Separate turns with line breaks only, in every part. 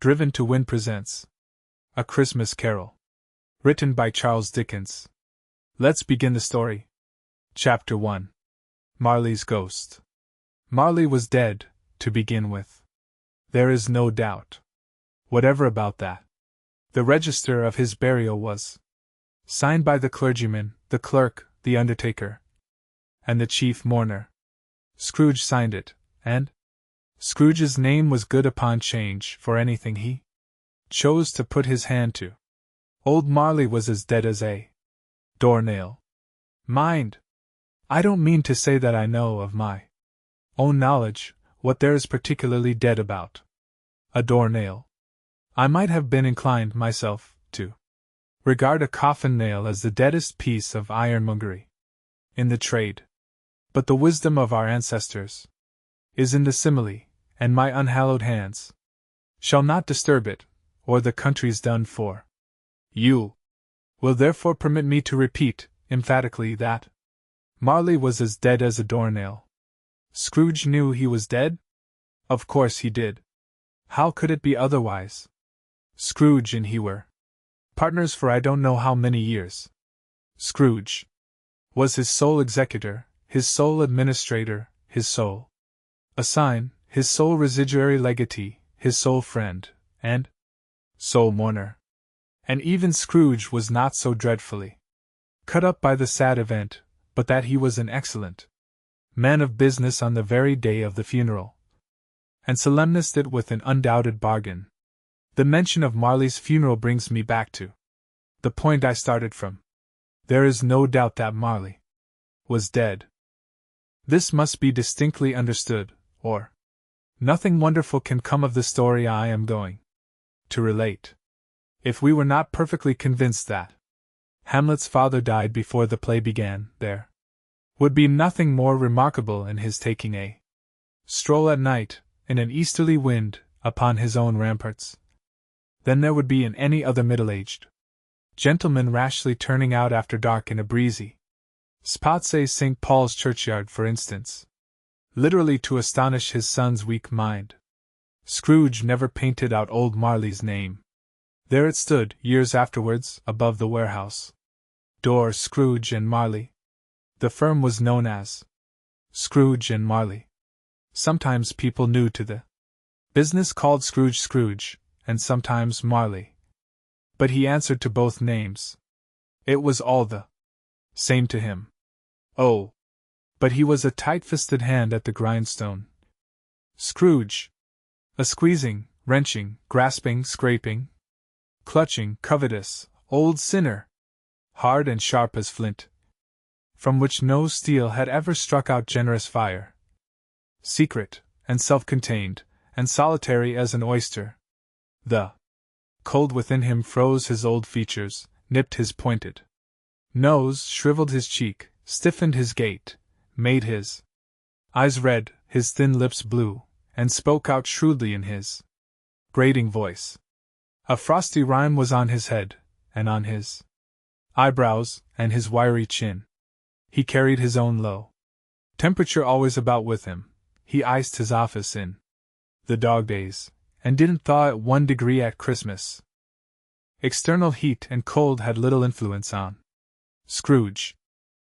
Driven to Win presents A Christmas Carol. Written by Charles Dickens. Let's begin the story. Chapter 1. Marley's Ghost. Marley was dead, to begin with. There is no doubt whatever about that. The register of his burial was signed by the clergyman, the clerk, the undertaker, and the chief mourner. Scrooge signed it, and Scrooge's name was good upon change for anything he chose to put his hand to. Old Marley was as dead as a doornail. Mind, I don't mean to say that I know of my own knowledge what there is particularly dead about a doornail. I might have been inclined, myself, to regard a coffin nail as the deadest piece of ironmongery in the trade. But the wisdom of our ancestors is in the simile, and my unhallowed hands shall not disturb it, or the country's done for. You will therefore permit me to repeat, emphatically, that Marley was as dead as a doornail. Scrooge knew he was dead? Of course he did. How could it be otherwise? Scrooge and he were partners for I don't know how many years. Scrooge was his sole executor, his sole administrator, his sole assign, his sole residuary legatee, his sole friend, and sole mourner. And even Scrooge was not so dreadfully cut up by the sad event, but that he was an excellent man of business on the very day of the funeral, and solemnized it with an undoubted bargain. The mention of Marley's funeral brings me back to the point I started from. There is no doubt that Marley was dead. This must be distinctly understood, or nothing wonderful can come of the story I am going to relate. If we were not perfectly convinced that Hamlet's father died before the play began, there would be nothing more remarkable in his taking a stroll at night, in an easterly wind, upon his own ramparts, than there would be in any other middle-aged gentleman rashly turning out after dark in a breezy spot, say St. Paul's churchyard, for instance, literally to astonish his son's weak mind. Scrooge never painted out old Marley's name. There it stood, years afterwards, above the warehouse door. Scrooge and Marley. The firm was known as Scrooge and Marley. Sometimes people new to the business called Scrooge Scrooge, and sometimes Marley. But he answered to both names. It was all the same to him. Oh, but he was a tight-fisted hand at the grindstone. Scrooge. A squeezing, wrenching, grasping, scraping, clutching, covetous, old sinner, hard and sharp as flint, from which no steel had ever struck out generous fire, secret, and self-contained, and solitary as an oyster. The cold within him froze his old features, nipped his pointed nose, shriveled his cheek, stiffened his gait, made his eyes red, his thin lips blue, and spoke out shrewdly in his grating voice. A frosty rime was on his head, and on his eyebrows, and his wiry chin. He carried his own low temperature always about with him. He iced his office in the dog days, and didn't thaw at 1 degree at Christmas. External heat and cold had little influence on Scrooge.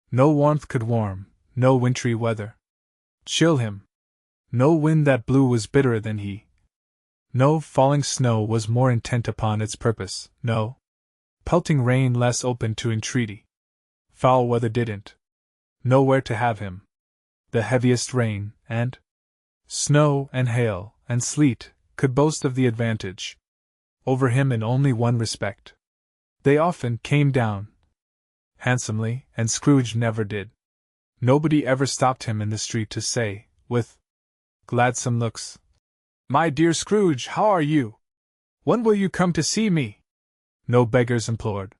No warmth could warm, no wintry weather chill him. No wind that blew was bitterer than he. No falling snow was more intent upon its purpose, no pelting rain less open to entreaty. Foul weather didn't know where to have him. The heaviest rain, and snow, and hail, and sleet could boast of the advantage over him in only one respect. They often came down handsomely, and Scrooge never did. Nobody ever stopped him in the street to say, with gladsome looks, "My dear Scrooge, how are you? When will you come to see me?" No beggars implored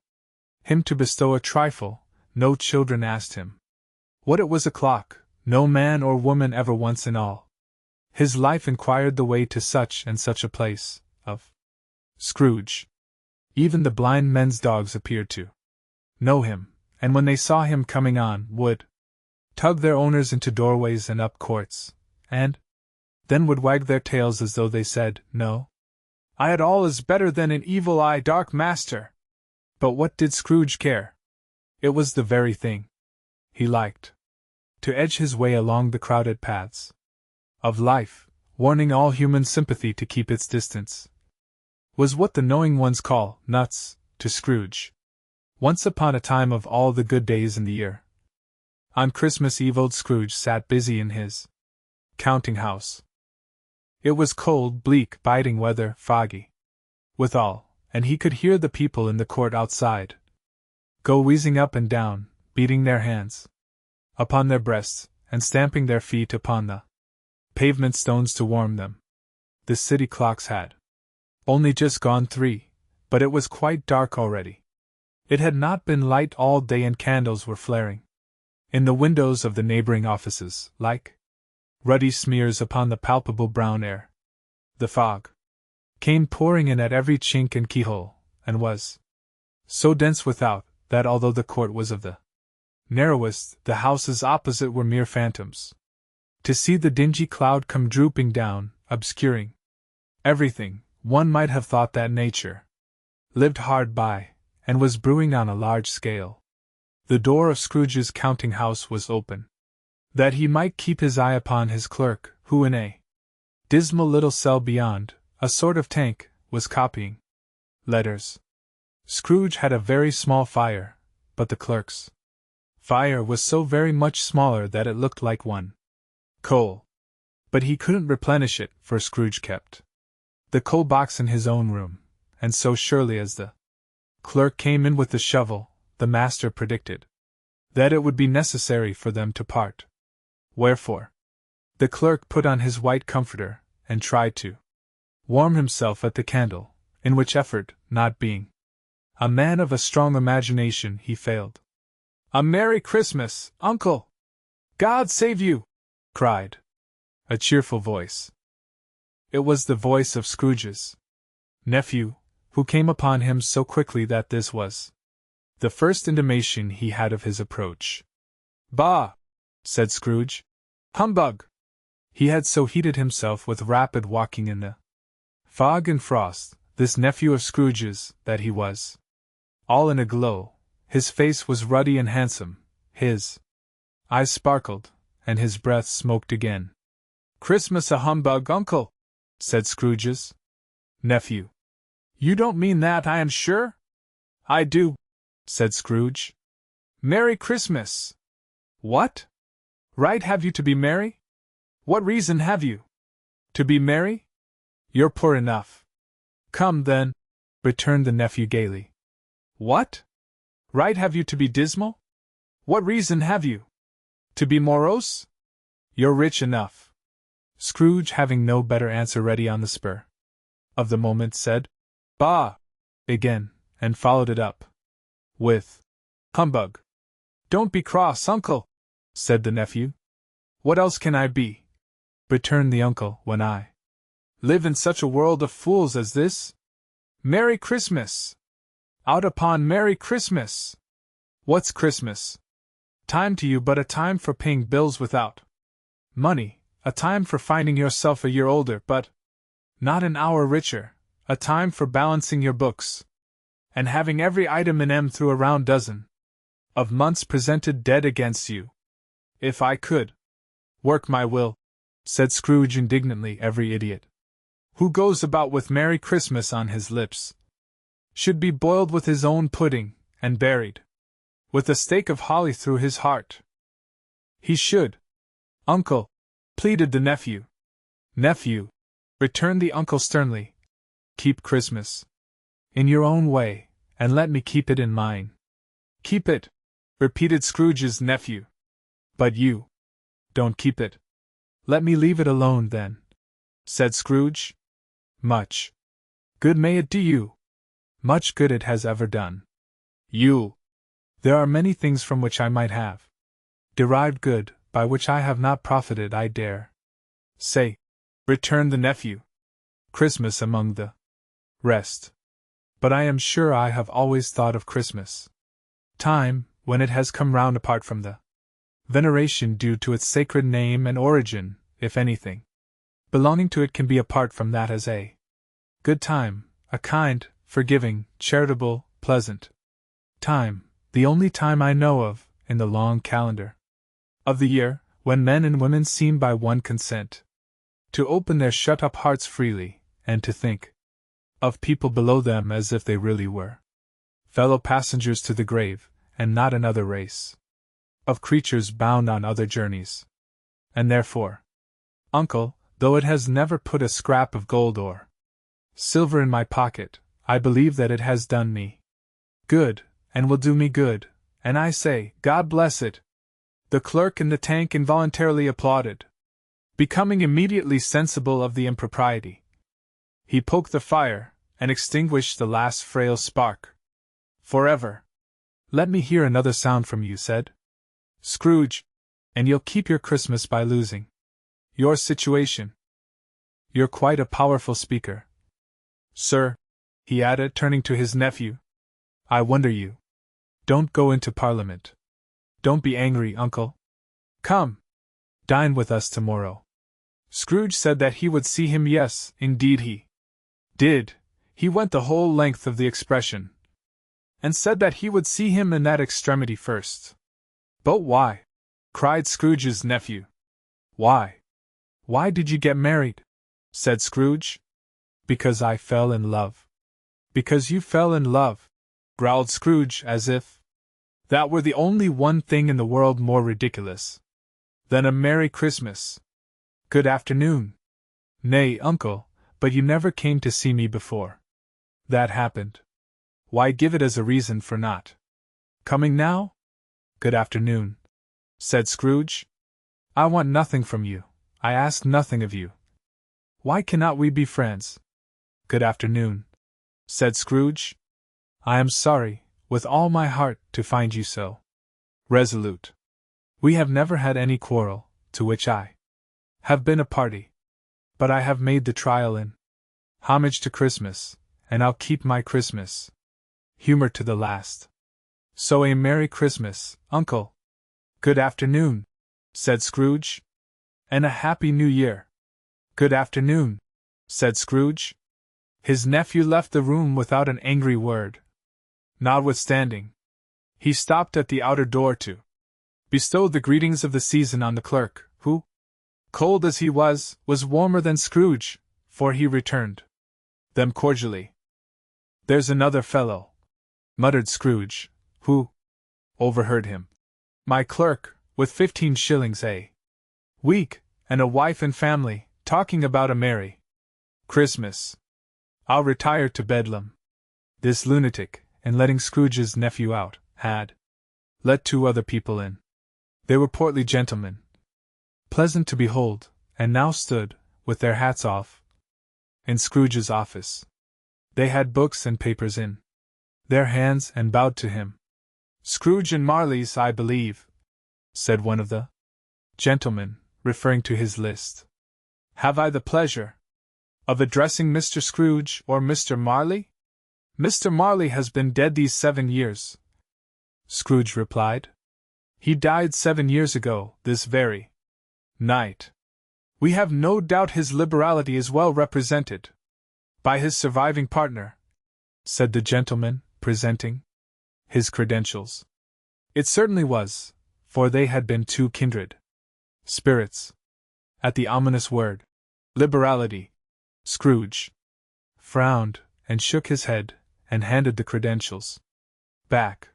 him to bestow a trifle, no children asked him what it was o'clock, no man or woman ever once in all his life inquired the way to such and such a place, of Scrooge. Even the blind men's dogs appeared to know him, and when they saw him coming on, would tug their owners into doorways and up courts, and then would wag their tails as though they said, "No, I had all is better than an evil eye dark master. But what did Scrooge care? It was the very thing he liked. To edge his way along the crowded paths of life, warning all human sympathy to keep its distance, was what the knowing ones call nuts to Scrooge. Once upon a time of all the good days in the year, on Christmas Eve old Scrooge sat busy in his counting house. It was cold, bleak, biting weather, foggy withal, and he could hear the people in the court outside go wheezing up and down, beating their hands upon their breasts, and stamping their feet upon the pavement stones to warm them. The city clocks had only just gone 3, but it was quite dark already. It had not been light all day, and candles were flaring in the windows of the neighboring offices, like ruddy smears upon the palpable brown air. The fog came pouring in at every chink and keyhole, and was so dense without that although the court was of the narrowest, the houses opposite were mere phantoms. To see the dingy cloud come drooping down, obscuring everything, one might have thought that nature lived hard by, and was brewing on a large scale. The door of Scrooge's counting house was open, that he might keep his eye upon his clerk, who in a dismal little cell beyond, a sort of tank, was copying letters. Scrooge had a very small fire, but the clerk's fire was so very much smaller that it looked like one coal. But he couldn't replenish it, for Scrooge kept the coal box in his own room, and so surely as the clerk came in with the shovel, the master predicted that it would be necessary for them to part. Wherefore, the clerk put on his white comforter, and tried to warm himself at the candle, in which effort, not being a man of a strong imagination, he failed. "A Merry Christmas, Uncle! God save you!" cried a cheerful voice. It was the voice of Scrooge's nephew, who came upon him so quickly that this was the first intimation he had of his approach. "Bah!" said Scrooge. "Humbug!" He had so heated himself with rapid walking in the fog and frost, this nephew of Scrooge's, that he was all in a glow. His face was ruddy and handsome, his eyes sparkled, and his breath smoked again. "Christmas a humbug, Uncle!" said Scrooge's nephew. "You don't mean that, I am sure?" "I do," said Scrooge. "Merry Christmas!" "What? Right have you to be merry? What reason have you to be merry? You're poor enough." "Come, then," returned the nephew gaily. "What? Right have you to be dismal? What reason have you to be morose? You're rich enough." Scrooge, having no better answer ready on the spur of the moment, said, "Bah!" again, and followed it up with "Humbug!" "Don't be cross, Uncle," said the nephew. "What else can I be," returned the uncle, "when I live in such a world of fools as this? Merry Christmas! Out upon Merry Christmas! What's Christmas time to you but a time for paying bills without money, a time for finding yourself a year older but not an hour richer, a time for balancing your books, and having every item in M through a round dozen of months presented dead against you. If I could work my will," said Scrooge indignantly, "every idiot who goes about with Merry Christmas on his lips should be boiled with his own pudding, and buried with a stake of holly through his heart." "He should, Uncle," pleaded the nephew. "Nephew," returned the uncle sternly, "keep Christmas in your own way, and let me keep it in mine." "Keep it," repeated Scrooge's nephew. "But you don't keep it." "Let me leave it alone, then," said Scrooge. "Much good may it do you. Much good it has ever done you. There are many things from which I might have derived good, by which I have not profited, I dare say," returned the nephew. "Christmas among the rest. But I am sure I have always thought of Christmas time, when it has come round, apart from the veneration due to its sacred name and origin, if anything belonging to it can be apart from that as a good time, a kind, forgiving, charitable, pleasant time, the only time I know of, in the long calendar of the year, when men and women seem by one consent to open their shut-up hearts freely, and to think of people below them as if they really were fellow passengers to the grave, and not another race of creatures bound on other journeys. And therefore, Uncle, though it has never put a scrap of gold or silver in my pocket, I believe that it has done me good, and will do me good, and I say, God bless it. The clerk in the tank involuntarily applauded, becoming immediately sensible of the impropriety. He poked the fire, and extinguished the last frail spark. Forever. Let me hear another sound from you, said Scrooge, and you'll keep your Christmas by losing your situation. You're quite a powerful speaker, sir, he added, turning to his nephew. I wonder you don't go into Parliament. Don't be angry, Uncle. Come, dine with us tomorrow. Scrooge said that he would see him. Yes, indeed he did. He went the whole length of the expression, and said that he would see him in that extremity first. But why? Cried Scrooge's nephew. Why? Why did you get married? Said Scrooge. Because I fell in love. Because you fell in love, growled Scrooge, as if that were the only one thing in the world more ridiculous than a Merry Christmas. Good afternoon. Nay, Uncle, but you never came to see me before. That happened. Why give it as a reason for not coming now? Good afternoon, said Scrooge. I want nothing from you. I ask nothing of you. Why cannot we be friends? Good afternoon, said Scrooge. I am sorry, with all my heart, to find you so resolute. We have never had any quarrel, to which I have been a party. But I have made the trial in homage to Christmas, and I'll keep my Christmas humor to the last. So a Merry Christmas, Uncle. Good afternoon, said Scrooge. And a Happy New Year. Good afternoon, said Scrooge. His nephew left the room without an angry word. Notwithstanding, he stopped at the outer door to bestow the greetings of the season on the clerk, who, cold as he was warmer than Scrooge, for he returned them cordially. There's another fellow, muttered Scrooge, who overheard him. My clerk, with 15 shillings a week, and a wife and family, talking about a merry Christmas. I'll retire to Bedlam. This lunatic, in letting Scrooge's nephew out, had let 2 other people in. They were portly gentlemen, pleasant to behold, and now stood, with their hats off, in Scrooge's office. They had books and papers in their hands and bowed to him. Scrooge and Marley's, I believe, said one of the gentlemen, referring to his list. Have I the pleasure of addressing Mr. Scrooge or Mr. Marley? Mr. Marley has been dead these 7 years, Scrooge replied. He died 7 years ago, this very night. We have no doubt his liberality is well represented by his surviving partner, said the gentleman, presenting his credentials. It certainly was, for they had been 2 kindred spirits. At the ominous word, liberality, Scrooge frowned and shook his head, and handed the credentials back.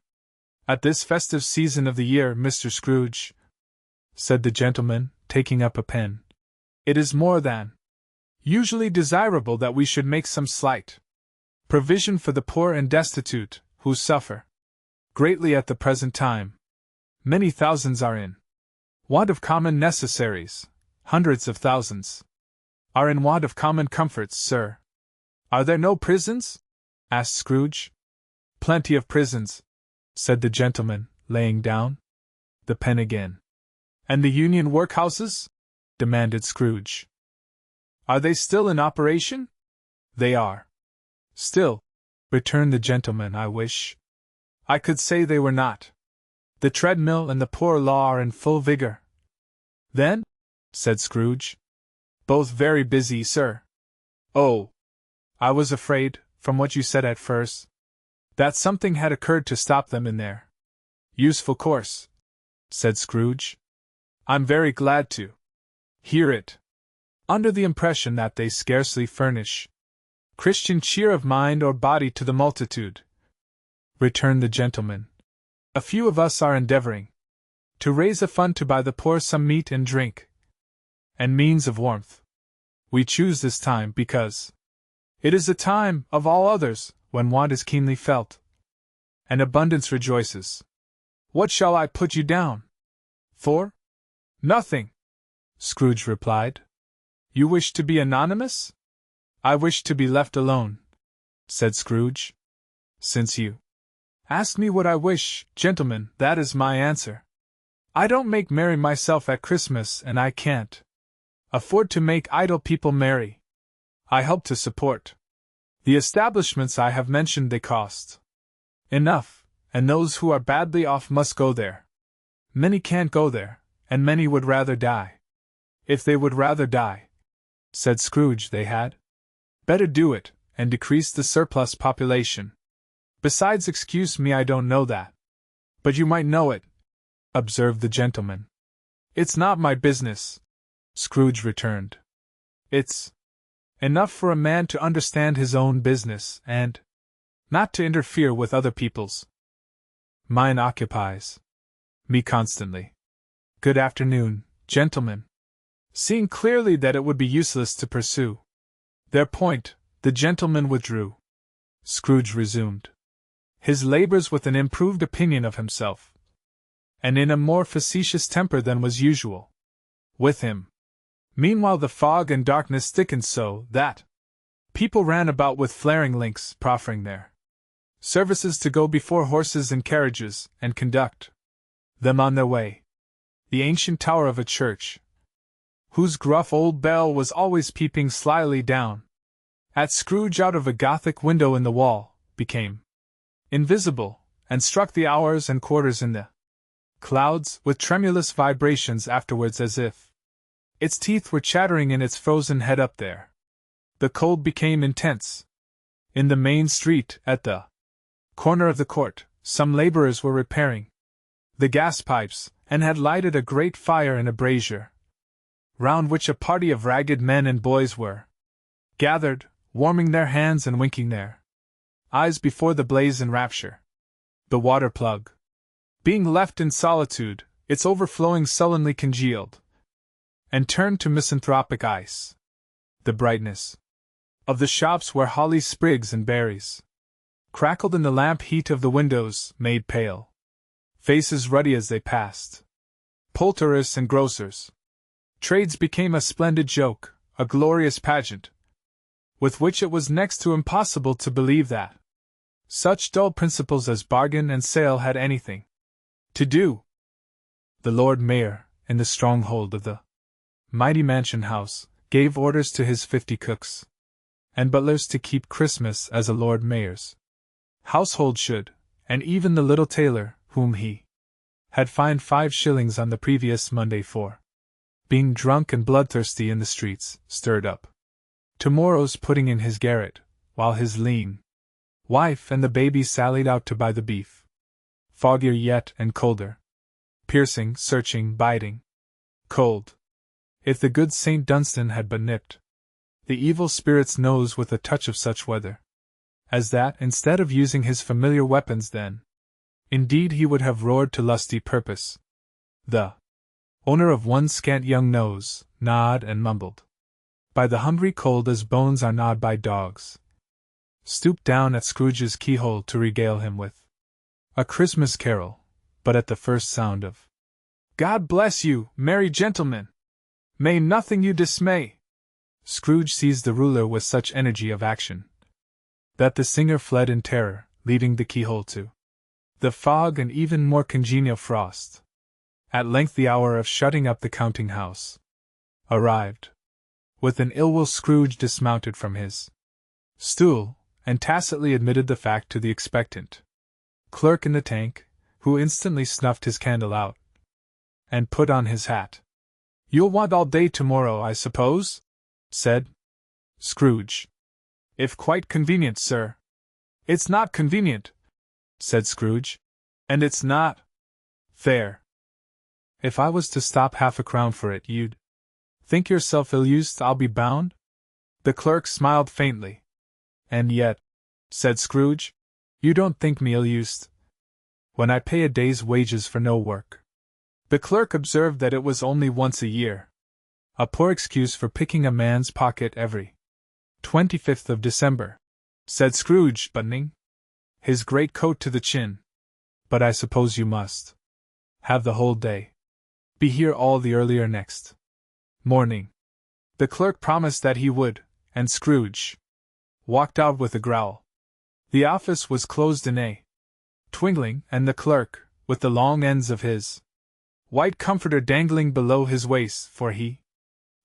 At this festive season of the year, Mr. Scrooge, said the gentleman, taking up a pen, it is more than usually desirable that we should make some slight provision for the poor and destitute, who suffer greatly at the present time. Many thousands are in want of common necessaries, hundreds of thousands are in want of common comforts, sir. Are there no prisons? Asked Scrooge. Plenty of prisons, said the gentleman, laying down the pen again. And the union workhouses? Demanded Scrooge. Are they still in operation? They are. Still, returned the gentleman. I wish I could say they were not. The treadmill and the poor law are in full vigor. Then? Said Scrooge. Both very busy, sir. Oh, I was afraid, from what you said at first, that something had occurred to stop them in their useful course," said Scrooge. "I'm very glad to hear it. Under the impression that they scarcely furnish Christian cheer of mind or body to the multitude," returned the gentleman. "A few of us are endeavoring to raise a fund to buy the poor some meat and drink, and means of warmth. We choose this time because it is a time, of all others, when want is keenly felt, and abundance rejoices. What shall I put you down for?" "Nothing," Scrooge replied. "You wish to be anonymous?" "I wish to be left alone," said Scrooge. "Since you ask me what I wish, gentlemen, that is my answer. I don't make merry myself at Christmas, and I can't afford to make idle people merry. I help to support the establishments I have mentioned. They cost enough, and those who are badly off must go there. Many can't go there, and many would rather die. If they would rather die," said Scrooge, "they had better do it, and decrease the surplus population. Besides, excuse me, I don't know that. But you might know it," observed the gentleman. "It's not my business," Scrooge returned. "It's enough for a man to understand his own business, and not to interfere with other people's. Mine occupies me constantly. Good afternoon, gentlemen." Seeing clearly that it would be useless to pursue their point, the gentleman withdrew. Scrooge resumed his labors with an improved opinion of himself, and in a more facetious temper than was usual with him. Meanwhile the fog and darkness thickened so that people ran about with flaring links, proffering their services to go before horses and carriages, and conduct them on their way. The ancient tower of a church, whose gruff old bell was always peeping slyly down at Scrooge out of a Gothic window in the wall, became invisible, and struck the hours and quarters in the clouds with tremulous vibrations afterwards, as if its teeth were chattering in its frozen head up there. The cold became intense. In the main street, at the corner of the court, some laborers were repairing the gas pipes, and had lighted a great fire in a brazier, round which a party of ragged men and boys were gathered, warming their hands and winking their eyes before the blaze in rapture. The water plug being left in solitude, its overflowing sullenly congealed, and turned to misanthropic ice. The brightness of the shops where holly sprigs and berries crackled in the lamp heat of the windows made pale faces ruddy as they passed. Poulterers and grocers' trades became a splendid joke, a glorious pageant, with which it was next to impossible to believe that such dull principles as bargain and sale had anything to do. The Lord Mayor, in the stronghold of the mighty mansion house, gave orders to his 50 cooks and butlers to keep Christmas as a Lord Mayor's household should, and even the little tailor, whom he had fined 5 shillings on the previous Monday for being drunk and bloodthirsty in the streets, stirred up tomorrow's pudding in his garret, while his lean wife and the baby sallied out to buy the beef. Foggier yet and colder. Piercing, searching, biting. Cold. If the good St. Dunstan had but nipped the evil spirit's nose with a touch of such weather as that, instead of using his familiar weapons, then indeed he would have roared to lusty purpose. The owner of one scant young nose gnawed and mumbled by the hungry cold as bones are gnawed by dogs, stooped down at Scrooge's keyhole to regale him with a Christmas carol, but at the first sound of "God bless you, merry gentlemen! May nothing you dismay!" Scrooge seized the ruler with such energy of action that the singer fled in terror, leaving the keyhole to the fog and even more congenial frost. At length the hour of shutting up the counting-house arrived. With an ill will Scrooge dismounted from his stool, and tacitly admitted the fact to the expectant clerk in the tank, who instantly snuffed his candle out and put on his hat. "You'll want all day tomorrow, I suppose?" said Scrooge. "If quite convenient, sir." "It's not convenient," said Scrooge. "And it's not fair. If I was to stop half-a-crown for it, you'd think yourself ill-used, I'll be bound?" The clerk smiled faintly. "And yet," said Scrooge, "you don't think me ill-used, when I pay a day's wages for no work." The clerk observed that it was only once a year. A poor excuse for picking a man's pocket every 25th of December, said Scrooge, buttoning his great coat to the chin. "But I suppose you must have the whole day. Be here all the earlier next morning." The clerk promised that he would, and Scrooge walked out with a growl. The office was closed in a twinkling, and the clerk, with the long ends of his white comforter dangling below his waist, for he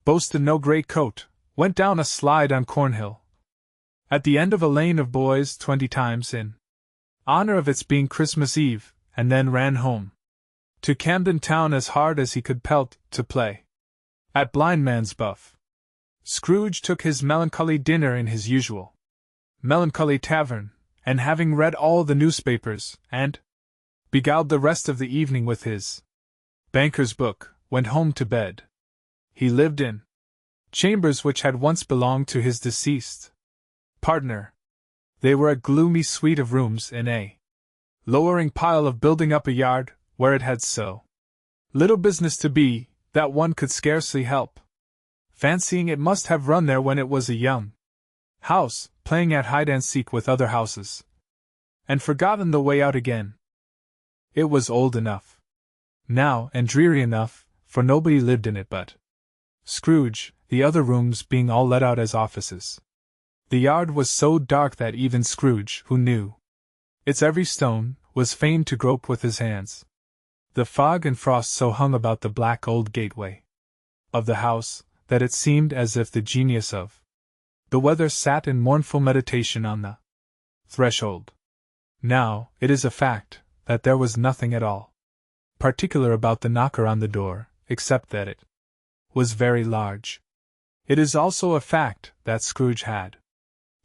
boasted no great coat, went down a slide on Cornhill, at the end of a lane of boys 20 times in honor of its being Christmas Eve, and then ran home to Camden Town as hard as he could pelt to play at blindman's buff. Scrooge took his melancholy dinner in his usual melancholy tavern, and having read all the newspapers, and beguiled the rest of the evening with his banker's book, went home to bed. He lived in chambers which had once belonged to his deceased partner. They were a gloomy suite of rooms in a lowering pile of building up a yard, where it had so little business to be, that one could scarcely help fancying it must have run there when it was a young house, playing at hide-and-seek with other houses, and forgotten the way out again. It was old enough now, and dreary enough, for nobody lived in it but Scrooge, the other rooms being all let out as offices. The yard was so dark that even Scrooge, who knew its every stone, was fain to grope with his hands. The fog and frost so hung about the black old gateway of the house, that it seemed as if the genius of the weather sat in mournful meditation on the threshold. Now, it is a fact that there was nothing at all particular about the knocker on the door, except that it was very large. It is also a fact that Scrooge had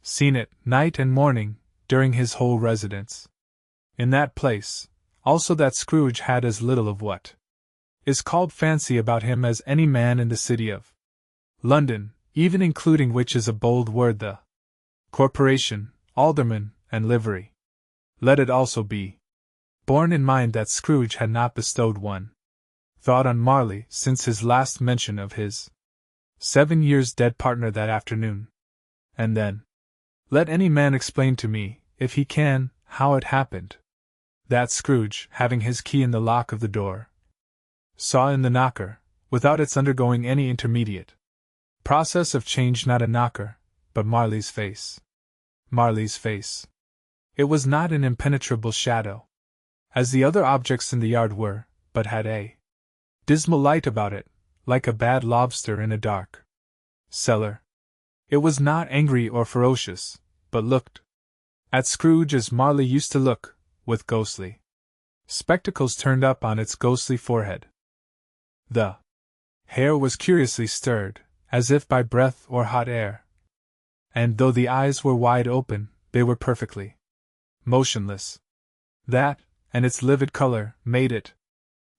seen it, night and morning, during his whole residence in that place, also that Scrooge had as little of what is called fancy about him as any man in the city of London, even including, which is a bold word, the corporation, alderman, and livery. Let it also be borne in mind that Scrooge had not bestowed one thought on Marley since his last mention of his 7 years dead partner that afternoon. And then, let any man explain to me, if he can, how it happened that Scrooge, having his key in the lock of the door, saw in the knocker, without its undergoing any intermediate process of change, not a knocker, but Marley's face. Marley's face. It was not an impenetrable shadow, as the other objects in the yard were, but had a dismal light about it, like a bad lobster in a dark cellar. It was not angry or ferocious, but looked at Scrooge as Marley used to look, with ghostly spectacles turned up on its ghostly forehead. The hair was curiously stirred, as if by breath or hot air, and though the eyes were wide open, they were perfectly motionless. That, and its livid color, made it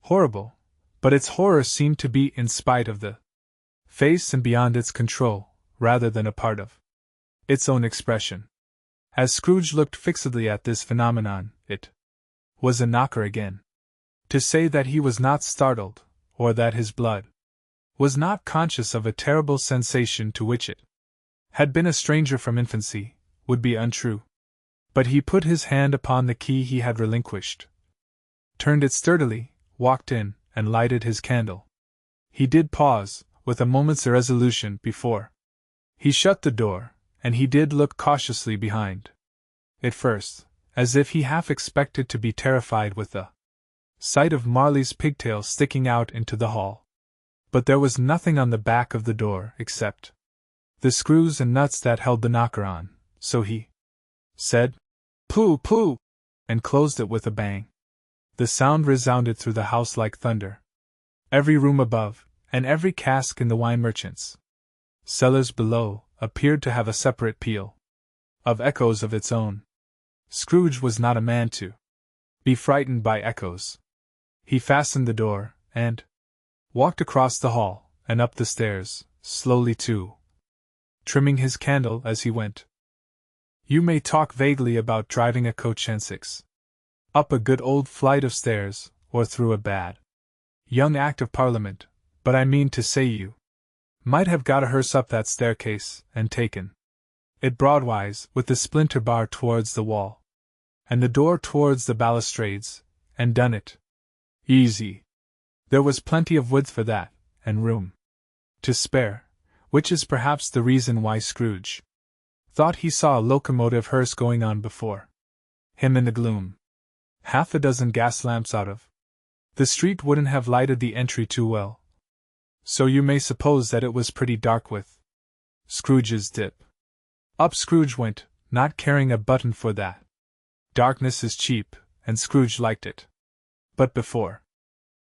horrible, but its horror seemed to be in spite of the face and beyond its control, rather than a part of its own expression. As Scrooge looked fixedly at this phenomenon, it was a knocker again. To say that he was not startled, or that his blood was not conscious of a terrible sensation to which it had been a stranger from infancy, would be untrue. But he put his hand upon the key he had relinquished, turned it sturdily, walked in, and lighted his candle. He did pause, with a moment's irresolution, before he shut the door, and he did look cautiously behind it first, as if he half expected to be terrified with the sight of Marley's pigtail sticking out into the hall. But there was nothing on the back of the door except the screws and nuts that held the knocker on, so he said, "Pooh, pooh!" and closed it with a bang. The sound resounded through the house like thunder. Every room above, and every cask in the wine merchant's cellars below, appeared to have a separate peal. of echoes of its own. Scrooge was not a man to be frightened by echoes. He fastened the door, and walked across the hall, and up the stairs, slowly too, trimming his candle as he went. You may talk vaguely about driving a coach and six, up a good old flight of stairs, or through a bad young Act of Parliament, but I mean to say you might have got a hearse up that staircase, and taken it broadwise, with the splinter bar towards the wall, and the door towards the balustrades, and done it easy. There was plenty of width for that, and room to spare, which is perhaps the reason why Scrooge thought he saw a locomotive hearse going on before him in the gloom. Half a dozen gas lamps out of the street wouldn't have lighted the entry too well, so you may suppose that it was pretty dark with Scrooge's dip. Up Scrooge went, not caring a button for that. Darkness is cheap, and Scrooge liked it. But before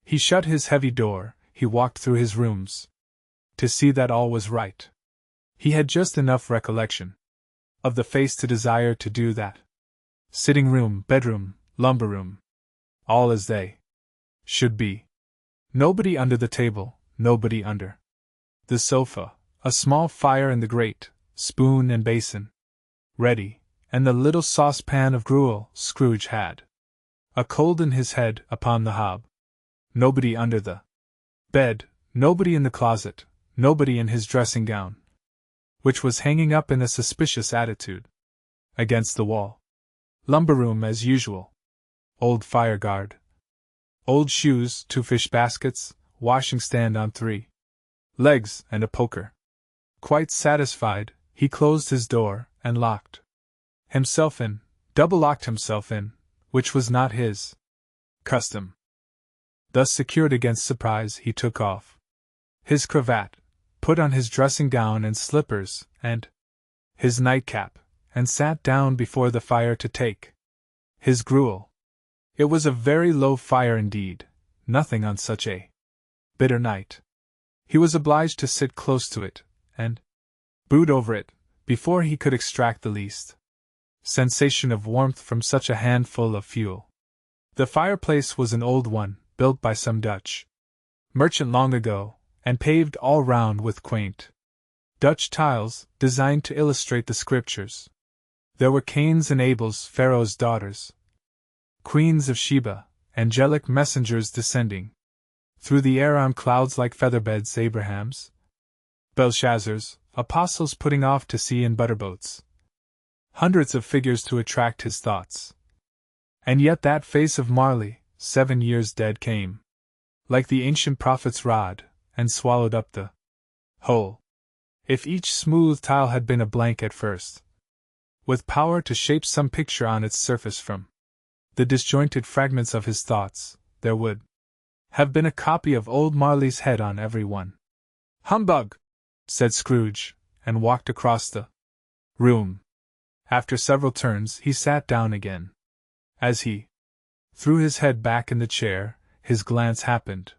he shut his heavy door, he walked through his rooms to see that all was right. He had just enough recollection of the face to desire to do that. Sitting room, bedroom, lumber room, all as they should be. Nobody under the table, nobody under the sofa, a small fire in the grate, spoon and basin ready, and the little saucepan of gruel Scrooge had. A cold in his head upon the hob. Nobody under the bed, nobody in the closet, nobody in his dressing gown, which was hanging up in a suspicious attitude against the wall. Lumber room as usual. Old fire guard. Old shoes, 2 fish baskets, washing stand on 3 legs, and a poker. Quite satisfied, he closed his door, and locked himself in, double-locked himself in, which was not his custom. Thus secured against surprise, he took off his cravat, put on his dressing gown and slippers, and his nightcap, and sat down before the fire to take his gruel. It was a very low fire indeed, nothing on such a bitter night. He was obliged to sit close to it, and brood over it, before he could extract the least sensation of warmth from such a handful of fuel. The fireplace was an old one, built by some Dutch merchant long ago, and paved all round with quaint Dutch tiles, designed to illustrate the scriptures. There were Cain's and Abel's, Pharaoh's daughters, Queens of Sheba, angelic messengers descending through the air on clouds like featherbeds, Abraham's, Belshazzar's, apostles putting off to sea in butterboats. Hundreds of figures to attract his thoughts. And yet that face of Marley, 7 years dead, came, like the ancient prophet's rod, and swallowed up the whole. If each smooth tile had been a blank at first, with power to shape some picture on its surface from the disjointed fragments of his thoughts, there would have been a copy of old Marley's head on every one. "Humbug!" said Scrooge, and walked across the room. After several turns, he sat down again. As he threw his head back in the chair, his glance happened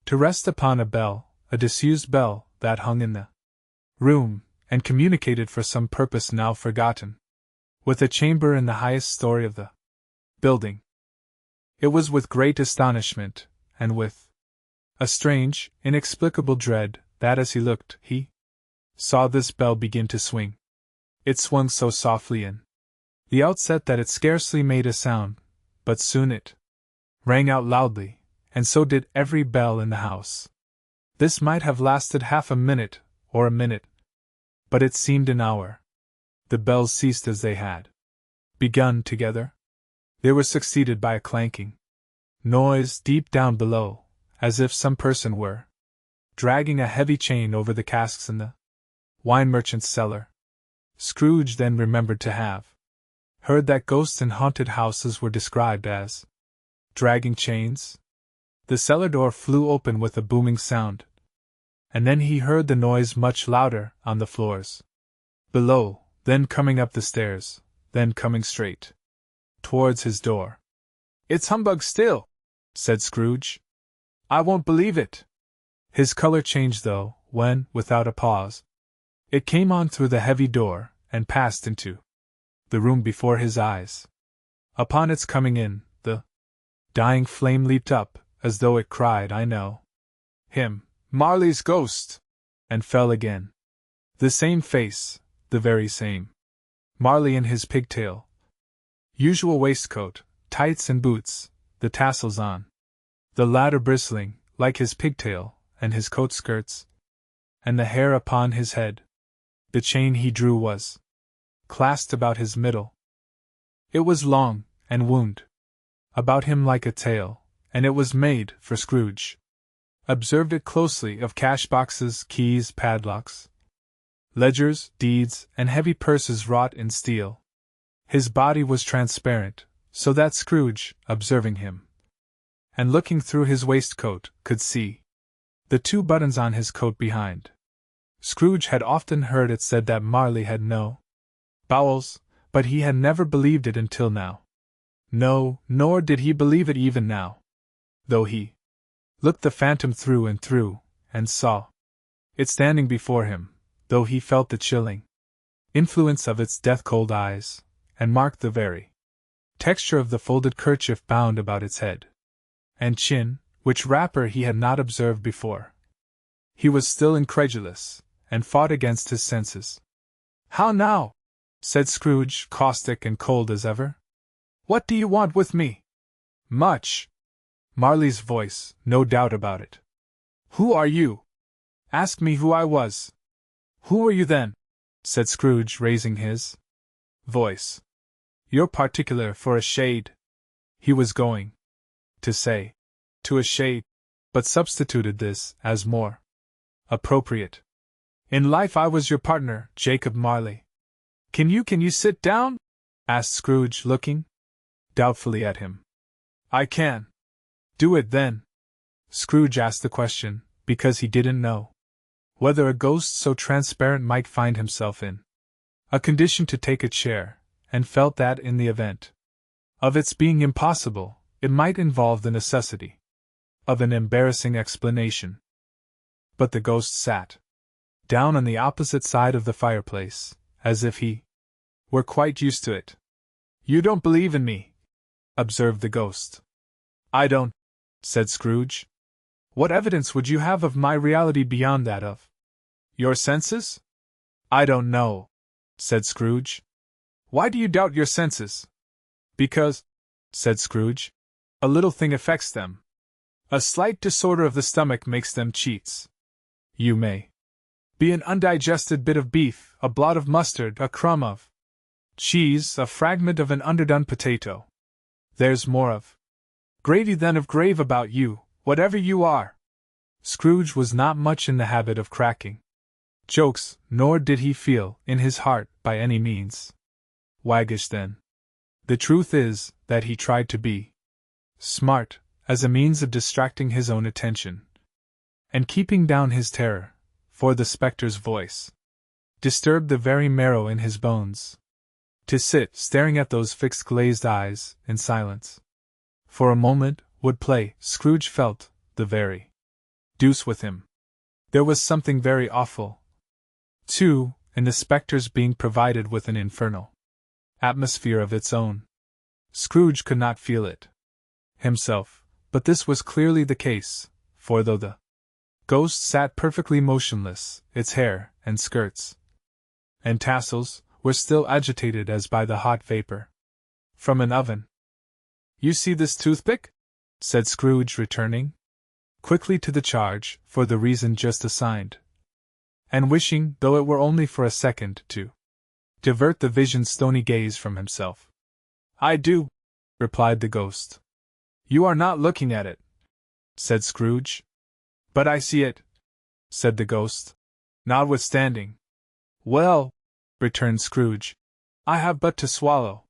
to rest upon a bell, a disused bell, that hung in the room, and communicated for some purpose now forgotten with a chamber in the highest story of the building. It was with great astonishment, and with a strange, inexplicable dread, that as he looked, he saw this bell begin to swing. It swung so softly in the outset that it scarcely made a sound, but soon it rang out loudly, and so did every bell in the house. This might have lasted half a minute, or a minute, but it seemed an hour. The bells ceased as they had begun together. They were succeeded by a clanking noise deep down below, as if some person were dragging a heavy chain over the casks in the wine merchant's cellar. Scrooge then remembered to have heard that ghosts in haunted houses were described as dragging chains. The cellar door flew open with a booming sound, and then he heard the noise much louder on the floors below, then coming up the stairs, then coming straight towards his door. "It's humbug still," said Scrooge. "I won't believe it." His color changed though, when, without a pause, it came on through the heavy door, and passed into the room before his eyes. Upon its coming in, the dying flame leaped up, as though it cried, "I know him, Marley's ghost!" and fell again. The same face, the very same. Marley in his pigtail usual waistcoat, tights and boots, the tassels on the latter bristling, like his pigtail, and his coat skirts, and the hair upon his head. The chain he drew was clasped about his middle. It was long, and wound about him like a tail, and it was made for Scrooge. Observed it closely of cash boxes, keys, padlocks, ledgers, deeds, and heavy purses wrought in steel. His body was transparent, so that Scrooge, observing him, and looking through his waistcoat, could see the 2 buttons on his coat behind. Scrooge had often heard it said that Marley had no bowels, but he had never believed it until now. No, nor did he believe it even now, though he looked the phantom through and through, and saw it standing before him, though he felt the chilling influence of its death-cold eyes, and marked the very texture of the folded kerchief bound about its head and chin, which wrapper he had not observed before. He was still incredulous, and fought against his senses. "How now?" said Scrooge, caustic and cold as ever. "What do you want with me?" "Much." Marley's voice, no doubt about it. "Who are you?" "Ask me who I was." "Who were you then?" said Scrooge, raising his voice. "You're particular for a shade," he was going to say, "to a shade," but substituted this as more appropriate. "In life I was your partner, Jacob Marley." Can you sit down?" asked Scrooge, looking doubtfully at him. "I can." "Do it then." Scrooge asked the question, because he didn't know whether a ghost so transparent might find himself in a condition to take a chair, and felt that in the event of its being impossible, it might involve the necessity of an embarrassing explanation. But the ghost sat down on the opposite side of the fireplace, as if he were quite used to it. "You don't believe in me," observed the ghost. "I don't," said Scrooge. "What evidence would you have of my reality beyond that of your senses?" "I don't know," said Scrooge. "Why do you doubt your senses?" "Because," said Scrooge, "a little thing affects them. A slight disorder of the stomach makes them cheats. You may be an undigested bit of beef, a blot of mustard, a crumb of cheese, a fragment of an underdone potato. There's more of gravy than of grave about you, whatever you are." Scrooge was not much in the habit of cracking jokes, nor did he feel, in his heart, by any means waggish then. The truth is, that he tried to be smart, as a means of distracting his own attention, and keeping down his terror, for the spectre's voice disturbed the very marrow in his bones. To sit staring at those fixed glazed eyes, in silence, for a moment, would play, Scrooge felt, the very deuce with him. There was something very awful, too, in the spectre's being provided with an infernal atmosphere of its own. Scrooge could not feel it himself, but this was clearly the case, for though the ghost sat perfectly motionless, its hair, and skirts, and tassels, were still agitated as by the hot vapor from an oven. "You see this toothpick?" said Scrooge, returning quickly to the charge, for the reason just assigned, and wishing, though it were only for a second, to divert the vision's stony gaze from himself. "I do," replied the ghost. "You are not looking at it," said Scrooge. "But I see it," said the ghost, notwithstanding. "Well," returned Scrooge, "I have but to swallow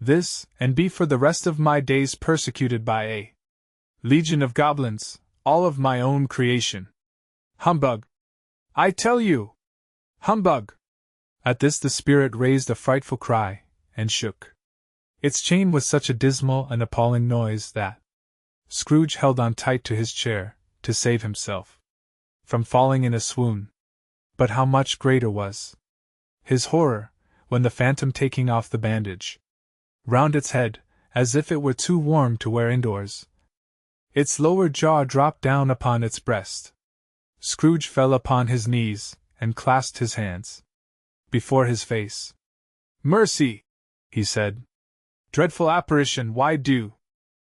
this, and be for the rest of my days persecuted by a legion of goblins, all of my own creation. Humbug! I tell you! Humbug!" At this the spirit raised a frightful cry, and shook its chain with such a dismal and appalling noise that Scrooge held on tight to his chair, to save himself from falling in a swoon. But how much greater was his horror, when the phantom taking off the bandage round its head, as if it were too warm to wear indoors. Its lower jaw dropped down upon its breast. Scrooge fell upon his knees, and clasped his hands before his face. "Mercy!" he said. "Dreadful apparition, why do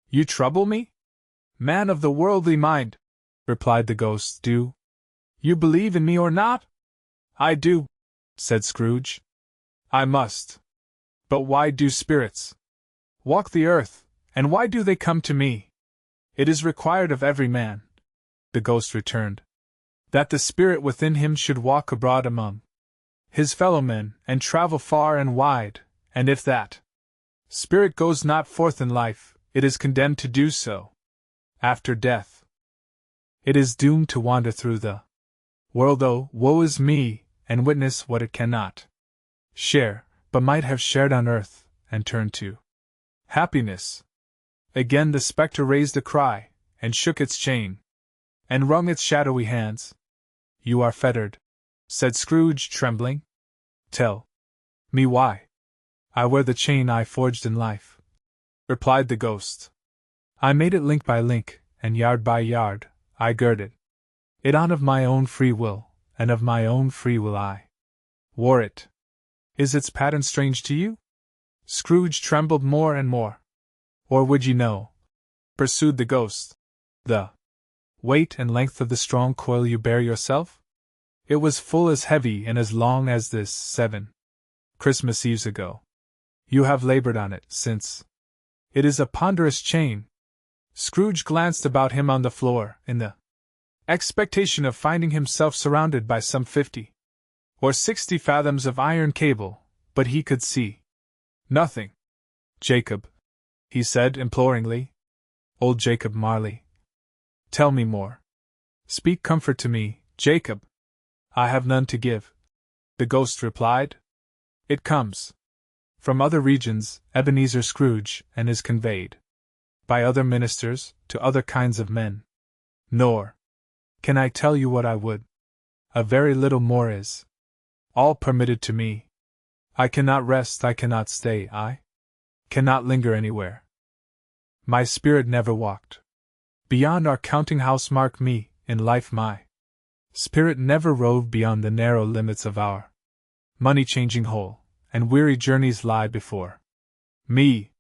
you trouble me?" "Man of the worldly mind," replied the ghost, "do you believe in me or not?" "I do," said Scrooge. "I must. But why do spirits walk the earth, and why do they come to me?" "It is required of every man," the ghost returned, "that the spirit within him should walk abroad among his fellow-men, and travel far and wide, and if that spirit goes not forth in life, it is condemned to do so after death. It is doomed to wander through the world, though, woe is me, and witness what it cannot share, but might have shared on earth, and turn to happiness." Again the spectre raised a cry, and shook its chain, and wrung its shadowy hands. "You are fettered," said Scrooge, trembling. "Tell me why." "I wear the chain I forged in life," replied the ghost. "I made it link by link, and yard by yard, I girded it on of my own free will, and of my own free will I wore it. Is its pattern strange to you?" Scrooge trembled more and more. "Or would ye know," pursued the ghost, "the weight and length of the strong coil you bear yourself? It was full as heavy and as long as this 7 Christmas Eves ago. You have labored on it since. It is a ponderous chain." Scrooge glanced about him on the floor, in the expectation of finding himself surrounded by some 50 or 60 fathoms of iron cable, but he could see nothing. "Jacob," he said imploringly. "Old Jacob Marley. Tell me more. Speak comfort to me, Jacob." "I have none to give," the ghost replied. "It comes from other regions, Ebenezer Scrooge, and is conveyed by other ministers to other kinds of men. Nor can I tell you what I would. A very little more is all permitted to me. I cannot rest, I cannot stay, I cannot linger anywhere. My spirit never walked beyond our counting-house, mark me, in life my spirit never roved beyond the narrow limits of our money-changing hole, and weary journeys lie before me."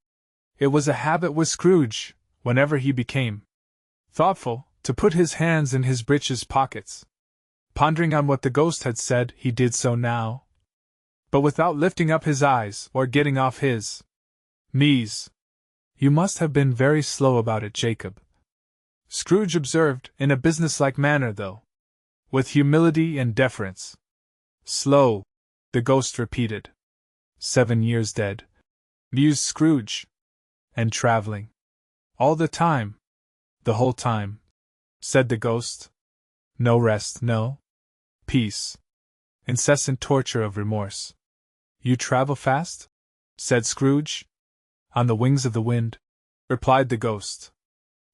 It was a habit with Scrooge, whenever he became thoughtful, to put his hands in his breeches pockets. Pondering on what the ghost had said, he did so now, but without lifting up his eyes or getting off his knees. "You must have been very slow about it, Jacob," Scrooge observed, in a businesslike manner, though with humility and deference. "Slow," the ghost repeated. 7 years dead," mused Scrooge. "And traveling all the time?" "The whole time," said the ghost. "No rest, no peace. Incessant torture of remorse." "You travel fast?" said Scrooge. "On the wings of the wind," replied the ghost.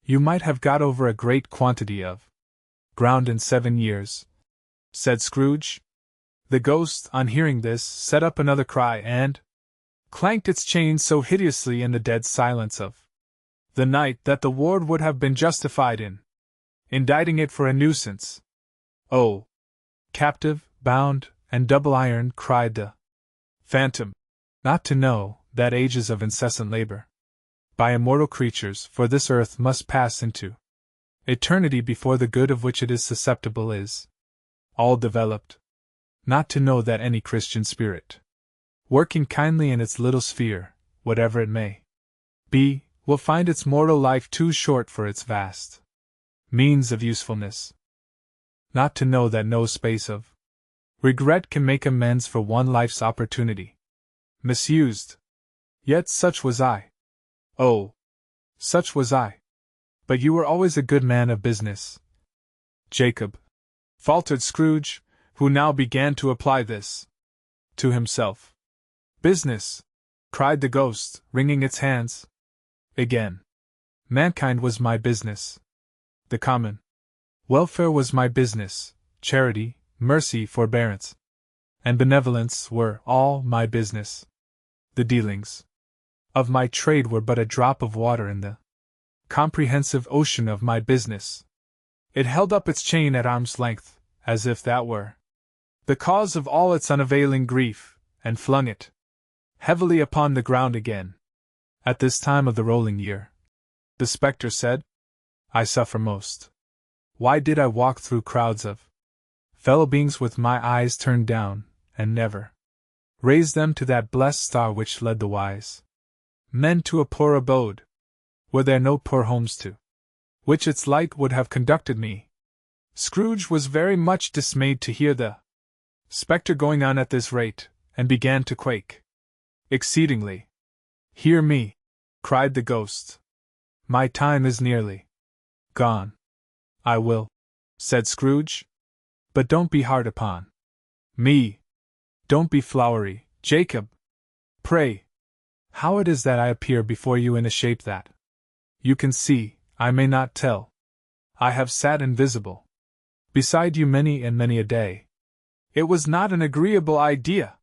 "You might have got over a great quantity of ground in 7 years," said Scrooge. The ghost, on hearing this, set up another cry and clanked its chain so hideously in the dead silence of the night that the ward would have been justified in indicting it for a nuisance. "Oh, captive, bound, and double ironed," cried the phantom, "not to know that ages of incessant labor by immortal creatures for this earth must pass into eternity before the good of which it is susceptible is all developed. Not to know that any Christian spirit, working kindly in its little sphere, whatever it may be, will find its mortal life too short for its vast means of usefulness. Not to know that no space of regret can make amends for one life's opportunity misused. Yet such was I. Oh, such was I. But you were always a good man of business, Jacob," faltered Scrooge, who now began to apply this to himself. "Business!" cried the ghost, wringing its hands again. "Mankind was my business. The common welfare was my business, charity, mercy, forbearance, and benevolence were all my business. The dealings of my trade were but a drop of water in the comprehensive ocean of my business. It held up its chain at arm's length, as if that were the cause of all its unavailing grief, and flung it heavily upon the ground again. At this time of the rolling year, the spectre said, I suffer most. Why did I walk through crowds of fellow beings with my eyes turned down, and never raise them to that blessed star which led the wise men to a poor abode? Were there no poor homes to which its light would have conducted me? Scrooge was very much dismayed to hear the spectre going on at this rate, and began to quake exceedingly. Hear me, cried the ghost. My time is nearly gone. I will, said Scrooge. But don't be hard upon me. Don't be flowery, Jacob. Pray, how it is that I appear before you in a shape that you can see, I may not tell. I have sat invisible beside you many and many a day. It was not an agreeable idea.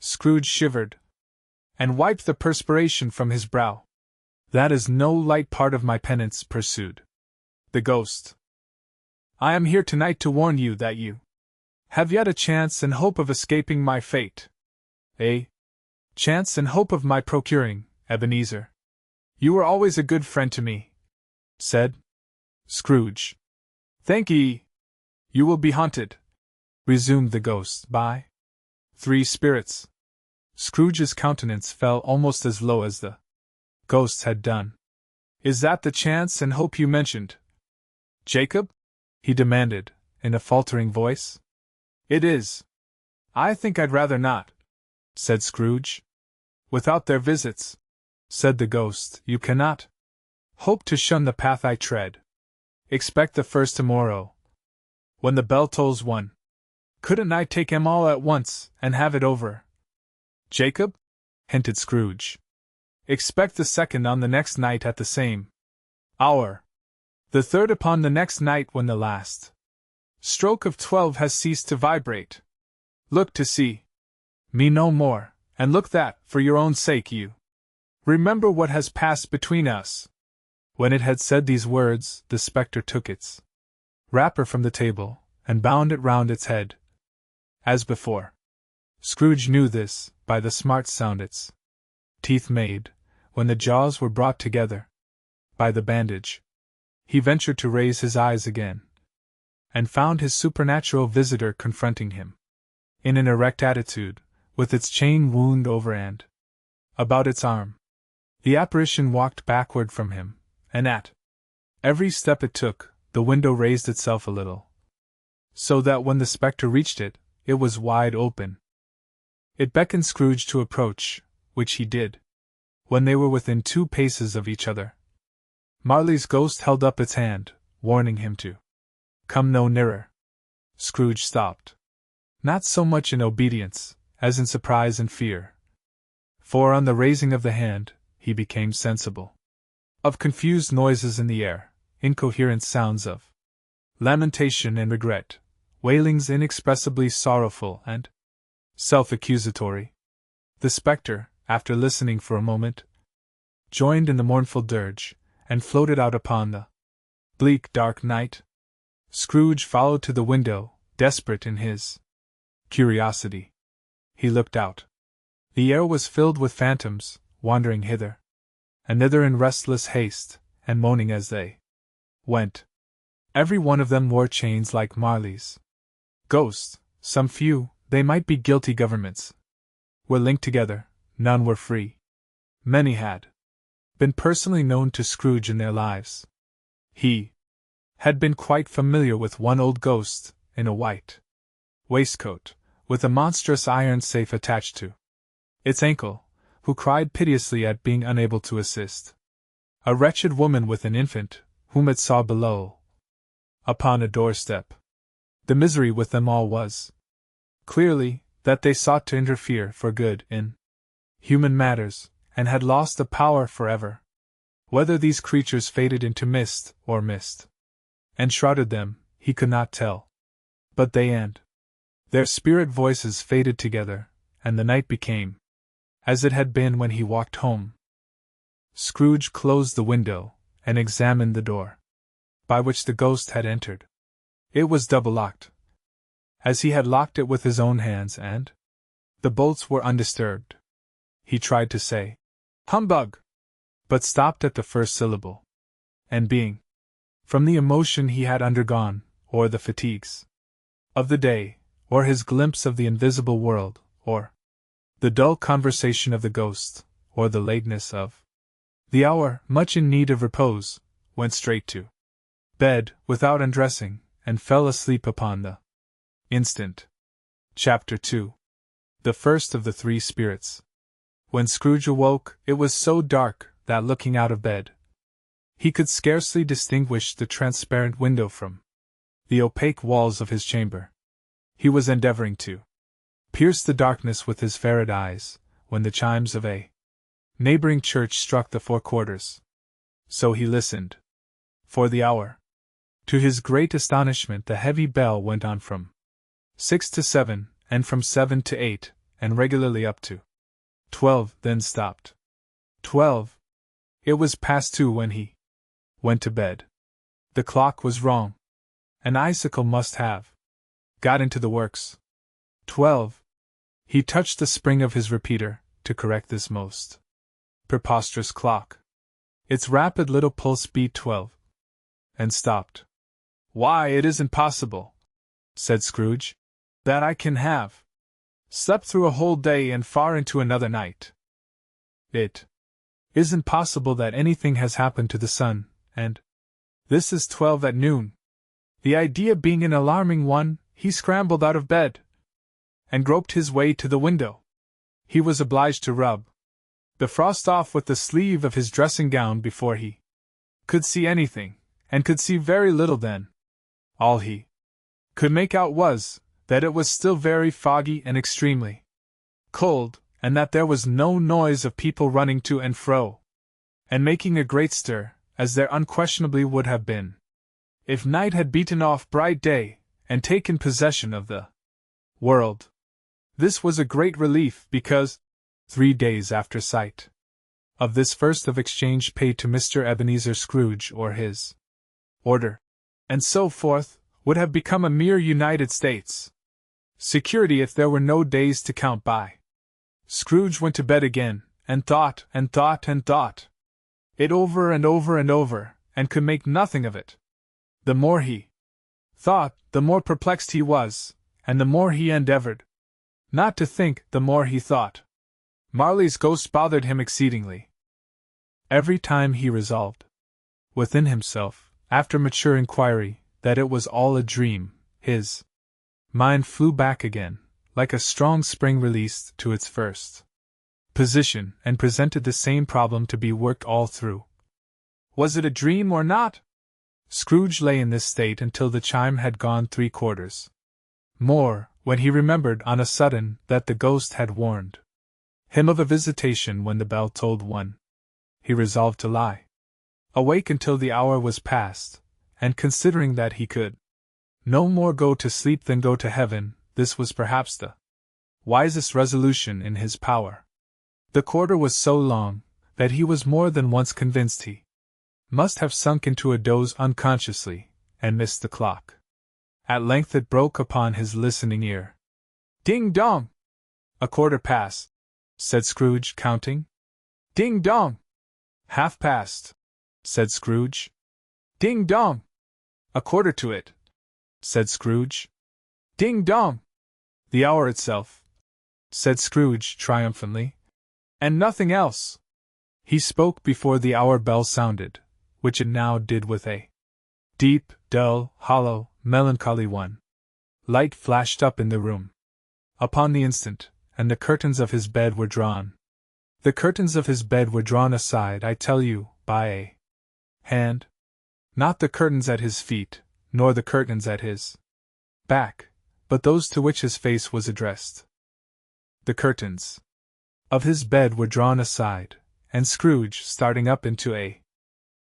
Scrooge shivered, and wiped the perspiration from his brow. That is no light part of my penance, pursued the ghost. I am here tonight to warn you that you have yet a chance and hope of escaping my fate. A chance and hope of my procuring, Ebenezer. You were always a good friend to me, said Scrooge. Thank ye. You will be haunted, resumed the ghost, by 3 spirits. Scrooge's countenance fell almost as low as the ghost had done. Is that the chance and hope you mentioned, Jacob? He demanded, in a faltering voice. It is. I think I'd rather not, said Scrooge. Without their visits, said the ghost, you cannot hope to shun the path I tread. Expect the first tomorrow, when the bell tolls 1. Couldn't I take 'em all at once, and have it over, Jacob? Hinted Scrooge. Expect the second on the next night at the same hour. The third upon the next night when the last stroke of 12 has ceased to vibrate. Look to see me no more, and look that, for your own sake, you remember what has passed between us. When it had said these words, the spectre took its wrapper from the table, and bound it round its head, as before. Scrooge knew this, by the smart sound its teeth made, when the jaws were brought together by the bandage. He ventured to raise his eyes again, and found his supernatural visitor confronting him, in an erect attitude, with its chain wound over and about its arm. The apparition walked backward from him, and at every step it took, the window raised itself a little, so that when the spectre reached it, it was wide open. It beckoned Scrooge to approach, which he did, when they were within 2 paces of each other. Marley's ghost held up its hand, warning him to come no nearer. Scrooge stopped, not so much in obedience, as in surprise and fear. For on the raising of the hand, he became sensible of confused noises in the air, incoherent sounds of lamentation and regret, wailings inexpressibly sorrowful and self-accusatory. The spectre, after listening for a moment, joined in the mournful dirge, and floated out upon the bleak dark night. Scrooge followed to the window, desperate in his curiosity. He looked out. The air was filled with phantoms, wandering hither and thither in restless haste, and moaning as they went. Every one of them wore chains like Marley's ghosts. Some few, they might be guilty governments, were linked together, none were free. Many had been personally known to Scrooge in their lives. He had been quite familiar with one old ghost, in a white waistcoat, with a monstrous iron safe attached to its ankle, who cried piteously at being unable to assist a wretched woman with an infant, whom it saw below upon a doorstep. The misery with them all was, clearly, that they sought to interfere for good in human matters, and had lost the power forever. Whether these creatures faded into mist, or mist enshrouded them, he could not tell. But they and Their spirit voices faded together, and the night became as it had been when he walked home. Scrooge closed the window, and examined the door by which the ghost had entered. It was double-locked, as he had locked it with his own hands, and the bolts were undisturbed. He tried to say, "Humbug!" but stopped at the first syllable, and being, from the emotion he had undergone, or the fatigues of the day, or his glimpse of the invisible world, or the dull conversation of the ghost, or the lateness of the hour, much in need of repose, went straight to bed, without undressing, and fell asleep upon the instant. Chapter 2. The first of the three spirits. When Scrooge awoke, it was so dark that, looking out of bed, he could scarcely distinguish the transparent window from the opaque walls of his chamber. He was endeavoring to pierce the darkness with his ferret eyes, when the chimes of a neighboring church struck the 4 quarters. So he listened for the hour. To his great astonishment, the heavy bell went on from 6 to 7, and from 7 to 8, and regularly up to 12, then stopped. 12. It was past 2 when he went to bed. The clock was wrong. An icicle must have got into the works. 12. He touched the spring of his repeater, to correct this most preposterous clock. Its rapid little pulse beat 12. And stopped. "Why, it isn't possible," said Scrooge, "that I can have slept through a whole day and far into another night. It isn't possible that anything has happened to the sun, and this is 12 at noon." The idea being an alarming one, he scrambled out of bed and groped his way to the window. He was obliged to rub the frost off with the sleeve of his dressing gown before he could see anything, and could see very little then. All he could make out was that it was still very foggy and extremely cold, and that there was no noise of people running to and fro, and making a great stir, as there unquestionably would have been if night had beaten off bright day, and taken possession of the world. This was a great relief, because 3 days after sight of this first of exchange paid to Mr. Ebenezer Scrooge, or his order, and so forth, would have become a mere United States security if there were no days to count by. Scrooge went to bed again, and thought, and thought, and thought it over and over and over, and could make nothing of it. The more he thought, the more perplexed he was, and the more he endeavored not to think, the more he thought. Marley's ghost bothered him exceedingly. Every time he resolved within himself, after mature inquiry, that it was all a dream, his mind flew back again, like a strong spring released, to its first position, and presented the same problem to be worked all through. Was it a dream or not? Scrooge lay in this state until the chime had gone 3 quarters more, when he remembered on a sudden that the ghost had warned him of a visitation when the bell tolled 1. He resolved to lie awake until the hour was past, and considering that he could no more go to sleep than go to heaven, this was perhaps the wisest resolution in his power. The quarter was so long that he was more than once convinced he must have sunk into a doze unconsciously, and missed the clock. At length it broke upon his listening ear. "Ding dong! 1/4 past," said Scrooge, counting. "Ding dong! 1/2 past," said Scrooge. "Ding dong! 1/4 to it," said Scrooge. "Ding dong! The hour itself," said Scrooge triumphantly. "And nothing else." He spoke before the hour bell sounded, which it now did with a deep, dull, hollow, melancholy one. Light flashed up in the room upon the instant, and the curtains of his bed were drawn. The curtains of his bed were drawn aside, I tell you, by a hand. Not the curtains at his feet, nor the curtains at his back, but those to which his face was addressed. The curtains of his bed were drawn aside, and Scrooge, starting up into a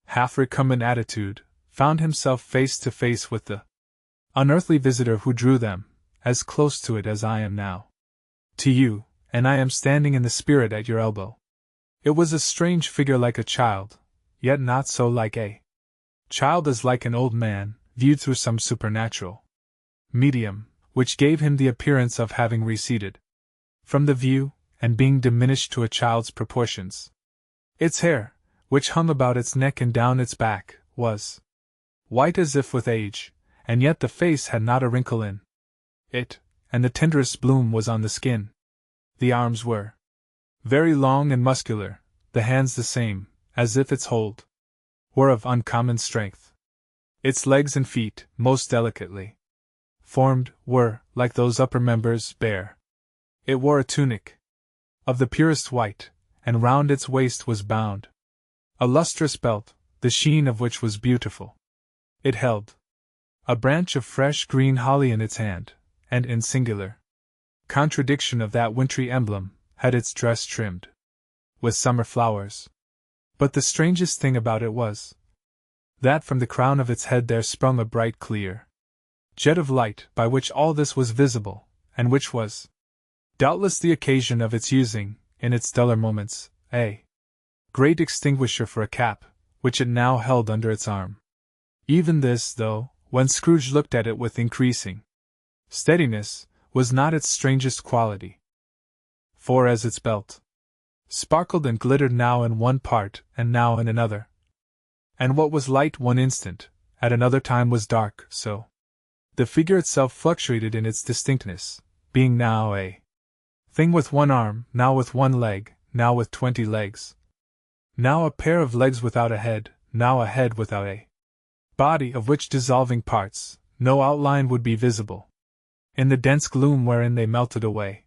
half-recumbent attitude, found himself face to face with the unearthly visitor who drew them, as close to it as I am now. To you, and I am standing in the spirit at your elbow. It was a strange figure like a child, yet not so like a child as like an old man, viewed through some supernatural medium, which gave him the appearance of having receded from the view, and being diminished to a child's proportions. Its hair, which hung about its neck and down its back, was white as if with age, and yet the face had not a wrinkle in it, and the tenderest bloom was on the skin. The arms were very long and muscular, the hands the same, as if its hold were of uncommon strength. Its legs and feet, most delicately formed, were, like those upper members, bare. It wore a tunic of the purest white, and round its waist was bound a lustrous belt, the sheen of which was beautiful. It held a branch of fresh green holly in its hand, and in singular contradiction of that wintry emblem, had its dress trimmed with summer flowers. But the strangest thing about it was that from the crown of its head there sprung a bright clear jet of light by which all this was visible, and which was doubtless the occasion of its using, in its duller moments, a great extinguisher for a cap, which it now held under its arm. Even this, though, when Scrooge looked at it with increasing steadiness, was not its strangest quality. For as its belt sparkled and glittered now in one part and now in another, and what was light one instant, at another time was dark, so the figure itself fluctuated in its distinctness, being now a thing with one arm, now with one leg, now with 20 legs, now a pair of legs without a head, now a head without a body, of which dissolving parts, no outline would be visible in the dense gloom wherein they melted away.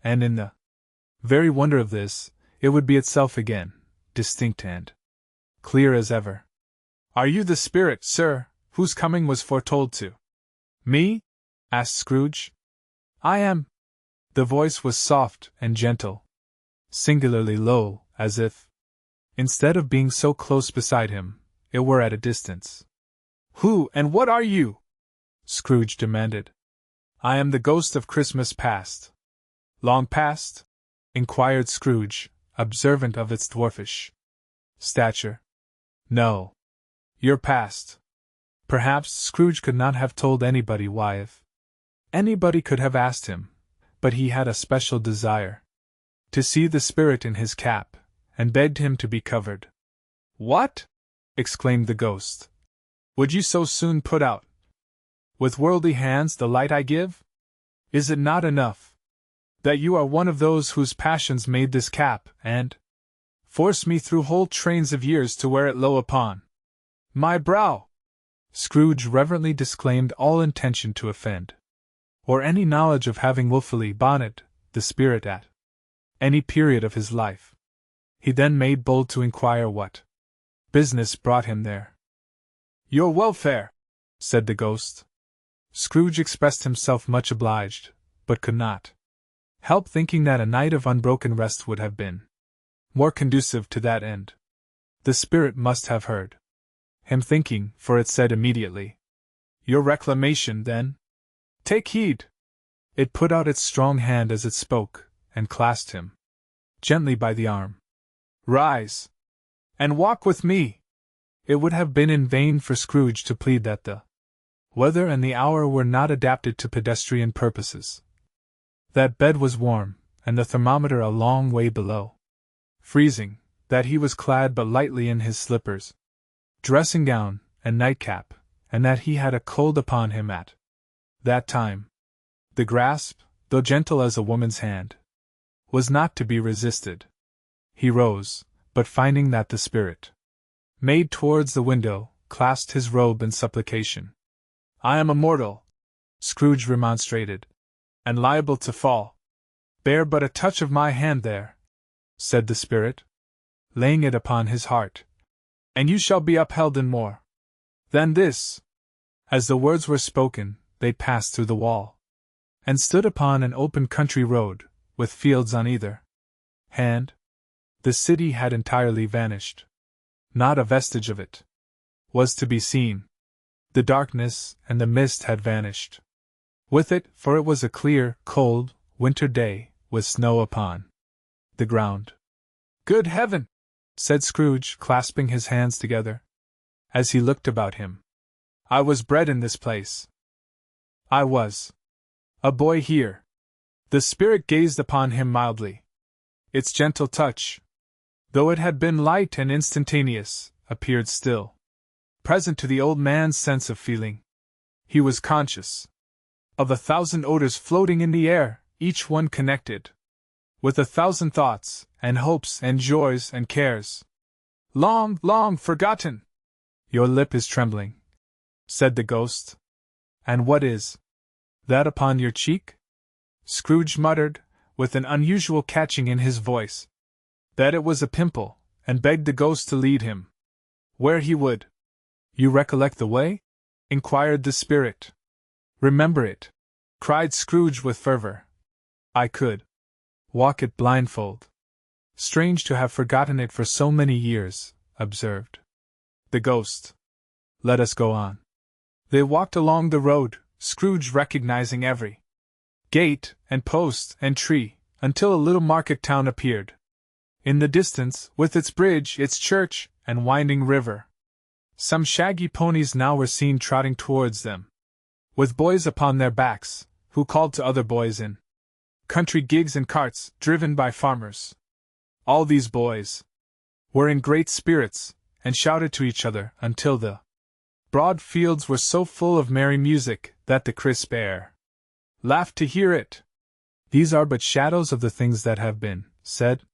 And in the very wonder of this, it would be itself again, distinct and clear as ever. "Are you the spirit, sir, whose coming was foretold to me?" asked Scrooge. "I am." The voice was soft and gentle, singularly low, as if, instead of being so close beside him, it were at a distance. "Who and what are you?" Scrooge demanded. "I am the ghost of Christmas past." "Long past?" inquired Scrooge, observant of its dwarfish stature. "No. Your past." Perhaps Scrooge could not have told anybody why if anybody could have asked him, but he had a special desire to see the spirit in his cap, and begged him to be covered. "What?" exclaimed the ghost. "Would you so soon put out with worldly hands the light I give? Is it not enough that you are one of those whose passions made this cap, and force me through whole trains of years to wear it low upon my brow?" Scrooge reverently disclaimed all intention to offend, or any knowledge of having wilfully bonneted the spirit at any period of his life. He then made bold to inquire what business brought him there. "Your welfare," said the ghost. Scrooge expressed himself much obliged, but could not help thinking that a night of unbroken rest would have been more conducive to that end. The spirit must have heard him thinking, for it said immediately, "Your reclamation, then? Take heed." It put out its strong hand as it spoke, and clasped him gently by the arm. "Rise, and walk with me." It would have been in vain for Scrooge to plead that the weather and the hour were not adapted to pedestrian purposes. That bed was warm, and the thermometer a long way below freezing, that he was clad but lightly in his slippers, dressing gown, and nightcap, and that he had a cold upon him at that time. The grasp, though gentle as a woman's hand, was not to be resisted. He rose, but finding that the spirit made towards the window, clasped his robe in supplication. "I am a mortal," Scrooge remonstrated, "and liable to fall." "Bear but a touch of my hand there," said the spirit, laying it upon his heart, "and you shall be upheld in more than this." As the words were spoken, they passed through the wall, and stood upon an open country road, with fields on either hand. The city had entirely vanished. Not a vestige of it was to be seen. The darkness and the mist had vanished. with it, for it was a clear, cold, winter day, with snow upon the ground. "Good heaven!" said Scrooge, clasping his hands together, as he looked about him. "I was bred in this place. I was a boy here." The spirit gazed upon him mildly. Its gentle touch, though it had been light and instantaneous, appeared still present to the old man's sense of feeling. He was conscious of 1,000 odors floating in the air, each one connected with 1,000 thoughts, and hopes, and joys, and cares, long, long forgotten. "Your lip is trembling," said the ghost. "And what is that upon your cheek?" Scrooge muttered, with an unusual catching in his voice, that it was a pimple, and begged the ghost to lead him where he would. "You recollect the way?" inquired the spirit. "Remember it," cried Scrooge with fervor. "I could walk it blindfold." "Strange to have forgotten it for so many years," observed the ghost. "Let us go on." They walked along the road, Scrooge recognizing every gate, and post, and tree, until a little market town appeared in the distance, with its bridge, its church, and winding river. Some shaggy ponies now were seen trotting towards them, with boys upon their backs, who called to other boys in country gigs and carts, driven by farmers. All these boys were in great spirits, and shouted to each other until the broad fields were so full of merry music that the crisp air laughed to hear it. "These are but shadows of the things that have been," said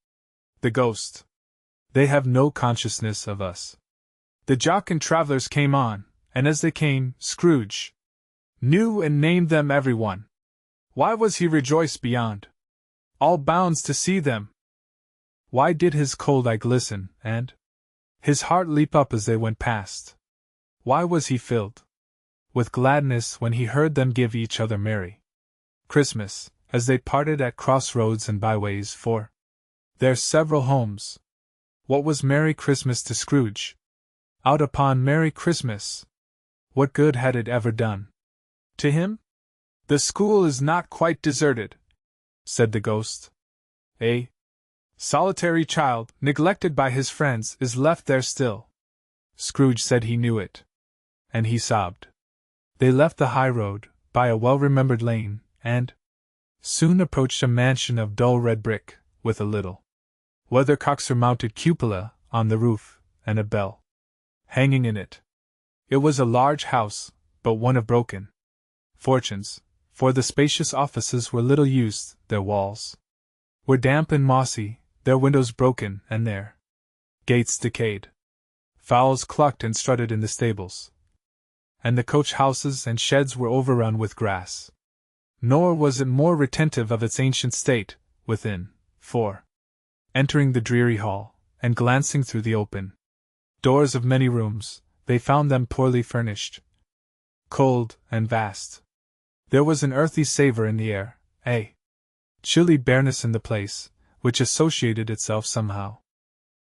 the ghost. "They have no consciousness of us." The jocund travelers came on, and as they came, Scrooge knew and named them every one. Why was he rejoiced beyond all bounds to see them? Why did his cold eye glisten, and his heart leap up as they went past? Why was he filled with gladness when he heard them give each other merry Christmas, as they parted at crossroads and byways for their several homes? What was Merry Christmas to Scrooge? Out upon Merry Christmas! What good had it ever done to him? "The school is not quite deserted," said the ghost. "A solitary child, neglected by his friends, is left there still." Scrooge said he knew it, and he sobbed. They left the high road, by a well-remembered lane, and soon approached a mansion of dull red brick, with a little weathercock-surmounted cupola on the roof, and a bell hanging in it. It was a large house, but one of broken fortunes, for the spacious offices were little used, their walls were damp and mossy, their windows broken, and their gates decayed. Fowls clucked and strutted in the stables, and the coach-houses and sheds were overrun with grass. Nor was it more retentive of its ancient state, within, for, entering the dreary hall, and glancing through the open doors of many rooms, they found them poorly furnished, cold, and vast. There was an earthy savor in the air, a chilly bareness in the place, which associated itself somehow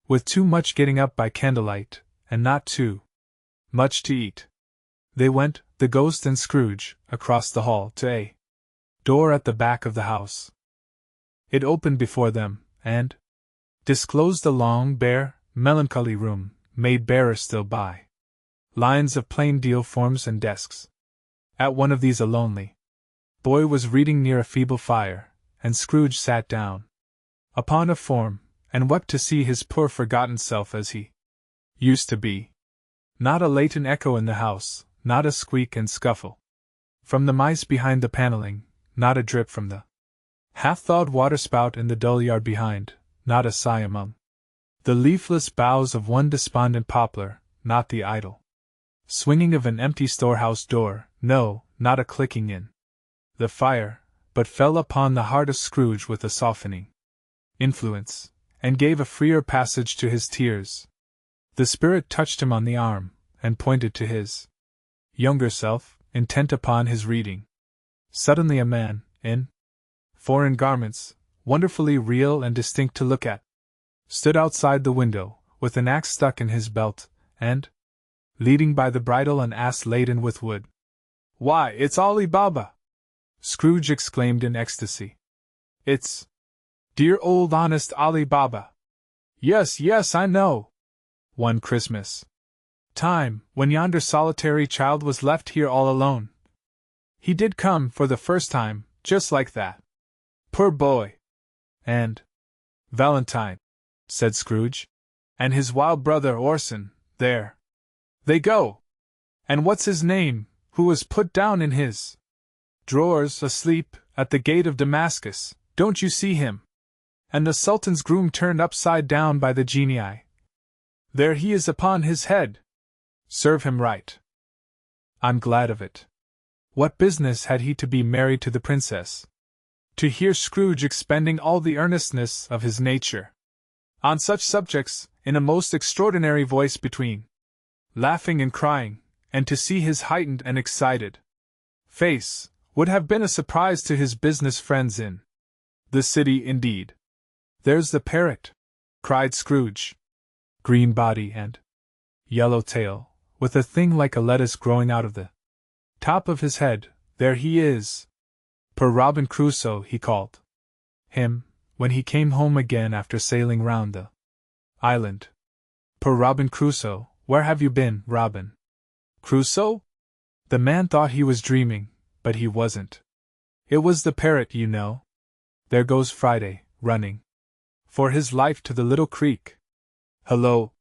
with too much getting up by candlelight, and not too much to eat. They went, the ghost and Scrooge, across the hall to a door at the back of the house. It opened before them, and disclosed a long, bare, melancholy room, made barer still by lines of plain deal forms and desks. At one of these a lonely boy was reading near a feeble fire, and Scrooge sat down upon a form, and wept to see his poor forgotten self as he used to be. Not a latent echo in the house, not a squeak and scuffle from the mice behind the paneling, not a drip from the half-thawed waterspout in the dull yard behind, not a sigh among the leafless boughs of one despondent poplar, not the idle swinging of an empty storehouse door, no, not a clicking in the fire, but fell upon the heart of Scrooge with a softening influence, and gave a freer passage to his tears. The spirit touched him on the arm, and pointed to his younger self, intent upon his reading. Suddenly a man, in foreign garments, wonderfully real and distinct to look at, stood outside the window, with an axe stuck in his belt, and leading by the bridle an ass laden with wood. "Why, it's Ali Baba!" Scrooge exclaimed in ecstasy. It's dear old honest Ali Baba. Yes, yes, I know. One Christmas time, when yonder solitary child was left here all alone. He did come for the first time, just like that. Poor boy. And Valentine, said Scrooge. And his wild brother Orson, there. They go. And what's his name, who was put down in his drawers, asleep, at the gate of Damascus, don't you see him? And the Sultan's groom turned upside down by the genii. There he is upon his head. Serve him right. I'm glad of it. What business had he to be married to the princess? To hear Scrooge expending all the earnestness of his nature on such subjects, in a most extraordinary voice between laughing and crying, and to see his heightened and excited face, would have been a surprise to his business friends in the city indeed. There's the parrot, cried Scrooge. Green body and yellow tail, with a thing like a lettuce growing out of the top of his head, there he is. Per Robin Crusoe he called him, when he came home again after sailing round the island. Per Robin Crusoe, where have you been, Robin Crusoe? The man thought he was dreaming, but he wasn't. It was the parrot, you know. There goes Friday, running for his life to the little creek. Hullo!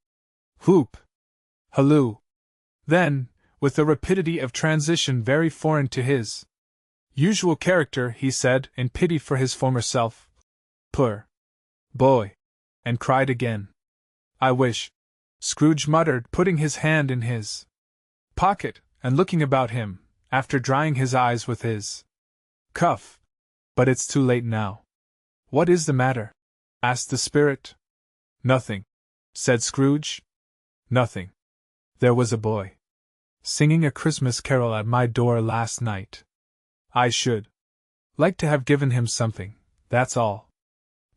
Whoop! Halloo! Then, with a rapidity of transition very foreign to his usual character, he said, in pity for his former self, Poor boy! And cried again. I wish, Scrooge muttered, putting his hand in his pocket, and looking about him, after drying his eyes with his cuff. But it's too late now. What is the matter? Asked the spirit. Nothing, said Scrooge. Nothing. There was a boy singing a Christmas carol at my door last night. I should like to have given him something, that's all.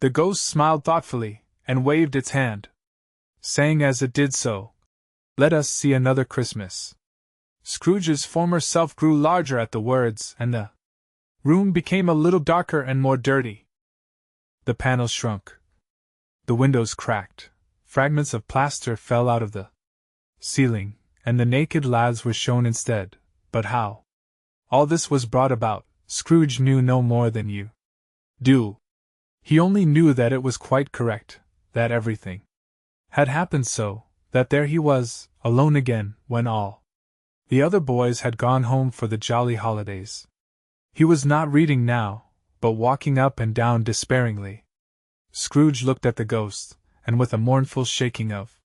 The ghost smiled thoughtfully, and waved its hand, saying as it did so, Let us see another Christmas. Scrooge's former self grew larger at the words, and the room became a little darker and more dirty. The panels shrunk. The windows cracked, fragments of plaster fell out of the ceiling, and the naked lads were shown instead. But how all this was brought about, Scrooge knew no more than you do. He only knew that it was quite correct, that everything had happened so, that there he was, alone again, when all the other boys had gone home for the jolly holidays. He was not reading now, but walking up and down despairingly. Scrooge looked at the ghost, and with a mournful shaking of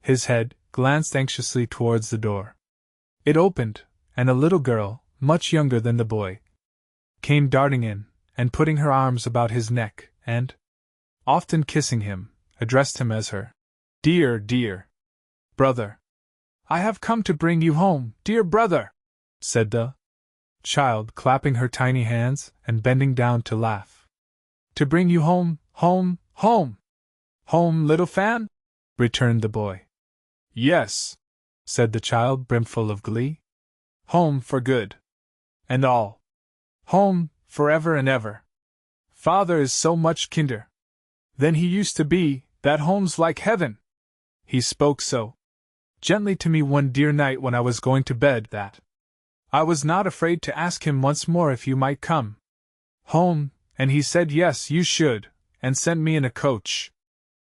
his head, glanced anxiously towards the door. It opened, and a little girl, much younger than the boy, came darting in, and putting her arms about his neck, and, often kissing him, addressed him as her dear, dear brother. I have come to bring you home, dear brother, said the child, clapping her tiny hands, and bending down to laugh. To bring you home, home, home. Home, little Fan? Returned the boy. Yes, said the child, brimful of glee. Home for good. And all. Home, forever and ever. Father is so much kinder than he used to be, that home's like heaven. He spoke so gently to me one dear night when I was going to bed that I was not afraid to ask him once more if you might come home, and he said yes, you should, and sent me in a coach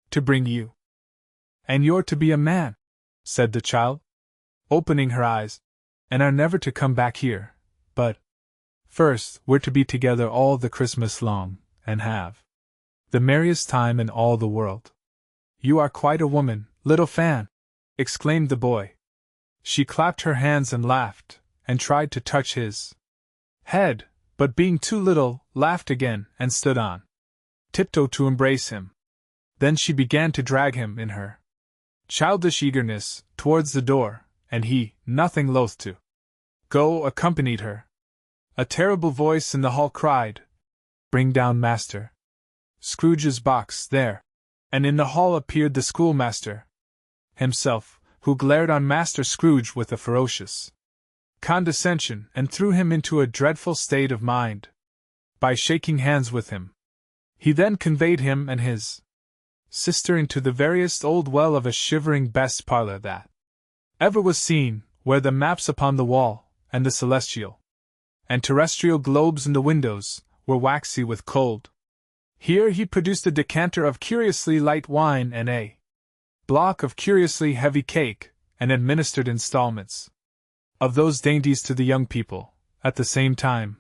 to bring you. And you're to be a man, said the child, opening her eyes, and are never to come back here, but first we're to be together all the Christmas long, and have the merriest time in all the world. You are quite a woman, little Fan, exclaimed the boy. She clapped her hands and laughed, and tried to touch his head, but being too little, laughed again, and stood on tiptoe to embrace him. Then she began to drag him, in her childish eagerness, towards the door, and he, nothing loath to go, accompanied her. A terrible voice in the hall cried, Bring down Master Scrooge's box, there. And in the hall appeared the schoolmaster himself, who glared on Master Scrooge with a ferocious condescension and threw him into a dreadful state of mind. By shaking hands with him, he then conveyed him and his sister into the veriest old well of a shivering best parlor that ever was seen, where the maps upon the wall, and the celestial and terrestrial globes in the windows, were waxy with cold. Here he produced a decanter of curiously light wine and a block of curiously heavy cake, and administered installments of those dainties to the young people, at the same time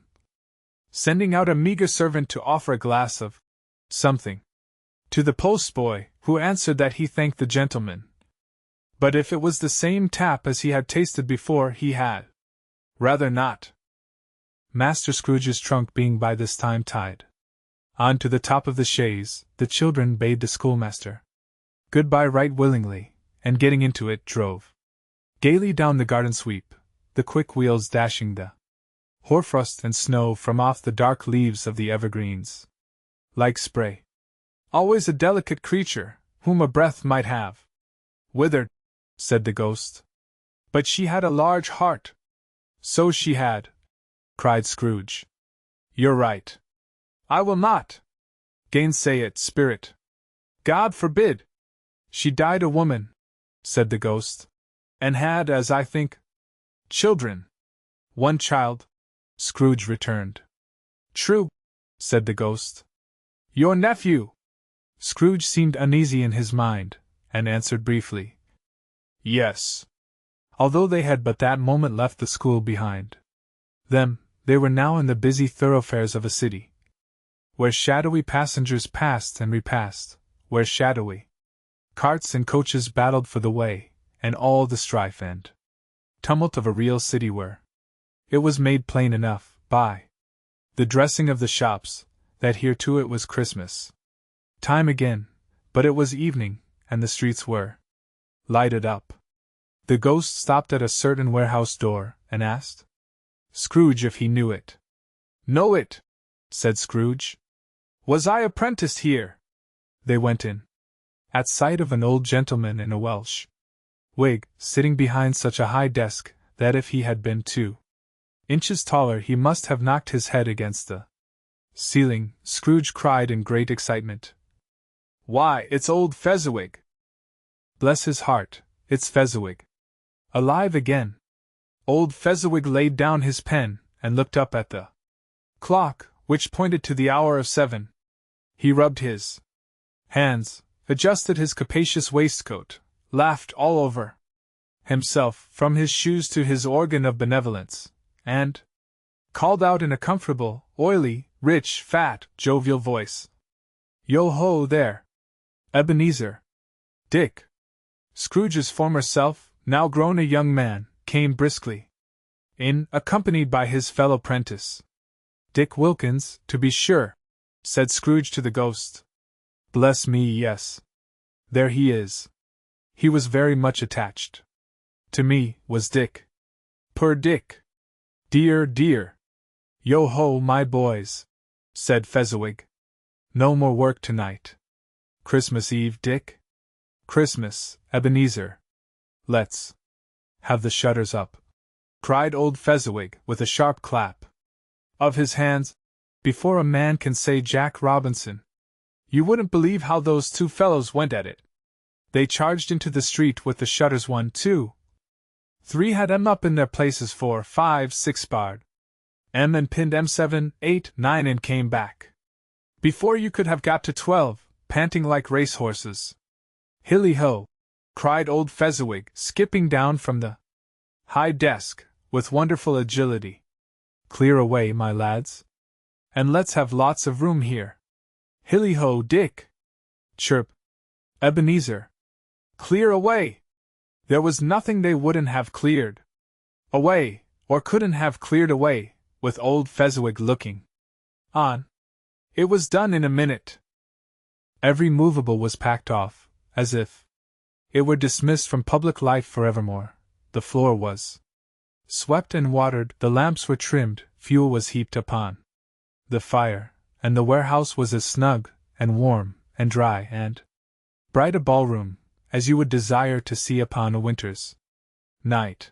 sending out a meager servant to offer a glass of something to the postboy, who answered that he thanked the gentleman, but if it was the same tap as he had tasted before, he had rather not. Master Scrooge's trunk being by this time tied on to the top of the chaise, the children bade the schoolmaster good-bye right willingly, and getting into it, drove gaily down the garden sweep, the quick wheels dashing the hoarfrost and snow from off the dark leaves of the evergreens like spray. Always a delicate creature, whom a breath might have withered, said the ghost. But she had a large heart. So she had, cried Scrooge. You're right. I will not gainsay it, spirit. God forbid. She died a woman, said the ghost, and had, as I think, children. One child, Scrooge returned. True, said the ghost. Your nephew. Scrooge seemed uneasy in his mind, and answered briefly, yes. Although they had but that moment left the school behind them, they were now in the busy thoroughfares of a city, where shadowy passengers passed and repassed, where shadowy carts and coaches battled for the way, and all the strife and tumult of a real city were. It was made plain enough, by the dressing of the shops, that here too it was Christmas time again, but it was evening, and the streets were lighted up. The ghost stopped at a certain warehouse door, and asked Scrooge if he knew it. Know it, said Scrooge. Was I apprenticed here? They went in, at sight of an old gentleman in a Welsh wig, sitting behind such a high desk, that if he had been 2 inches taller he must have knocked his head against the ceiling. Scrooge cried in great excitement, Why, it's old Fezziwig! Bless his heart, it's Fezziwig! Alive again! Old Fezziwig laid down his pen, and looked up at the clock, which pointed to the hour of 7. He rubbed his hands, adjusted his capacious waistcoat, laughed all over himself, from his shoes to his organ of benevolence, and called out in a comfortable, oily, rich, fat, jovial voice, Yo-ho there! Ebenezer! Dick! Scrooge's former self, now grown a young man, came briskly in, accompanied by his fellow prentice, Dick Wilkins, to be sure, said Scrooge to the ghost. Bless me, yes. There he is. He was very much attached to me, was Dick. Poor Dick! Dear, dear! Yo-ho, my boys, said Fezziwig. No more work tonight. Christmas Eve, Dick? Christmas, Ebenezer. Let's have the shutters up, cried old Fezziwig, with a sharp clap of his hands, before a man can say Jack Robinson. You wouldn't believe how those 2 fellows went at it. They charged into the street with the shutters 1, 2, 3 had 'em up in their places 4, 5, 6 barred 'em and pinned 'em 7, 8, 9 and came back before you could have got to 12, panting like racehorses. Hilly-ho! Cried old Fezziwig, skipping down from the high desk, with wonderful agility. Clear away, my lads, and let's have lots of room here. Hilly-ho, Dick! Chirp! Ebenezer! Clear away! There was nothing they wouldn't have cleared away, or couldn't have cleared away, with old Fezziwig looking on. It was done in a minute. Every movable was packed off, as if it were dismissed from public life forevermore. The floor was swept and watered, the lamps were trimmed, fuel was heaped upon the fire, and the warehouse was as snug, and warm, and dry, and bright a ballroom, as you would desire to see upon a winter's night.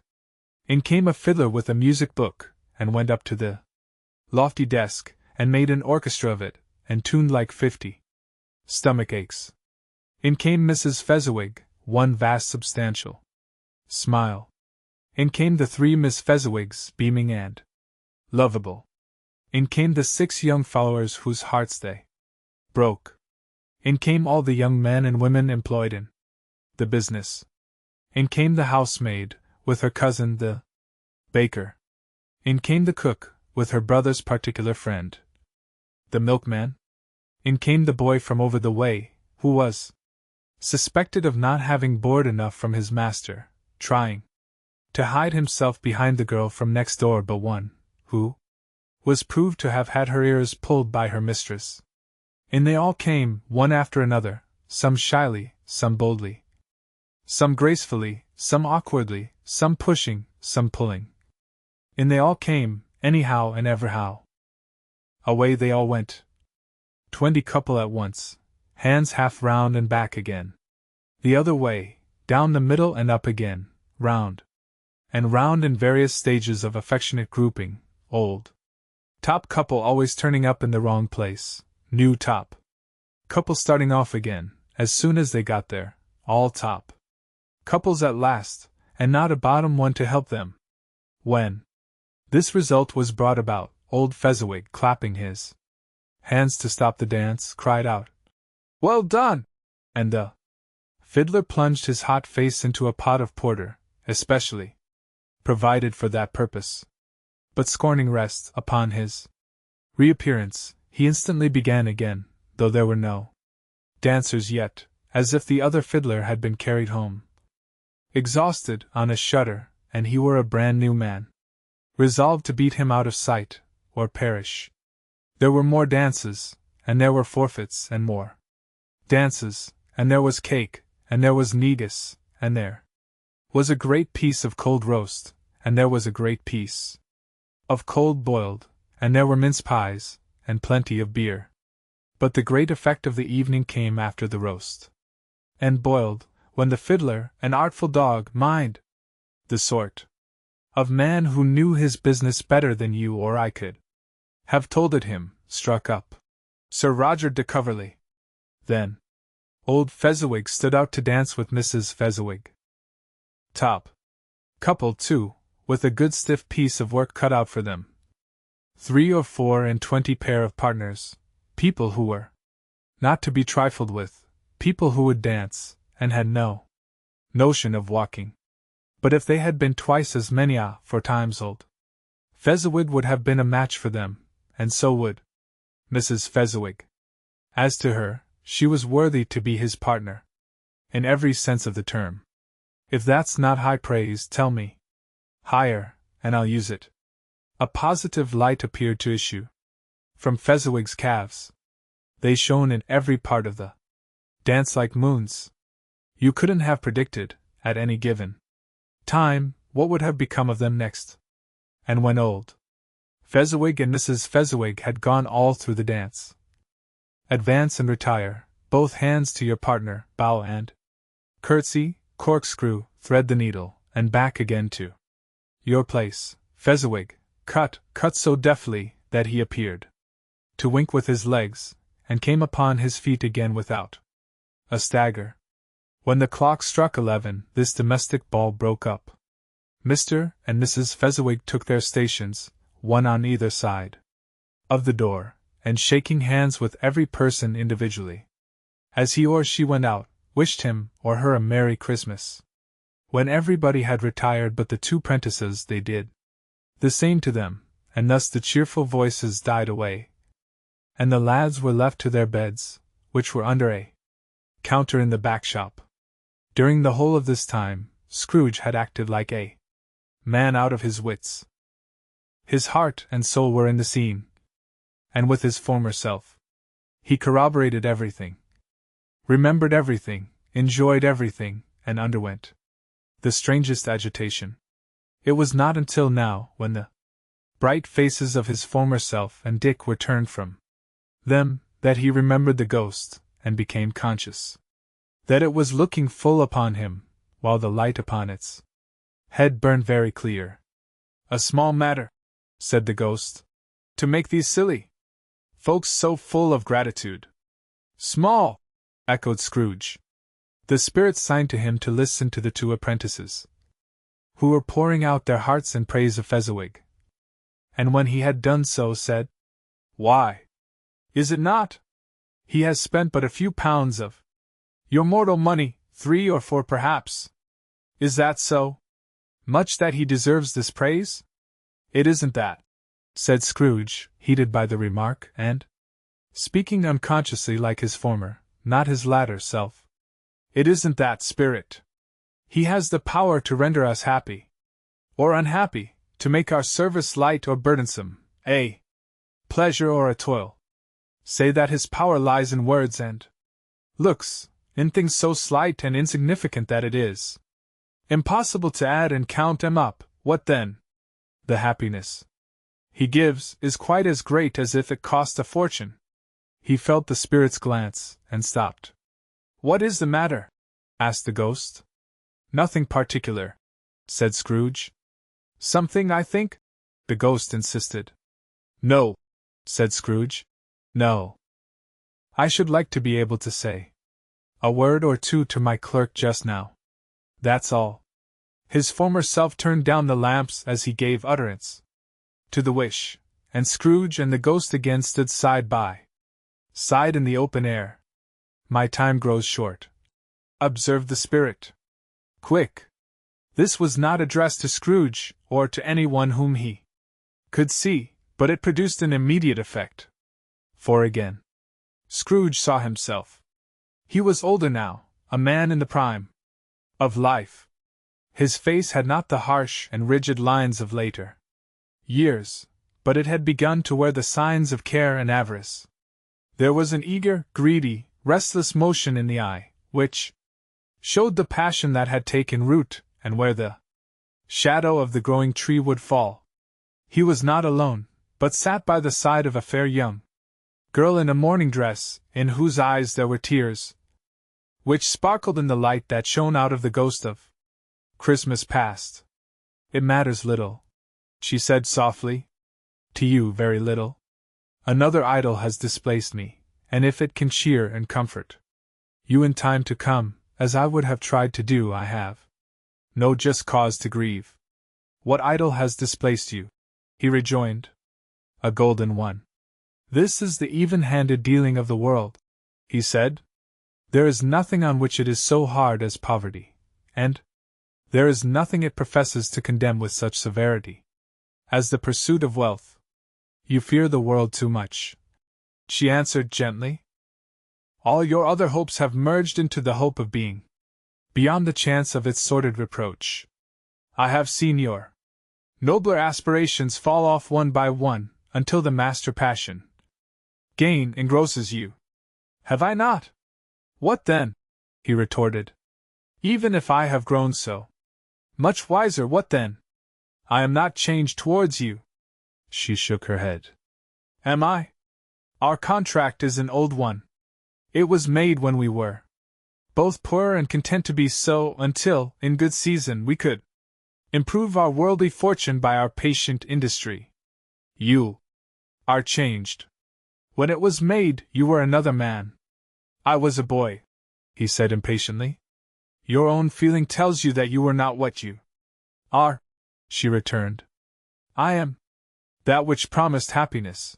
In came a fiddler with a music book, and went up to the lofty desk, and made an orchestra of it, and tuned like 50 stomach aches. In came Mrs. Fezziwig, one vast substantial smile. In came the 3 Miss Fezziwigs, beaming and lovable. In came the 6 young followers whose hearts they broke. In came all the young men and women employed in the business. In came the housemaid, with her cousin the baker. In came the cook, with her brother's particular friend, the milkman. In came the boy from over the way, who was suspected of not having board enough from his master, trying to hide himself behind the girl from next door, but one, who was proved to have had her ears pulled by her mistress. In they all came, one after another, some shyly, some boldly, some gracefully, some awkwardly, some pushing, some pulling. In they all came, anyhow and everhow. Away they all went. 20 couple at once, hands half round and back again. The other way, down the middle and up again, round and round in various stages of affectionate grouping, old top couple always turning up in the wrong place, new top couple starting off again, as soon as they got there, all top couples at last, and not a bottom one to help them. When this result was brought about, old Fezziwig, clapping his hands to stop the dance, cried out, "Well done!" And the fiddler plunged his hot face into a pot of porter, especially provided for that purpose. But scorning rest upon his reappearance, he instantly began again, though there were no dancers yet, as if the other fiddler had been carried home exhausted on a shutter, and he were a brand new man, resolved to beat him out of sight, or perish. There were more dances, and there were forfeits, and more dances, and there was cake, and there was negus, and there was a great piece of cold roast, and there was a great piece of cold boiled, and there were mince pies, and plenty of beer. But the great effect of the evening came after the roast and boiled, when the fiddler, an artful dog, mind, the sort of man who knew his business better than you or I could have told it him, struck up Sir Roger de Coverley. Then old Fezziwig stood out to dance with Mrs. Fezziwig. Top couple, too, with a good stiff piece of work cut out for them. 3 or 4 and 20 pair of partners, people who were not to be trifled with, people who would dance, and had no notion of walking. But if they had been twice as many, for times old Fezziwig would have been a match for them, and so would Mrs. Fezziwig. As to her, she was worthy to be his partner, in every sense of the term. If that's not high praise, tell me higher, and I'll use it. A positive light appeared to issue from Fezziwig's calves. They shone in every part of the dance like moons. You couldn't have predicted, at any given time, what would have become of them next. And when old Fezziwig and Mrs. Fezziwig had gone all through the dance, advance and retire, both hands to your partner, bow and curtsy, corkscrew, thread the needle, and back again to your place, Fezziwig cut so deftly that he appeared to wink with his legs, and came upon his feet again without a stagger. When the clock struck 11, this domestic ball broke up. Mr. and Mrs. Fezziwig took their stations, one on either side of the door, and shaking hands with every person individually, as he or she went out, wished him or her a Merry Christmas. When everybody had retired but the 2 prentices, they did the same to them, and thus the cheerful voices died away, and the lads were left to their beds, which were under a counter in the back shop. During the whole of this time, Scrooge had acted like a man out of his wits. His heart and soul were in the scene, and with his former self. He corroborated everything, remembered everything, enjoyed everything, and underwent the strangest agitation. It was not until now, when the bright faces of his former self and Dick were turned from them, that he remembered the ghost, and became conscious that it was looking full upon him, while the light upon its Head burned very clear. A small matter, said the ghost, to make these silly folks so full of gratitude. Small, echoed Scrooge. The spirit signed to him to listen to the two apprentices, who were pouring out their hearts in praise of Fezziwig. And when he had done so, said, Why, is it not? He has spent but a few pounds of your mortal money, 3 or 4 perhaps. Is that so? Much that he deserves this praise? It isn't that, said Scrooge, heated by the remark, and speaking unconsciously like his former, not his latter self. It isn't that, spirit. He has the power to render us happy, or unhappy, to make our service light or burdensome, a pleasure or a toil. Say that his power lies in words and looks, in things so slight and insignificant that it is impossible to add and count 'em up. What then? The happiness he gives is quite as great as if it cost a fortune. He felt the spirit's glance, and stopped. What is the matter? Asked the ghost. Nothing particular, said Scrooge. Something, I think? The ghost insisted. No, said Scrooge. No. I should like to be able to say a word or two to my clerk just now. That's all. His former self turned down the lamps as he gave utterance to the wish, and Scrooge and the ghost again stood side by side in the open air. My time grows short, observed the spirit. Quick! This was not addressed to Scrooge, or to anyone whom he could see, but it produced an immediate effect. For again, Scrooge saw himself. He was older now, a man in the prime of life. His face had not the harsh and rigid lines of later years, but it had begun to wear the signs of care and avarice. There was an eager, greedy, restless motion in the eye, which showed the passion that had taken root, and where the shadow of the growing tree would fall. He was not alone, but sat by the side of a fair young girl in a morning dress, in whose eyes there were tears, which sparkled in the light that shone out of the ghost of Christmas past. It matters little, she said softly. To you, very little. Another idol has displaced me, and if it can cheer and comfort you in time to come, as I would have tried to do, I have no just cause to grieve. What idol has displaced you? He rejoined. A golden one. This is the even-handed dealing of the world, he said. There is nothing on which it is so hard as poverty, and there is nothing it professes to condemn with such severity as the pursuit of wealth. You fear the world too much, she answered gently. All your other hopes have merged into the hope of being beyond the chance of its sordid reproach. I have seen your nobler aspirations fall off one by one, until the master passion, gain, engrosses you. Have I not? What then? He retorted. Even if I have grown so much wiser, what then? I am not changed towards you. She shook her head. Am I? Our contract is an old one. It was made when we were both poor and content to be so, until, in good season, we could improve our worldly fortune by our patient industry. You are changed. When it was made, you were another man. I was a boy, he said impatiently. Your own feeling tells you that you were not what you are, she returned. I am that which promised happiness,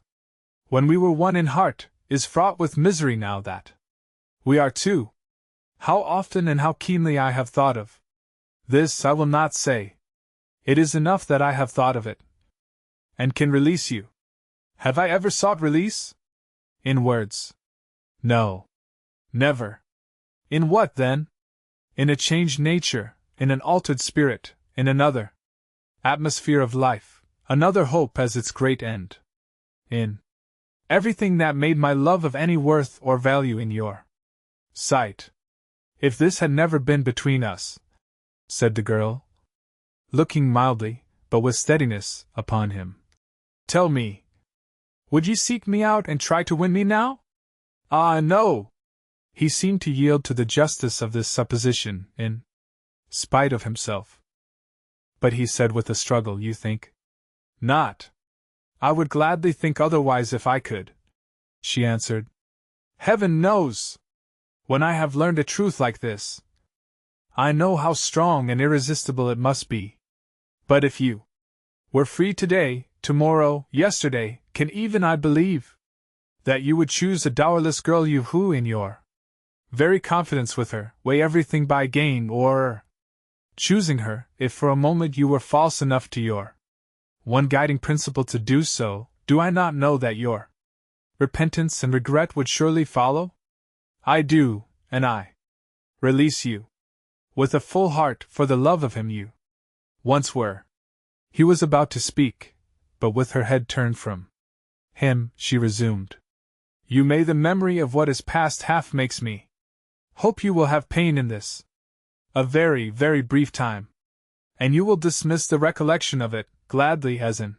when we were one in heart, is fraught with misery now that we are two. How often and how keenly I have thought of this I will not say. It is enough that I have thought of it, and can release you. Have I ever sought release? In words? No. Never. In what, then? In a changed nature, in an altered spirit, in another atmosphere of life, another hope as its great end. In everything that made my love of any worth or value in your sight. If this had never been between us, said the girl, looking mildly, but with steadiness, upon him, tell me, would you seek me out and try to win me now? Ah, no! He seemed to yield to the justice of this supposition, in spite of himself. But he said with a struggle, "You think not?" "I would gladly think otherwise if I could," she answered. "Heaven knows! When I have learned a truth like this, I know how strong and irresistible it must be. But if you were free today, tomorrow, yesterday, can even I believe that you would choose a dowerless girl you who, in your very confidence with her, weigh everything by gain, or choosing her, if for a moment you were false enough to your one guiding principle to do so, do I not know that your repentance and regret would surely follow? I do, and I release you with a full heart for the love of him you once were." He was about to speak, but with her head turned from him, she resumed. "You may the memory of what is past half makes me hope you will have pain in this a very, very brief time, and you will dismiss the recollection of it gladly as an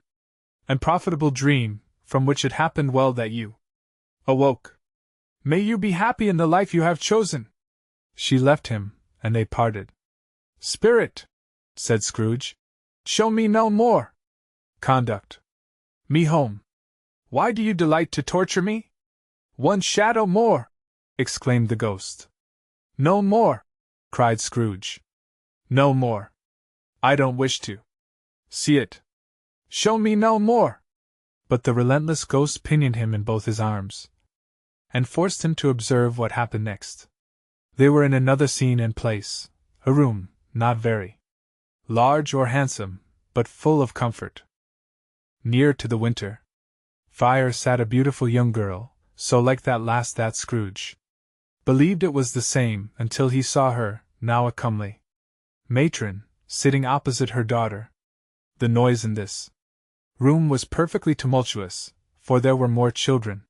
unprofitable dream, from which it happened well that you awoke. May you be happy in the life you have chosen." She left him, and they parted. "Spirit," said Scrooge, "show me no more. Conduct me home. Why do you delight to torture me?" "One shadow more!" exclaimed the ghost. "No more!" cried Scrooge. "No more. I don't wish to see it. Show me no more!" But the relentless ghost pinioned him in both his arms, and forced him to observe what happened next. They were in another scene and place, a room, not very large or handsome, but full of comfort. Near to the winter fire sat a beautiful young girl, so like that last that Scrooge believed it was the same until he saw her, now a comely matron, sitting opposite her daughter. The noise in this room was perfectly tumultuous, for there were more children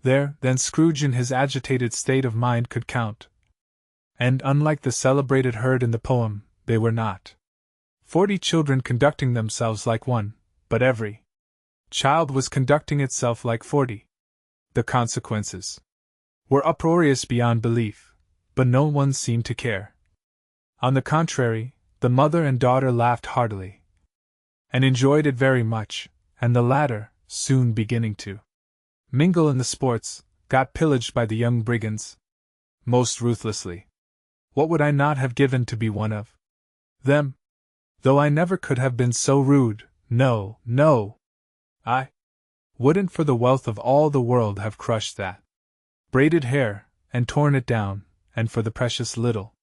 there than Scrooge in his agitated state of mind could count. And unlike the celebrated herd in the poem, they were not 40 children conducting themselves like one, but every child was conducting itself like 40. The consequences were uproarious beyond belief, but no one seemed to care. On the contrary, the mother and daughter laughed heartily, and enjoyed it very much, and the latter, soon beginning to mingle in the sports, got pillaged by the young brigands most ruthlessly. What would I not have given to be one of them? Though I never could have been so rude, no, no! I wouldn't for the wealth of all the world have crushed that braided hair, and torn it down, and for the precious little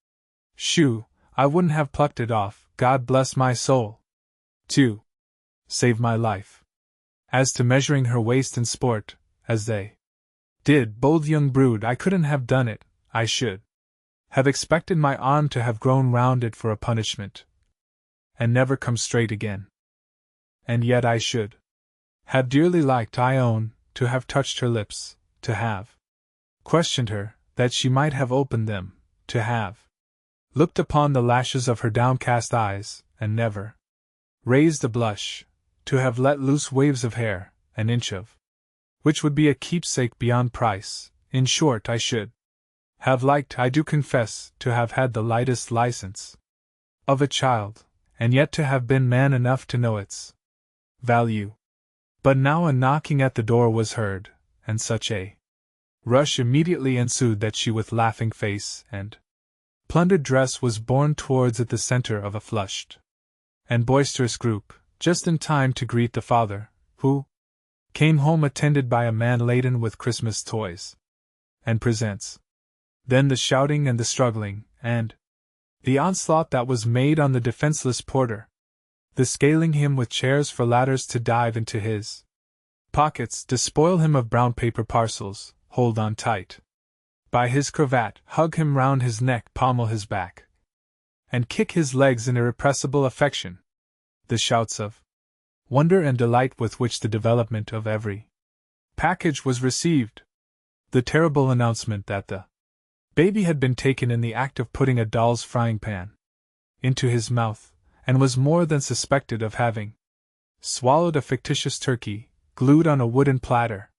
shoe, I wouldn't have plucked it off, God bless my soul, to save my life. As to measuring her waist in sport, as they did, bold young brood, I couldn't have done it. I should have expected my arm to have grown round it for a punishment, and never come straight again. And yet I should have dearly liked, I own, to have touched her lips, to have questioned her, that she might have opened them, to have looked upon the lashes of her downcast eyes, and never raised a blush, to have let loose waves of hair, an inch of which would be a keepsake beyond price. In short, I should have liked, I do confess, to have had the lightest license of a child, and yet to have been man enough to know its value. But now a knocking at the door was heard, and such a rush immediately ensued that she, with laughing face and plundered dress, was borne towards at the center of a flushed and boisterous group, just in time to greet the father, who came home attended by a man laden with Christmas toys and presents. Then the shouting and the struggling, and the onslaught that was made on the defenseless porter, the scaling him with chairs for ladders to dive into his pockets, despoil him of brown paper parcels, hold on tight by his cravat, hug him round his neck, pommel his back, and kick his legs in irrepressible affection. The shouts of wonder and delight with which the development of every package was received. The terrible announcement that the baby had been taken in the act of putting a doll's frying pan into his mouth, and was more than suspected of having swallowed a fictitious turkey, glued on a wooden platter.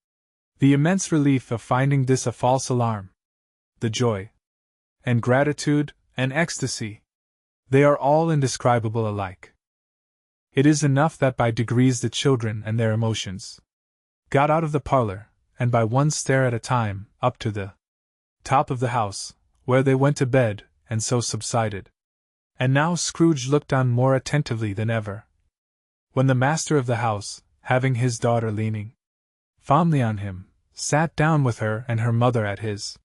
The immense relief of finding this a false alarm. The joy, and gratitude, and ecstasy. They are all indescribable alike. It is enough that by degrees the children and their emotions got out of the parlor, and by one stair at a time, up to the top of the house, where they went to bed, and so subsided. And now Scrooge looked on more attentively than ever. When the master of the house, having his daughter leaning fondly on him, sat down with her and her mother at his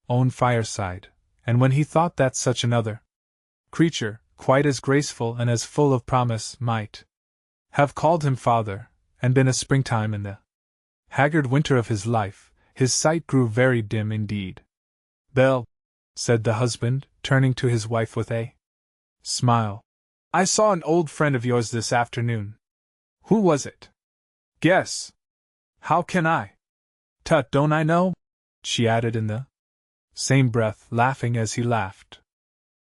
own fireside, and when he thought that such another creature, quite as graceful and as full of promise, might have called him father, and been a springtime in the haggard winter of his life, his sight grew very dim indeed. Belle, said the husband, turning to his wife with a smile, I saw an old friend of yours this afternoon. Who was it? Guess. How can I? Tut, don't I know? She added in the same breath, laughing as he laughed.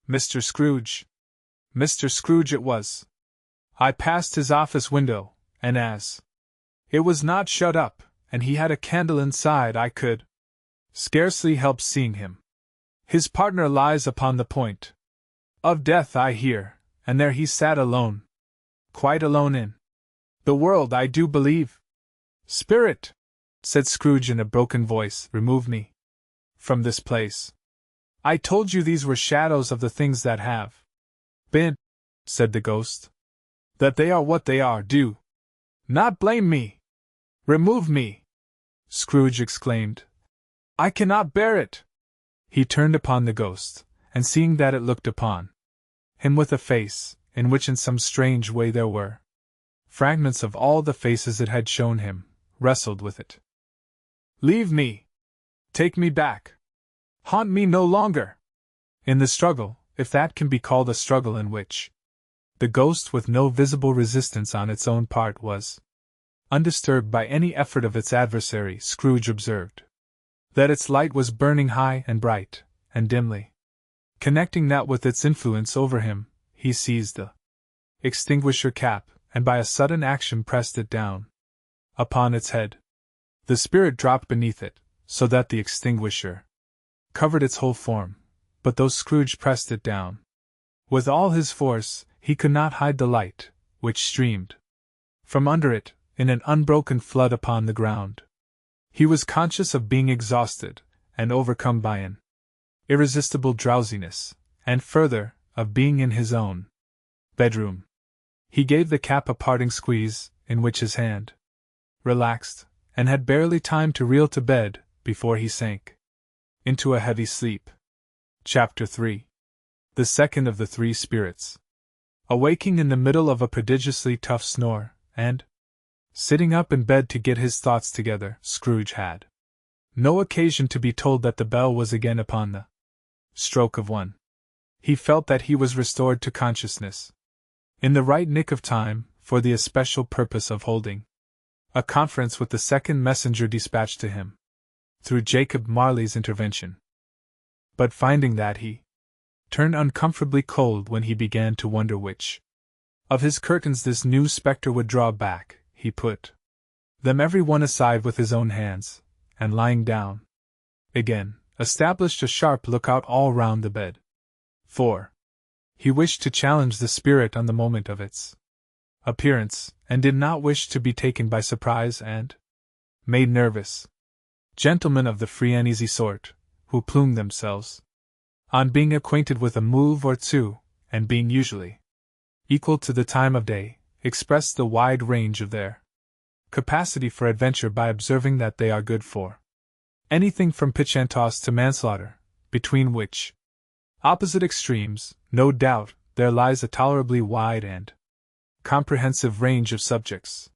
Mr. Scrooge. Mr. Scrooge it was. I passed his office window, and as it was not shut up, and he had a candle inside, I could scarcely help seeing him. His partner lies upon the point of death, I hear, and there he sat alone. Quite alone in the world, I do believe. Spirit, said Scrooge in a broken voice, remove me from this place. I told you these were shadows of the things that have been, said the ghost. That they are what they are, do not blame me. Remove me, Scrooge exclaimed. I cannot bear it. He turned upon the ghost, and seeing that it looked upon him with a face, in which in some strange way there were fragments of all the faces it had shown him, wrestled with it. Leave me! Take me back! Haunt me no longer! In the struggle, if that can be called a struggle in which the ghost, with no visible resistance on its own part, was undisturbed by any effort of its adversary, Scrooge observed that its light was burning high and bright, and dimly. Connecting that with its influence over him, he seized the extinguisher cap, and by a sudden action pressed it down upon its head. The spirit dropped beneath it, so that the extinguisher covered its whole form, but though Scrooge pressed it down with all his force, he could not hide the light, which streamed from under it, in an unbroken flood upon the ground. He was conscious of being exhausted, and overcome by an irresistible drowsiness, and further, of being in his own bedroom. He gave the cap a parting squeeze, in which his hand relaxed, and had barely time to reel to bed, before he sank into a heavy sleep. Chapter 3. The second of the three spirits. Awaking in the middle of a prodigiously tough snore, and sitting up in bed to get his thoughts together, Scrooge had no occasion to be told that the bell was again upon the stroke of 1. He felt that he was restored to consciousness in the right nick of time, for the especial purpose of holding a conference with the second messenger dispatched to him through Jacob Marley's intervention. But finding that he turned uncomfortably cold when he began to wonder which of his curtains this new spectre would draw back, he put them every one aside with his own hands, and lying down again, established a sharp lookout all round the bed. 4. He wished to challenge the spirit on the moment of its appearance, and did not wish to be taken by surprise and made nervous. Gentlemen of the free and easy sort, who plume themselves on being acquainted with a move or two, and being usually equal to the time of day, express the wide range of their capacity for adventure by observing that they are good for anything from pitch and toss to manslaughter, between which opposite extremes, no doubt, there lies a tolerably wide and comprehensive range of subjects.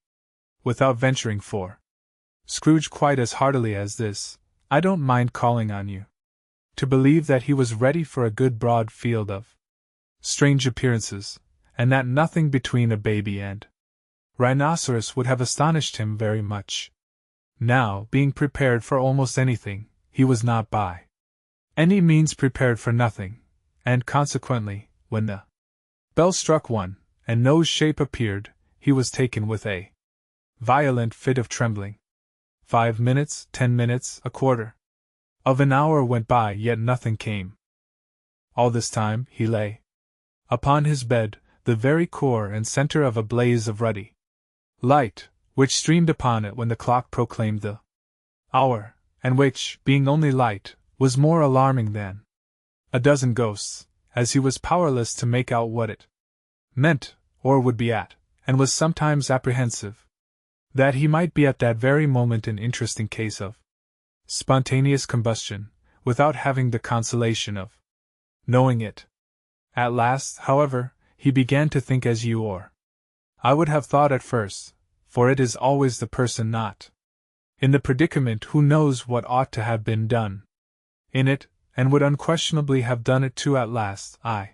Without venturing for Scrooge quite as heartily as this, I don't mind calling on you to believe that he was ready for a good broad field of strange appearances, and that nothing between a baby and rhinoceros would have astonished him very much. Now, being prepared for almost anything, he was not by any means prepared for nothing, and consequently, when the bell struck 1, and no shape appeared, he was taken with a violent fit of trembling. 5 minutes, 10 minutes, a quarter of an hour went by, yet nothing came. All this time, he lay upon his bed, the very core and center of a blaze of ruddy light, which streamed upon it when the clock proclaimed the hour, and which, being only light, was more alarming than a dozen ghosts, as he was powerless to make out what it meant, or would be at, and was sometimes apprehensive that he might be at that very moment an interesting case of spontaneous combustion, without having the consolation of knowing it. At last, however, he began to think as you or I would have thought at first, for it is always the person not in the predicament who knows what ought to have been done in it, and would unquestionably have done it too at last. I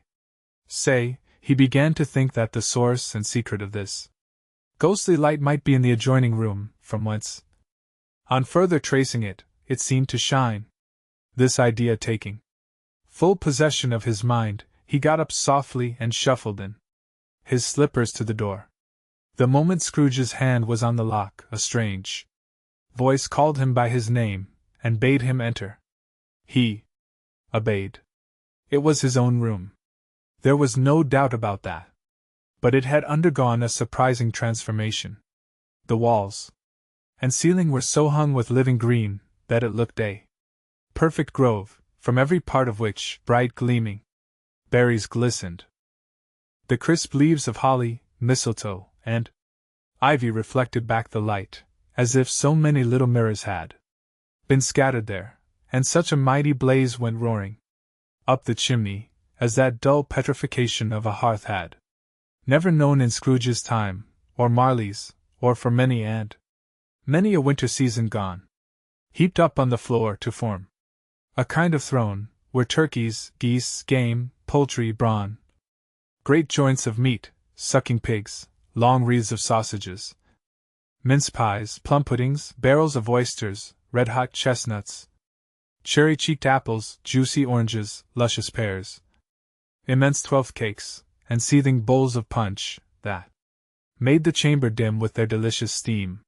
say, he began to think that the source and secret of this ghostly light might be in the adjoining room, from whence, on further tracing it, it seemed to shine. This idea taking full possession of his mind, he got up softly and shuffled in his slippers to the door. The moment Scrooge's hand was on the lock, a strange voice called him by his name, and bade him enter. He obeyed. It was his own room. There was no doubt about that. But it had undergone a surprising transformation. The walls and ceiling were so hung with living green that it looked a perfect grove, from every part of which bright gleaming berries glistened. The crisp leaves of holly, mistletoe, and ivy reflected back the light, as if so many little mirrors had been scattered there, and such a mighty blaze went roaring up the chimney, as that dull petrification of a hearth had never known in Scrooge's time, or Marley's, or for many a winter season gone. Heaped up on the floor to form a kind of throne, were turkeys, geese, game, poultry, brawn, great joints of meat, sucking pigs, long wreaths of sausages, mince pies, plum puddings, barrels of oysters, red-hot chestnuts, cherry-cheeked apples, juicy oranges, luscious pears, immense twelfth cakes, and seething bowls of punch, that made the chamber dim with their delicious steam.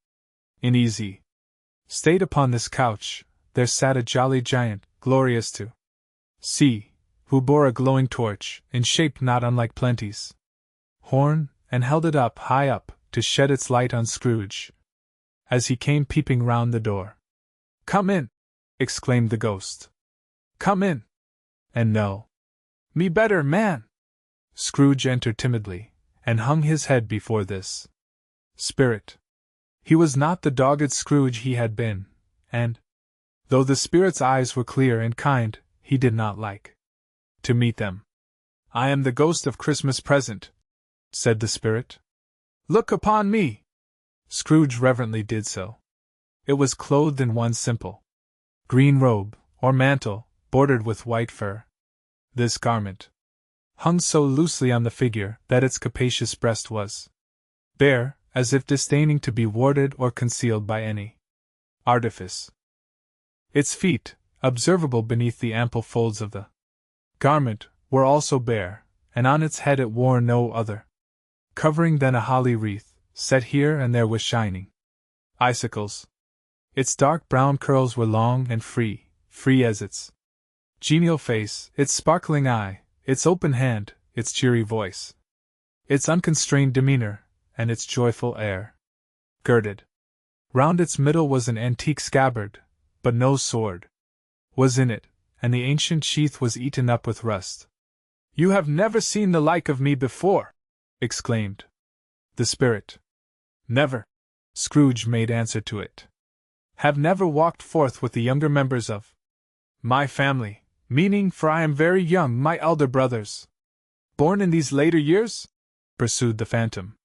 In easy state upon this couch, there sat a jolly giant, glorious to see, who bore a glowing torch, in shape not unlike Plenty's horn, and held it up, high up, to shed its light on Scrooge, as he came peeping round the door. "Come in!" exclaimed the ghost. "Come in! And know me better, man!" Scrooge entered timidly, and hung his head before this spirit. He was not the dogged Scrooge he had been, and, though the spirit's eyes were clear and kind, he did not like to meet them. "I am the ghost of Christmas Present," said the spirit. "Look upon me!" Scrooge reverently did so. It was clothed in one simple green robe, or mantle, bordered with white fur. This garment hung so loosely on the figure that its capacious breast was bare, as if disdaining to be warded or concealed by any artifice. Its feet, observable beneath the ample folds of the garment, were also bare, and on its head it wore no other covering than a holly wreath, set here and there with shining icicles. Its dark brown curls were long and free as its genial face, its sparkling eye, its open hand, its cheery voice, its unconstrained demeanor, and its joyful air. Girded round its middle was an antique scabbard, but no sword was in it, and the ancient sheath was eaten up with rust. "You have never seen the like of me before!" exclaimed the spirit. "Never," Scrooge made answer to it. "Have never walked forth with the younger members of my family, meaning, for I am very young, my elder brothers. Born in these later years?" pursued the phantom.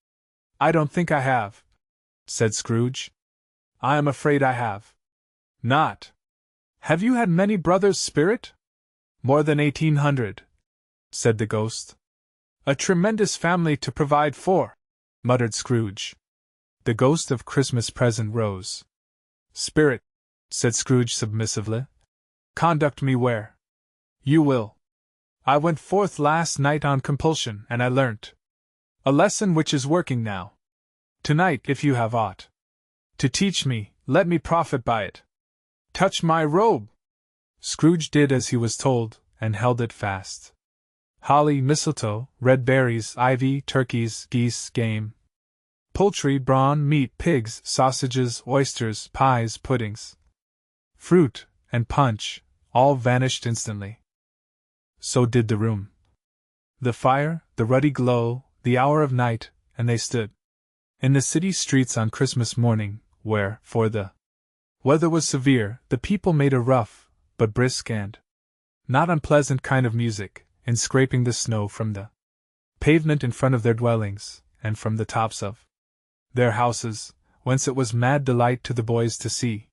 "I don't think I have," said Scrooge. "I am afraid I have not. Have you had many brothers, spirit?" "More than 1800, said the ghost. "A tremendous family to provide for," muttered Scrooge. The ghost of Christmas Present rose. "Spirit," said Scrooge submissively, "conduct me where you will. I went forth last night on compulsion, and I learnt a lesson which is working now. Tonight, if you have aught to teach me, let me profit by it. Touch my robe." Scrooge did as he was told, and held it fast. Holly, mistletoe, red berries, ivy, turkeys, geese, game, poultry, brawn, meat, pigs, sausages, oysters, pies, puddings, fruit, and punch, all vanished instantly. So did the room, the fire, the ruddy glow, the hour of night, and they stood in the city streets on Christmas morning, where, for the weather was severe, the people made a rough, but brisk and not unpleasant kind of music, in scraping the snow from the pavement in front of their dwellings, and from the tops of their houses, whence it was mad delight to the boys to see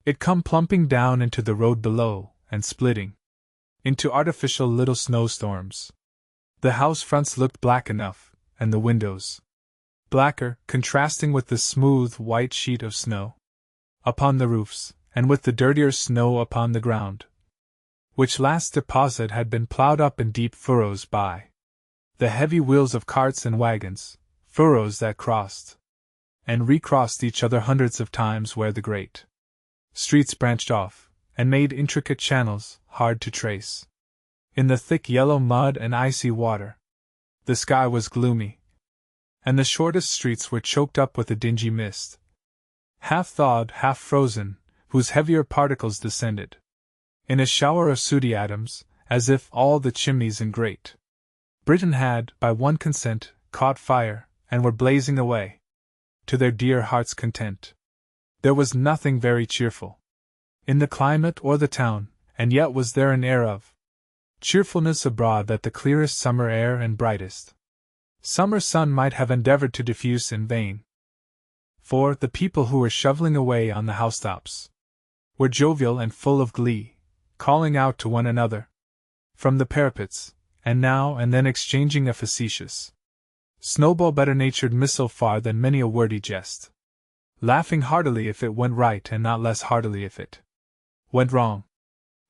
it come plumping down into the road below, and splitting into artificial little snowstorms. The house fronts looked black enough, and the windows blacker, contrasting with the smooth white sheet of snow upon the roofs, and with the dirtier snow upon the ground, which last deposit had been ploughed up in deep furrows by the heavy wheels of carts and wagons, furrows that crossed and recrossed each other hundreds of times where the great streets branched off, and made intricate channels, hard to trace, in the thick yellow mud and icy water. The sky was gloomy, and the shortest streets were choked up with a dingy mist, half thawed, half frozen, whose heavier particles descended in a shower of sooty atoms, as if all the chimneys in Great Britain had, by one consent, caught fire, and were blazing away to their dear hearts' content. There was nothing very cheerful in the climate or the town, and yet was there an air of cheerfulness abroad that the clearest summer air and brightest summer sun might have endeavored to diffuse in vain. For the people who were shoveling away on the housetops were jovial and full of glee, calling out to one another from the parapets, and now and then exchanging a facetious snowball better-natured missile far than many a wordy jest, laughing heartily if it went right and not less heartily if it went wrong.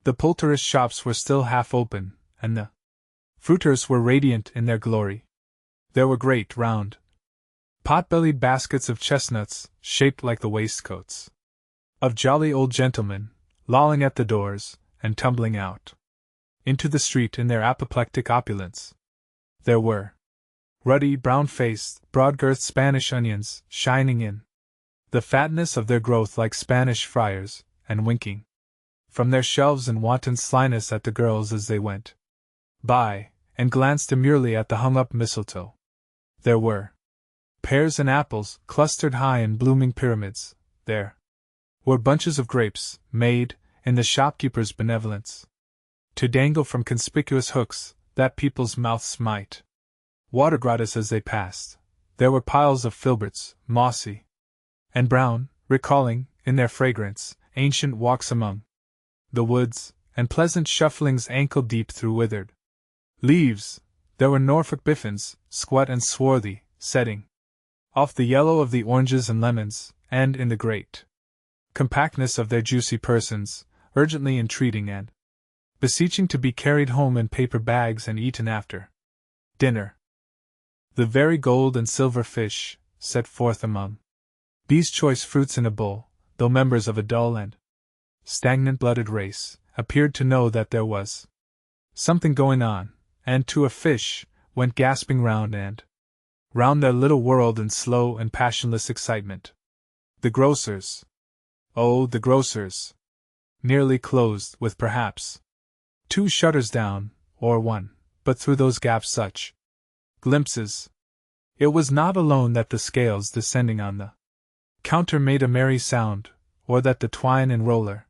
The poulterers' shops were still half open, and the fruiters were radiant in their glory. There were great, round, pot-bellied baskets of chestnuts, shaped like the waistcoats of jolly old gentlemen, lolling at the doors, and tumbling out into the street in their apoplectic opulence. There were ruddy, brown-faced, broad-girthed Spanish onions, shining in the fatness of their growth like Spanish friars, and winking from their shelves in wanton slyness at the girls as they went by, and glanced demurely at the hung-up mistletoe. There were pears and apples, clustered high in blooming pyramids. There were bunches of grapes, made, in the shopkeeper's benevolence, to dangle from conspicuous hooks, that people's mouths might water gratis as they passed. There were piles of filberts, mossy and brown, recalling, in their fragrance, ancient walks among the woods, and pleasant shufflings ankle-deep through withered leaves. There were Norfolk biffins, squat and swarthy, setting off the yellow of the oranges and lemons, and, in the great compactness of their juicy persons, urgently entreating and beseeching to be carried home in paper bags and eaten after dinner. The very gold and silver fish, set forth among these choice fruits in a bowl, though members of a dull and stagnant-blooded race, appeared to know that there was something going on, and to a fish, went gasping round and round their little world in slow and passionless excitement. The grocers, oh, the grocers, nearly closed, with perhaps 2 shutters down, or 1, but through those gaps such glimpses. It was not alone that the scales descending on the counter made a merry sound, or that the twine and roller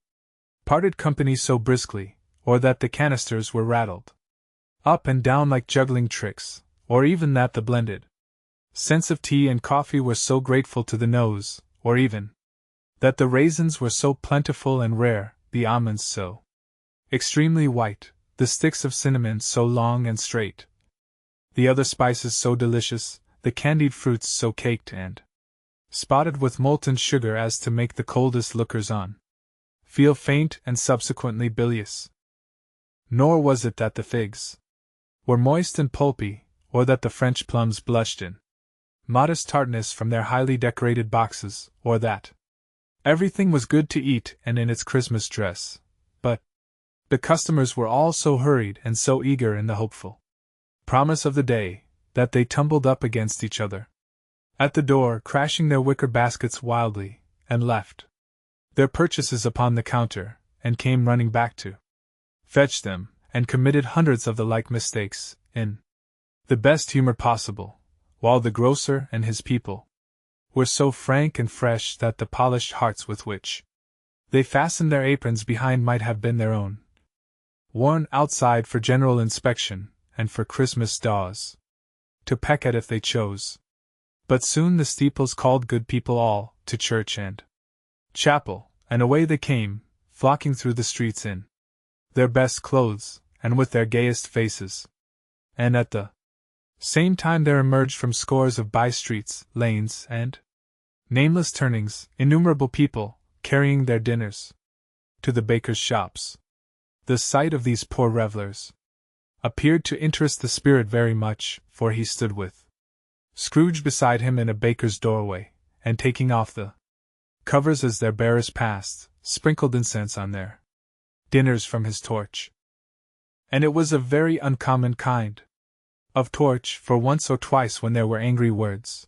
parted company so briskly, or that the canisters were rattled up and down like juggling tricks, or even that the blended scents of tea and coffee were so grateful to the nose, or even that the raisins were so plentiful and rare, the almonds so extremely white, the sticks of cinnamon so long and straight, the other spices so delicious, the candied fruits so caked and spotted with molten sugar as to make the coldest lookers-on feel faint and subsequently bilious. Nor was it that the figs were moist and pulpy, or that the French plums blushed in modest tartness from their highly decorated boxes, or that everything was good to eat and in its Christmas dress, but the customers were all so hurried and so eager in the hopeful promise of the day, that they tumbled up against each other at the door, crashing their wicker baskets wildly, and left their purchases upon the counter, and came running back to fetch them, and committed hundreds of the like mistakes, in the best humor possible, while the grocer and his people were so frank and fresh that the polished hearts with which they fastened their aprons behind might have been their own, worn outside for general inspection, and for Christmas daws to peck at if they chose. But soon the steeples called good people all to church and chapel, and away they came, flocking through the streets in their best clothes, and with their gayest faces. And at the same time there emerged from scores of by-streets, lanes, and nameless turnings, innumerable people, carrying their dinners to the bakers' shops. The sight of these poor revellers appeared to interest the spirit very much, for he stood with Scrooge beside him in a baker's doorway, and taking off the covers as their bearers passed, sprinkled incense on their dinners from his torch. And it was a very uncommon kind of torch, for once or twice when there were angry words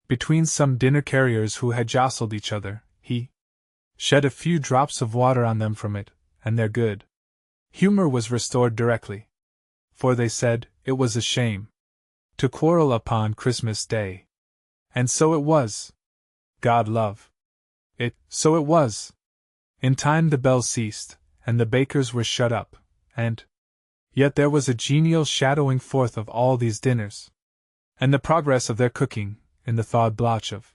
between some dinner carriers who had jostled each other, he shed a few drops of water on them from it, and their good humor was restored directly. For they said it was a shame to quarrel upon Christmas Day. And so it was. God love it, so it was. In time the bells ceased, and the bakers were shut up, and yet there was a genial shadowing forth of all these dinners, and the progress of their cooking, in the thawed blotch of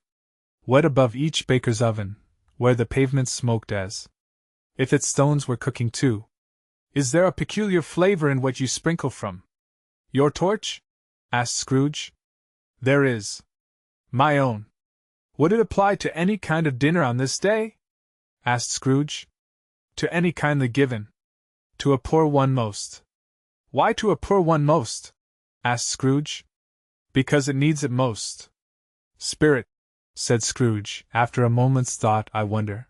wet above each baker's oven, where the pavement smoked as if its stones were cooking too. Is there a peculiar flavor in what you sprinkle from your torch? Asked Scrooge. There is. My own. Would it apply to any kind of dinner on this day? Asked Scrooge. To any kindly given. To a poor one most. Why to a poor one most? Asked Scrooge. Because it needs it most. Spirit, said Scrooge, after a moment's thought, I wonder.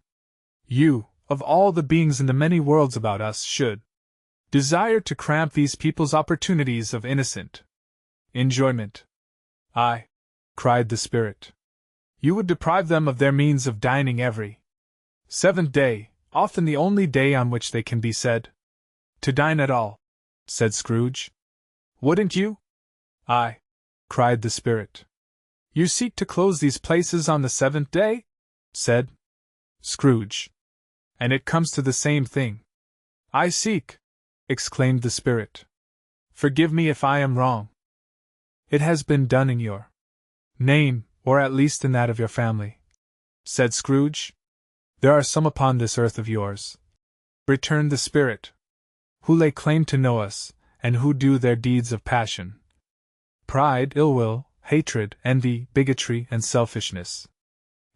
You, of all the beings in the many worlds about us, should desire to cramp these people's opportunities of innocent enjoyment. Aye, cried the Spirit. You would deprive them of their means of dining every seventh day, often the only day on which they can be said to dine at all, said Scrooge. Wouldn't you? Aye, cried the Spirit. You seek to close these places on the seventh day? Said Scrooge. And it comes to the same thing. I seek, exclaimed the Spirit. Forgive me if I am wrong. It has been done in your name, or at least in that of your family, said Scrooge. There are some upon this earth of yours, returned the Spirit, who lay claim to know us, and who do their deeds of passion, pride, ill will, hatred, envy, bigotry, and selfishness,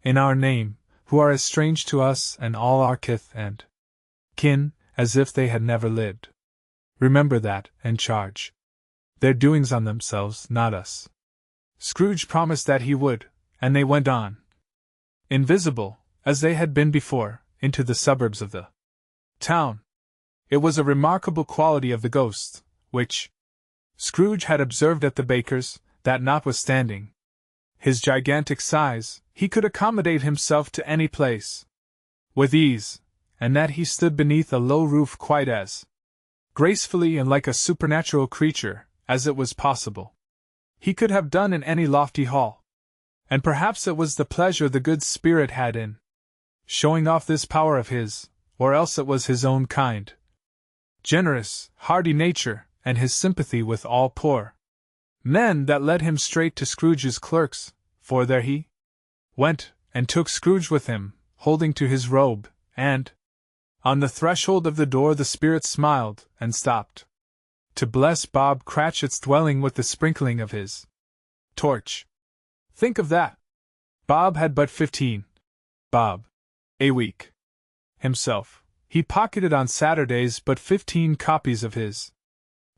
in our name, who are as strange to us and all our kith and kin, as if they had never lived. Remember that, and charge their doings on themselves, not us. Scrooge promised that he would, and they went on, invisible, as they had been before, into the suburbs of the town. It was a remarkable quality of the ghost, which Scrooge had observed at the baker's, that notwithstanding his gigantic size, he could accommodate himself to any place with ease, and that he stood beneath a low roof quite as gracefully and like a supernatural creature as it was possible he could have done in any lofty hall. And perhaps it was the pleasure the good Spirit had in showing off this power of his, or else it was his own kind, generous, hardy nature, and his sympathy with all poor men that led him straight to Scrooge's clerks, for there he went, and took Scrooge with him, holding to his robe, and on the threshold of the door the Spirit smiled, and stopped to bless Bob Cratchit's dwelling with the sprinkling of his torch. Think of that! Bob had but 15 bob a week. Himself, he pocketed on Saturdays but 15 copies of his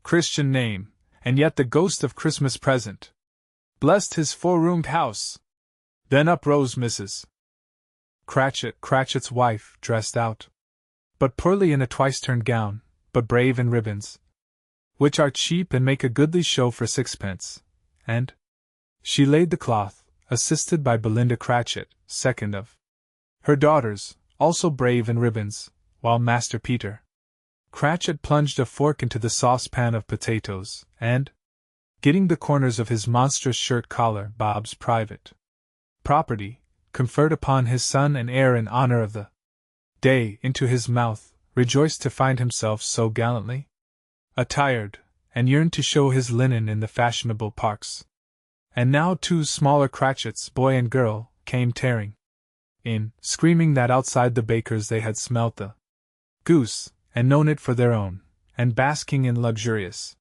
Christian name, and yet the ghost of Christmas present blessed his 4-roomed house. Then up rose Mrs. Cratchit's wife, dressed out but poorly in a twice-turned gown, but brave in ribbons which are cheap and make a goodly show for sixpence, and she laid the cloth, assisted by Belinda Cratchit, second of her daughters, also brave in ribbons, while Master Peter Cratchit plunged a fork into the saucepan of potatoes, and, getting the corners of his monstrous shirt collar, Bob's private property, conferred upon his son and heir in honor of the day, into his mouth, rejoiced to find himself so gallantly attired, and yearned to show his linen in the fashionable parks. And now 2 smaller Cratchits, boy and girl, came tearing in, screaming that outside the baker's they had smelt the goose, and known it for their own, and basking in luxurious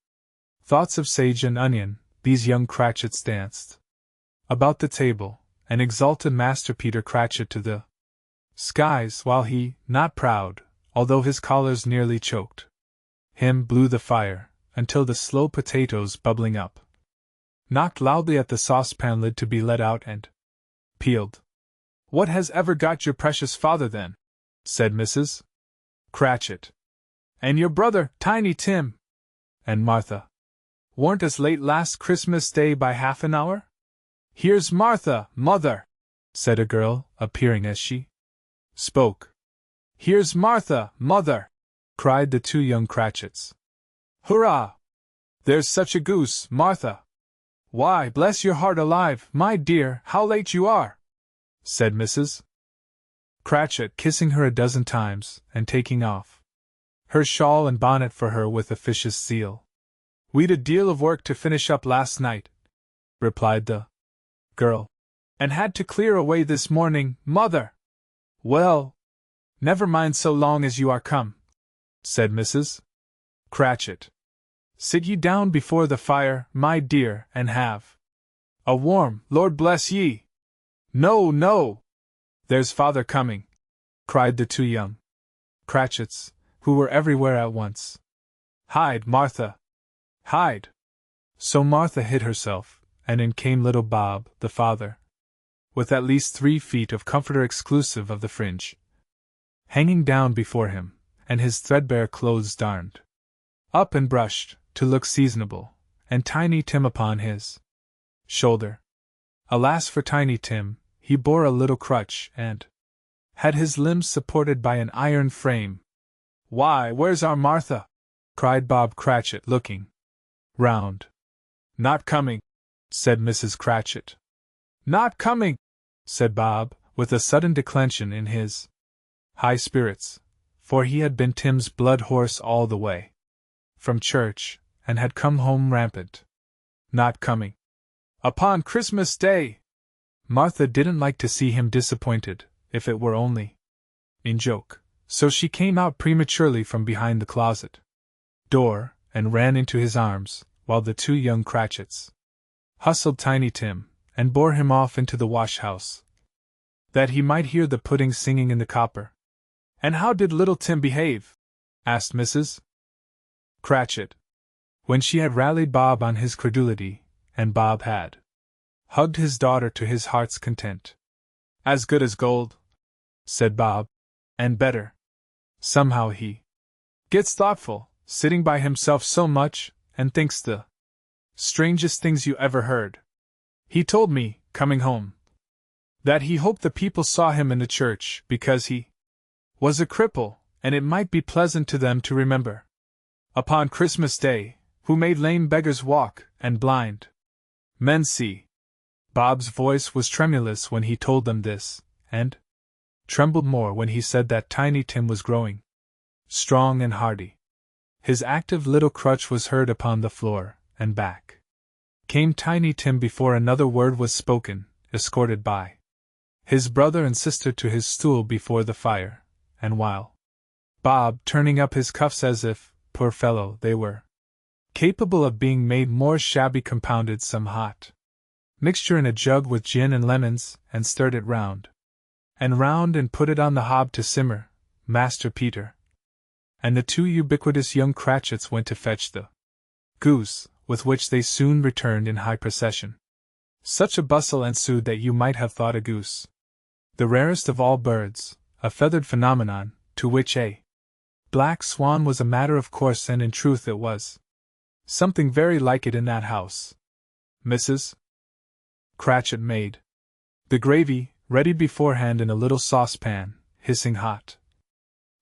thoughts of sage and onion, these young Cratchits danced about the table, and exalted Master Peter Cratchit to the skies, while he, not proud, although his collars nearly choked him, blew the fire, until the slow potatoes, bubbling up, knocked loudly at the saucepan lid to be let out and peeled. "What has ever got your precious father, then?" said Mrs. Cratchit. "And your brother, Tiny Tim, and Martha, weren't as late last Christmas Day by half an hour?" "Here's Martha, mother," said a girl, appearing as she spoke. "Here's Martha, mother," cried the 2 young Cratchits. "Hurrah! There's such a goose, Martha!" "Why, bless your heart alive, my dear, how late you are!" said Mrs. Cratchit, kissing her a dozen times, and taking off her shawl and bonnet for her with officious zeal. "We'd a deal of work to finish up last night," replied the girl, "and had to clear away this morning, mother." "Well, never mind so long as you are come," said Mrs. Cratchit. "Sit ye down before the fire, my dear, and have a warm, Lord bless ye!" "No, no! There's father coming!" cried the 2 young Cratchits, who were everywhere at once. "Hide, Martha! Hide!" So Martha hid herself, and in came little Bob, the father, with at least 3 feet of comforter exclusive of the fringe hanging down before him, and his threadbare clothes darned up and brushed, to look seasonable, and Tiny Tim upon his shoulder. Alas for Tiny Tim, he bore a little crutch, and had his limbs supported by an iron frame. "Why, where's our Martha?" cried Bob Cratchit, looking round. "Not coming," said Mrs. Cratchit. "Not coming," said Bob, with a sudden declension in his high spirits, for he had been Tim's blood horse all the way from church, and had come home rampant. "Not coming. Upon Christmas Day!" Martha didn't like to see him disappointed, if it were only in joke, so she came out prematurely from behind the closet door, and ran into his arms, while the 2 young Cratchits hustled Tiny Tim, and bore him off into the wash-house, that he might hear the pudding singing in the copper. "And how did little Tim behave?" asked Mrs. Cratchit, when she had rallied Bob on his credulity, and Bob had hugged his daughter to his heart's content. "As good as gold," said Bob, "and better. Somehow he gets thoughtful, sitting by himself so much, and thinks the strangest things you ever heard. He told me, coming home, that he hoped the people saw him in the church, because he was a cripple, and it might be pleasant to them to remember, upon Christmas Day, who made lame beggars walk, and blind men see." Bob's voice was tremulous when he told them this, and trembled more when he said that Tiny Tim was growing strong and hardy. His active little crutch was heard upon the floor, and back came Tiny Tim before another word was spoken, escorted by his brother and sister to his stool before the fire, and while Bob, turning up his cuffs as if, poor fellow, they were capable of being made more shabby, compounded some hot mixture in a jug with gin and lemons, and stirred it round and put it on the hob to simmer, Master Peter and the 2 ubiquitous young Cratchits went to fetch the goose, with which they soon returned in high procession. Such a bustle ensued that you might have thought a goose the rarest of all birds, a feathered phenomenon, to which a black swan was a matter of course, and in truth it was. Something very like it in that house. Mrs. Cratchit made the gravy, ready beforehand in a little saucepan, hissing hot.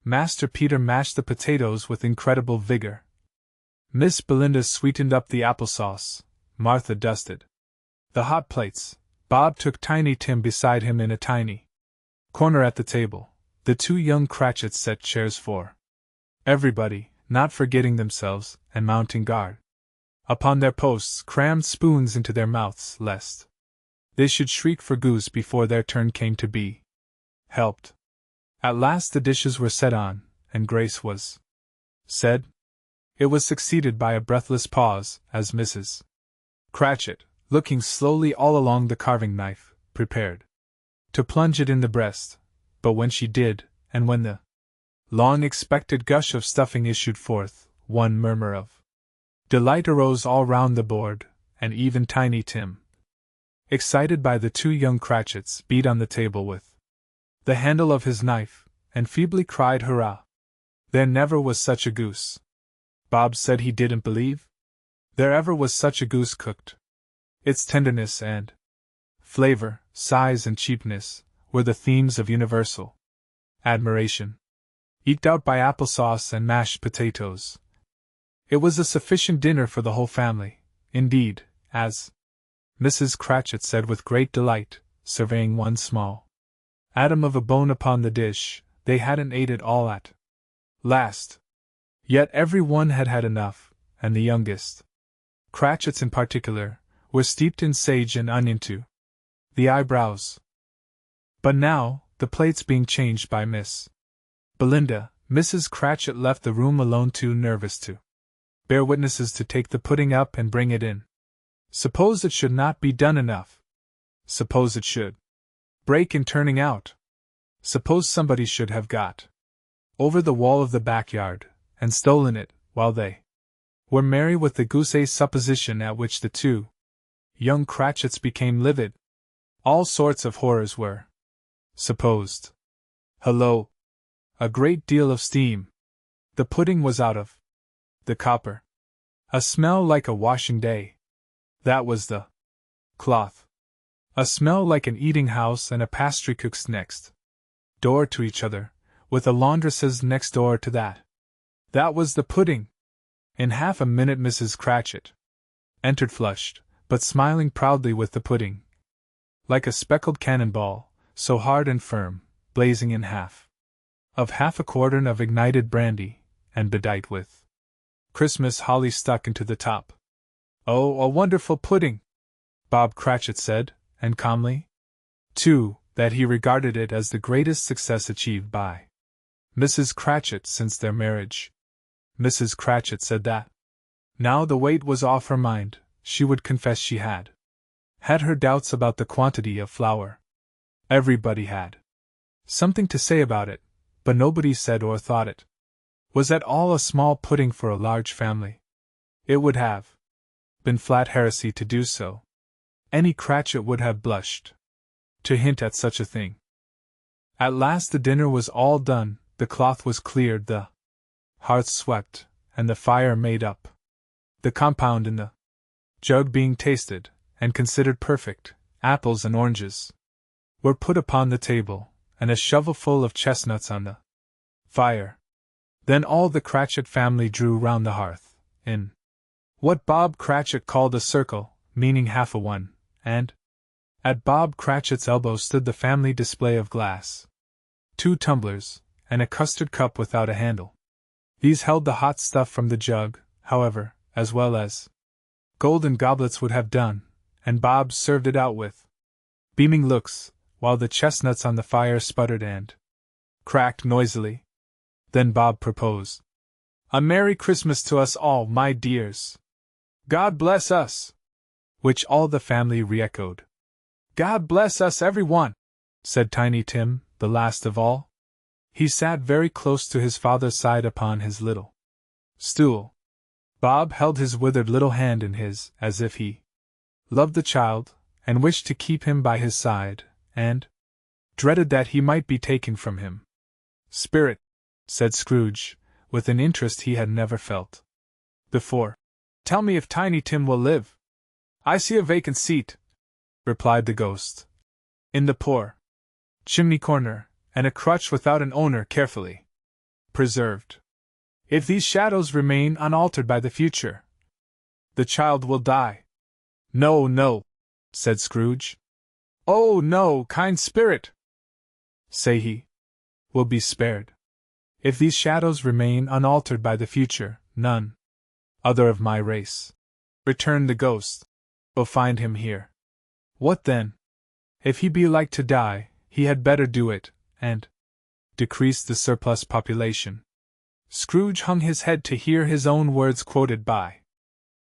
Master Peter mashed the potatoes with incredible vigor. Miss Belinda sweetened up the applesauce. Martha dusted the hot plates. Bob took Tiny Tim beside him in a tiny corner at the table. The two young Cratchits set chairs for everybody, not forgetting themselves, and mounting guard upon their posts, crammed spoons into their mouths, lest they should shriek for goose before their turn came to be helped. At last the dishes were set on, and grace was said. It was succeeded by a breathless pause, as Mrs. Cratchit, looking slowly all along the carving knife, prepared to plunge it in the breast. But when she did, and when the long-expected gush of stuffing issued forth, one murmur of delight arose all round the board, and even Tiny Tim, excited by the two young Cratchits, beat on the table with the handle of his knife, and feebly cried hurrah! There never was such a goose. Bob said he didn't believe there ever was such a goose cooked. Its tenderness and flavor, size and cheapness, were the themes of universal admiration, eked out by applesauce and mashed potatoes. It was a sufficient dinner for the whole family, indeed, as Mrs. Cratchit said with great delight, surveying one small atom of a bone upon the dish. They hadn't ate it all at last. Yet every one had had enough, and the youngest Cratchits in particular were steeped in sage and onion to the eyebrows. But now, the plates being changed by Miss Belinda, Mrs. Cratchit left the room alone, too nervous to bear witnesses to take the pudding up and bring it in. Suppose it should not be done enough? Suppose it should break in turning out? Suppose somebody should have got over the wall of the backyard and stolen it, while they were merry with the goose, supposition at which the two young Cratchits became livid. All sorts of horrors were supposed. Hullo! A great deal of steam. The pudding was out of the copper. A smell like a washing day. That was the cloth. A smell like an eating house and a pastrycook's next door to each other, with a laundress's next door to that. That was the pudding. In half a minute Mrs. Cratchit entered, flushed, but smiling proudly, with the pudding like a speckled cannonball, so hard and firm, blazing in half a quartern of ignited brandy, and bedight with Christmas holly stuck into the top. "Oh, a wonderful pudding!" Bob Cratchit said, and calmly, too, that he regarded it as the greatest success achieved by Mrs. Cratchit since their marriage. Mrs. Cratchit said that now the weight was off her mind. She would confess she had her doubts about the quantity of flour. Everybody had something to say about it, but nobody said or thought it was at all a small pudding for a large family. It would have been flat heresy to do so. Any Cratchit would have blushed to hint at such a thing. At last the dinner was all done, the cloth was cleared, the hearth swept, and the fire made up. The compound in the jug being tasted, and considered perfect, apples and oranges were put upon the table, and a shovelful of chestnuts on the fire. Then all the Cratchit family drew round the hearth, in what Bob Cratchit called a circle, meaning half a one, and at Bob Cratchit's elbow stood the family display of glass, 2 tumblers, and a custard cup without a handle. These held the hot stuff from the jug, however, as well as golden goblets would have done, and Bob served it out with beaming looks, while the chestnuts on the fire sputtered and cracked noisily. Then Bob proposed, "A Merry Christmas to us all, my dears! God bless us!" Which all the family re-echoed. "God bless us, every one!" said Tiny Tim, the last of all. He sat very close to his father's side upon his little stool. Bob held his withered little hand in his, as if he loved the child, and wished to keep him by his side, and dreaded that he might be taken from him. "Spirit," said Scrooge, with an interest he had never felt before. Tell me if Tiny Tim will live. I see a vacant seat, replied the ghost, in the poor chimney corner, and a crutch without an owner carefully preserved. If these shadows remain unaltered by the future, the child will die. No, no, said Scrooge. Oh, no, kind spirit, say he, will be spared. If these shadows remain unaltered by the future, none other of my race, returned the ghost, will find him here. What then? If he be like to die, he had better do it, and decrease the surplus population. Scrooge hung his head to hear his own words quoted by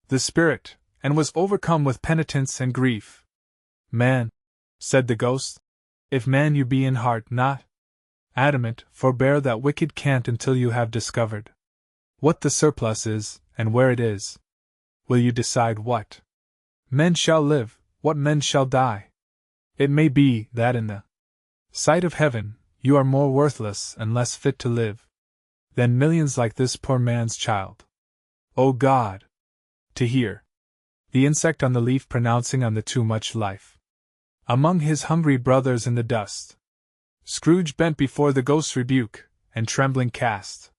the spirit, and was overcome with penitence and grief. Man, said the ghost, if man you be in heart not adamant, forbear that wicked cant until you have discovered what the surplus is, and where it is. Will you decide what men shall live, what men shall die? It may be that in the sight of heaven, you are more worthless and less fit to live than millions like this poor man's child. O God! To hear the insect on the leaf pronouncing on the too much life among his hungry brothers in the dust. Scrooge bent before the ghost's rebuke, and trembling cast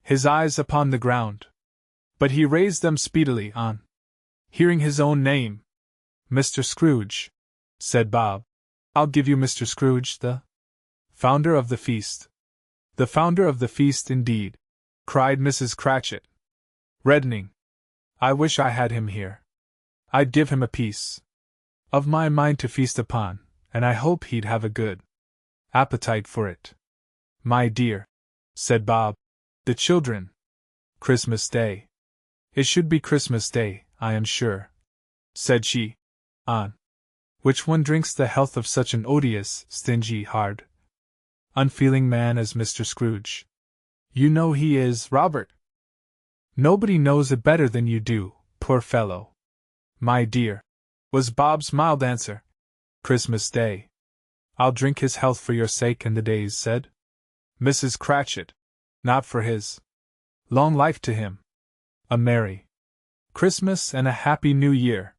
his eyes upon the ground. But he raised them speedily on hearing his own name. Mr. Scrooge, said Bob. I'll give you Mr. Scrooge, the founder of the feast. The founder of the feast, indeed, cried Mrs. Cratchit, reddening. I wish I had him here. I'd give him a piece of my mind to feast upon, and I hope he'd have a good appetite for it. My dear, said Bob, the children. Christmas Day. It should be Christmas Day, I am sure, said she, on which one drinks the health of such an odious, stingy, hard, unfeeling man as Mr. Scrooge. You know he is, Robert. Nobody knows it better than you do, poor fellow. My dear, was Bob's mild answer. Christmas Day. I'll drink his health for your sake and the day's, said Mrs. Cratchit. Not for his. Long life to him. A merry Christmas and a happy New Year.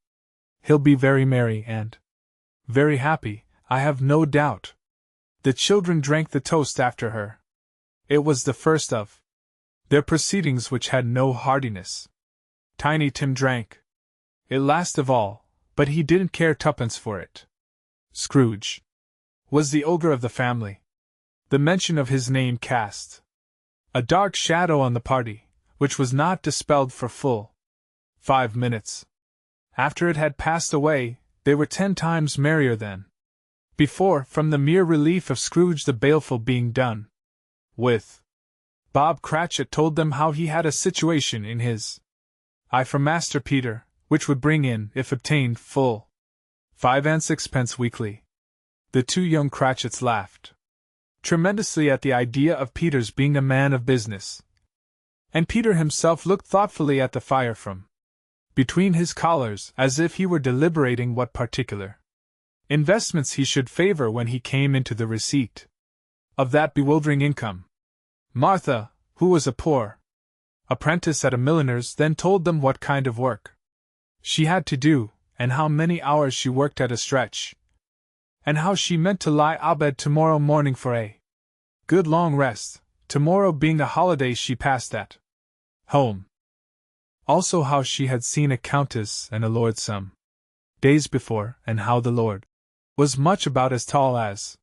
He'll be very merry and very happy, I have no doubt. The children drank the toast after her. It was the first of their proceedings which had no heartiness. Tiny Tim drank it last of all, but he didn't care twopence for it. Scrooge was the ogre of the family. The mention of his name cast a dark shadow on the party, which was not dispelled for full 5 minutes. After it had passed away, they were 10 times merrier than before, from the mere relief of Scrooge the baleful being done with. Bob Cratchit told them how he had a situation in his eye for Master Peter, which would bring in, if obtained, full 5 and 6 weekly. The 2 young Cratchits laughed tremendously at the idea of Peter's being a man of business, and Peter himself looked thoughtfully at the fire from between his collars, as if he were deliberating what particular investments he should favor when he came into the receipt of that bewildering income. Martha, who was a poor apprentice at a milliner's, then told them what kind of work she had to do, and how many hours she worked at a stretch, and how she meant to lie abed tomorrow morning for a good long rest, tomorrow being a holiday she passed at home. Also how she had seen a countess and a lord some days before, and how the lord was much about as tall as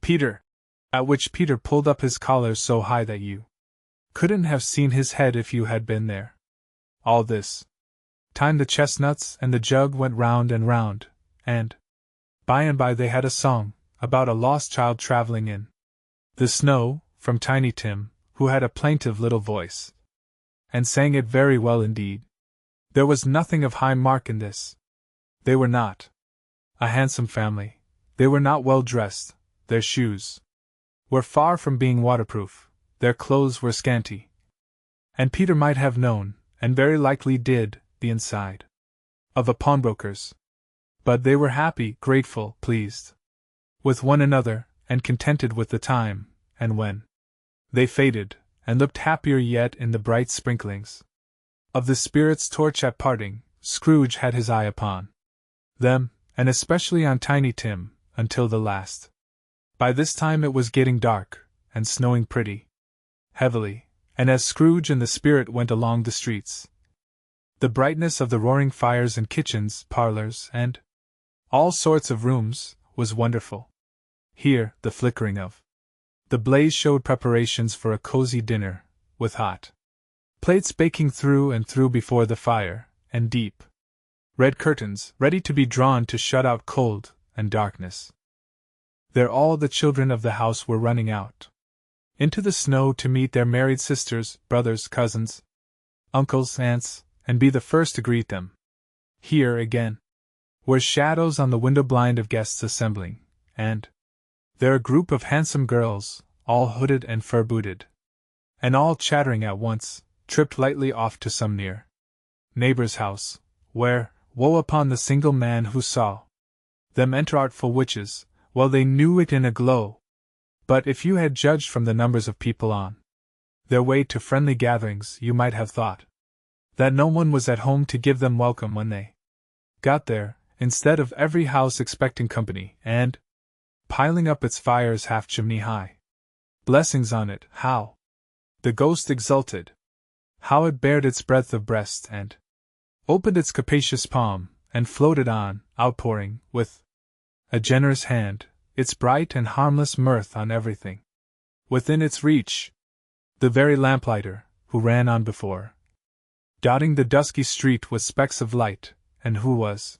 Peter, at which Peter pulled up his collar so high that you couldn't have seen his head if you had been there. All this time the chestnuts and the jug went round and round, and by they had a song about a lost child traveling in the snow, from Tiny Tim, who had a plaintive little voice, and sang it very well indeed. There was nothing of high mark in this. They were not a handsome family, they were not well dressed, their shoes were far from being waterproof, their clothes were scanty, and Peter might have known, and very likely did, the inside of a pawnbroker's. But they were happy, grateful, pleased with one another, and contented with the time, and when they faded, and looked happier yet in the bright sprinklings Of the spirit's torch at parting, Scrooge had his eye upon them, and especially on Tiny Tim, until the last. By this time it was getting dark, and snowing pretty heavily, and as Scrooge and the spirit went along the streets, the brightness of the roaring fires in kitchens, parlors, and all sorts of rooms was wonderful. Here, the flickering of the blaze showed preparations for a cozy dinner, with hot plates baking through and through before the fire, and deep red curtains ready to be drawn to shut out cold and darkness. There all the children of the house were running out into the snow to meet their married sisters, brothers, cousins, uncles, aunts, and be the first to greet them. Here, again, were shadows on the window blind of guests assembling, and there a group of handsome girls, all hooded and fur-booted, and all chattering at once, tripped lightly off to some near neighbor's house, where, woe upon the single man who saw them enter, artful witches. Well, they knew it in a glow. But if you had judged from the numbers of people on their way to friendly gatherings, you might have thought that no one was at home to give them welcome when they got there, instead of every house expecting company, and piling up its fires half chimney high. Blessings on it, how the ghost exulted! How it bared its breadth of breast, and opened its capacious palm, and floated on, outpouring, with a generous hand, its bright and harmless mirth on everything within its reach. The very lamplighter, who ran on before, dotting the dusky street with specks of light, and who was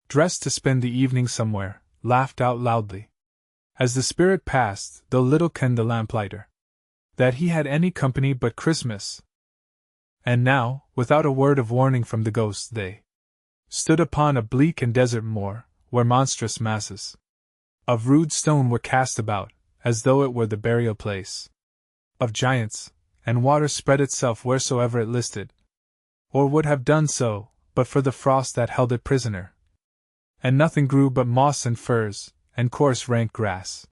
dressed to spend the evening somewhere, laughed out loudly as the spirit passed, though little kenned the lamplighter that he had any company but Christmas. And now, without a word of warning from the ghost, they stood upon a bleak and desert moor, where monstrous masses of rude stone were cast about, as though it were the burial place of giants, and water spread itself wheresoever it listed, or would have done so, but for the frost that held it prisoner. And nothing grew but moss and furze, and coarse rank grass.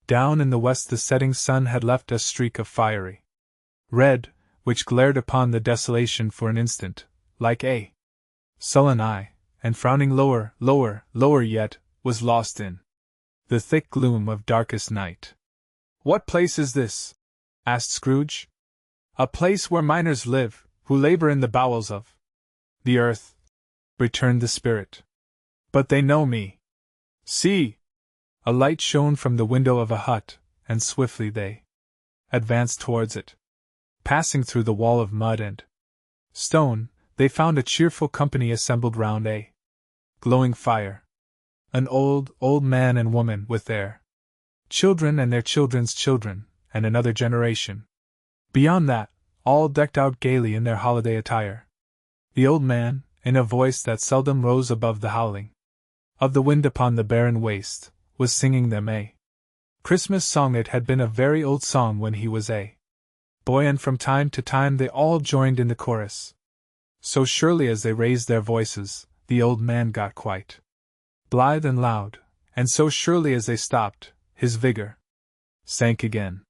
Down in the west the setting sun had left a streak of fiery red, which glared upon the desolation for an instant, like a sullen eye, and frowning lower, lower, lower yet, was lost in the thick gloom of darkest night. "What place is this?" asked Scrooge. "A place where miners live, who labor in the bowels of the earth," returned the spirit. "But they know me. See!" A light shone from the window of a hut, and swiftly they advanced towards it. Passing through the wall of mud and stone, they found a cheerful company assembled round a glowing fire. An old man and woman with their children and their children's children, and another generation beyond that, all decked out gaily in their holiday attire. The old man, in a voice that seldom rose above the howling of the wind upon the barren waste, was singing them a Christmas song. It had been a very old song when he was a boy, and from time to time they all joined in the chorus. So surely as they raised their voices, the old man got quite blithe and loud, and so surely as they stopped, his vigor sank again.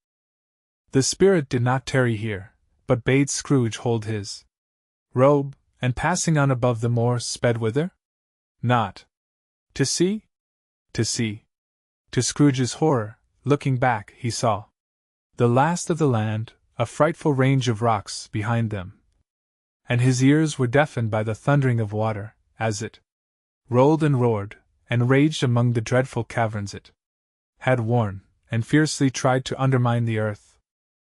The spirit did not tarry here, but bade Scrooge hold his robe, and passing on above the moor, sped whither? Not to sea? To sea. To Scrooge's horror, looking back, he saw the last of the land, a frightful range of rocks behind them, and his ears were deafened by the thundering of water, as it rolled and roared, and raged among the dreadful caverns it had worn, and fiercely tried to undermine the earth,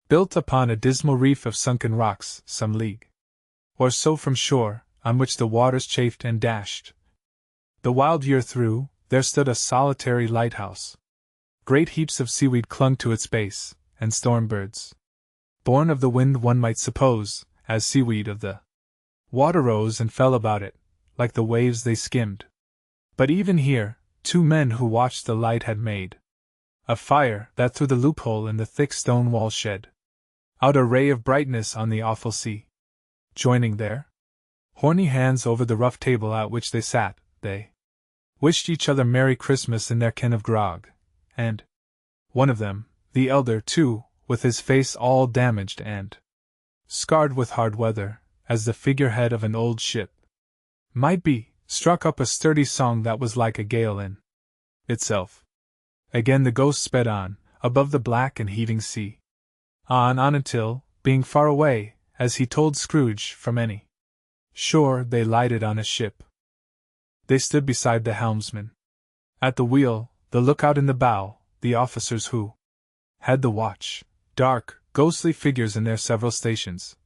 built upon a dismal reef of sunken rocks, some league or so from shore, on which the waters chafed and dashed. The wild year through, there stood a solitary lighthouse. Great heaps of seaweed clung to its base, and storm birds, born of the wind one might suppose, as seaweed of the water rose and fell about it, like the waves they skimmed. But even here, two men who watched the light had made a fire that through the loophole in the thick stone wall shed out a ray of brightness on the awful sea. Joining their horny hands over the rough table at which they sat, they wished each other Merry Christmas in their kin of grog, and one of them, the elder too, with his face all damaged and scarred with hard weather, as the figurehead of an old ship. Might be, struck up a sturdy song that was like a gale in itself. Again the ghost sped on, above the black and heaving sea. On until, being far away, as he told Scrooge, from any shore, they lighted on a ship. They stood beside the helmsman. At the wheel, the lookout in the bow, the officers who had the watch, dark, ghostly figures in their several stations.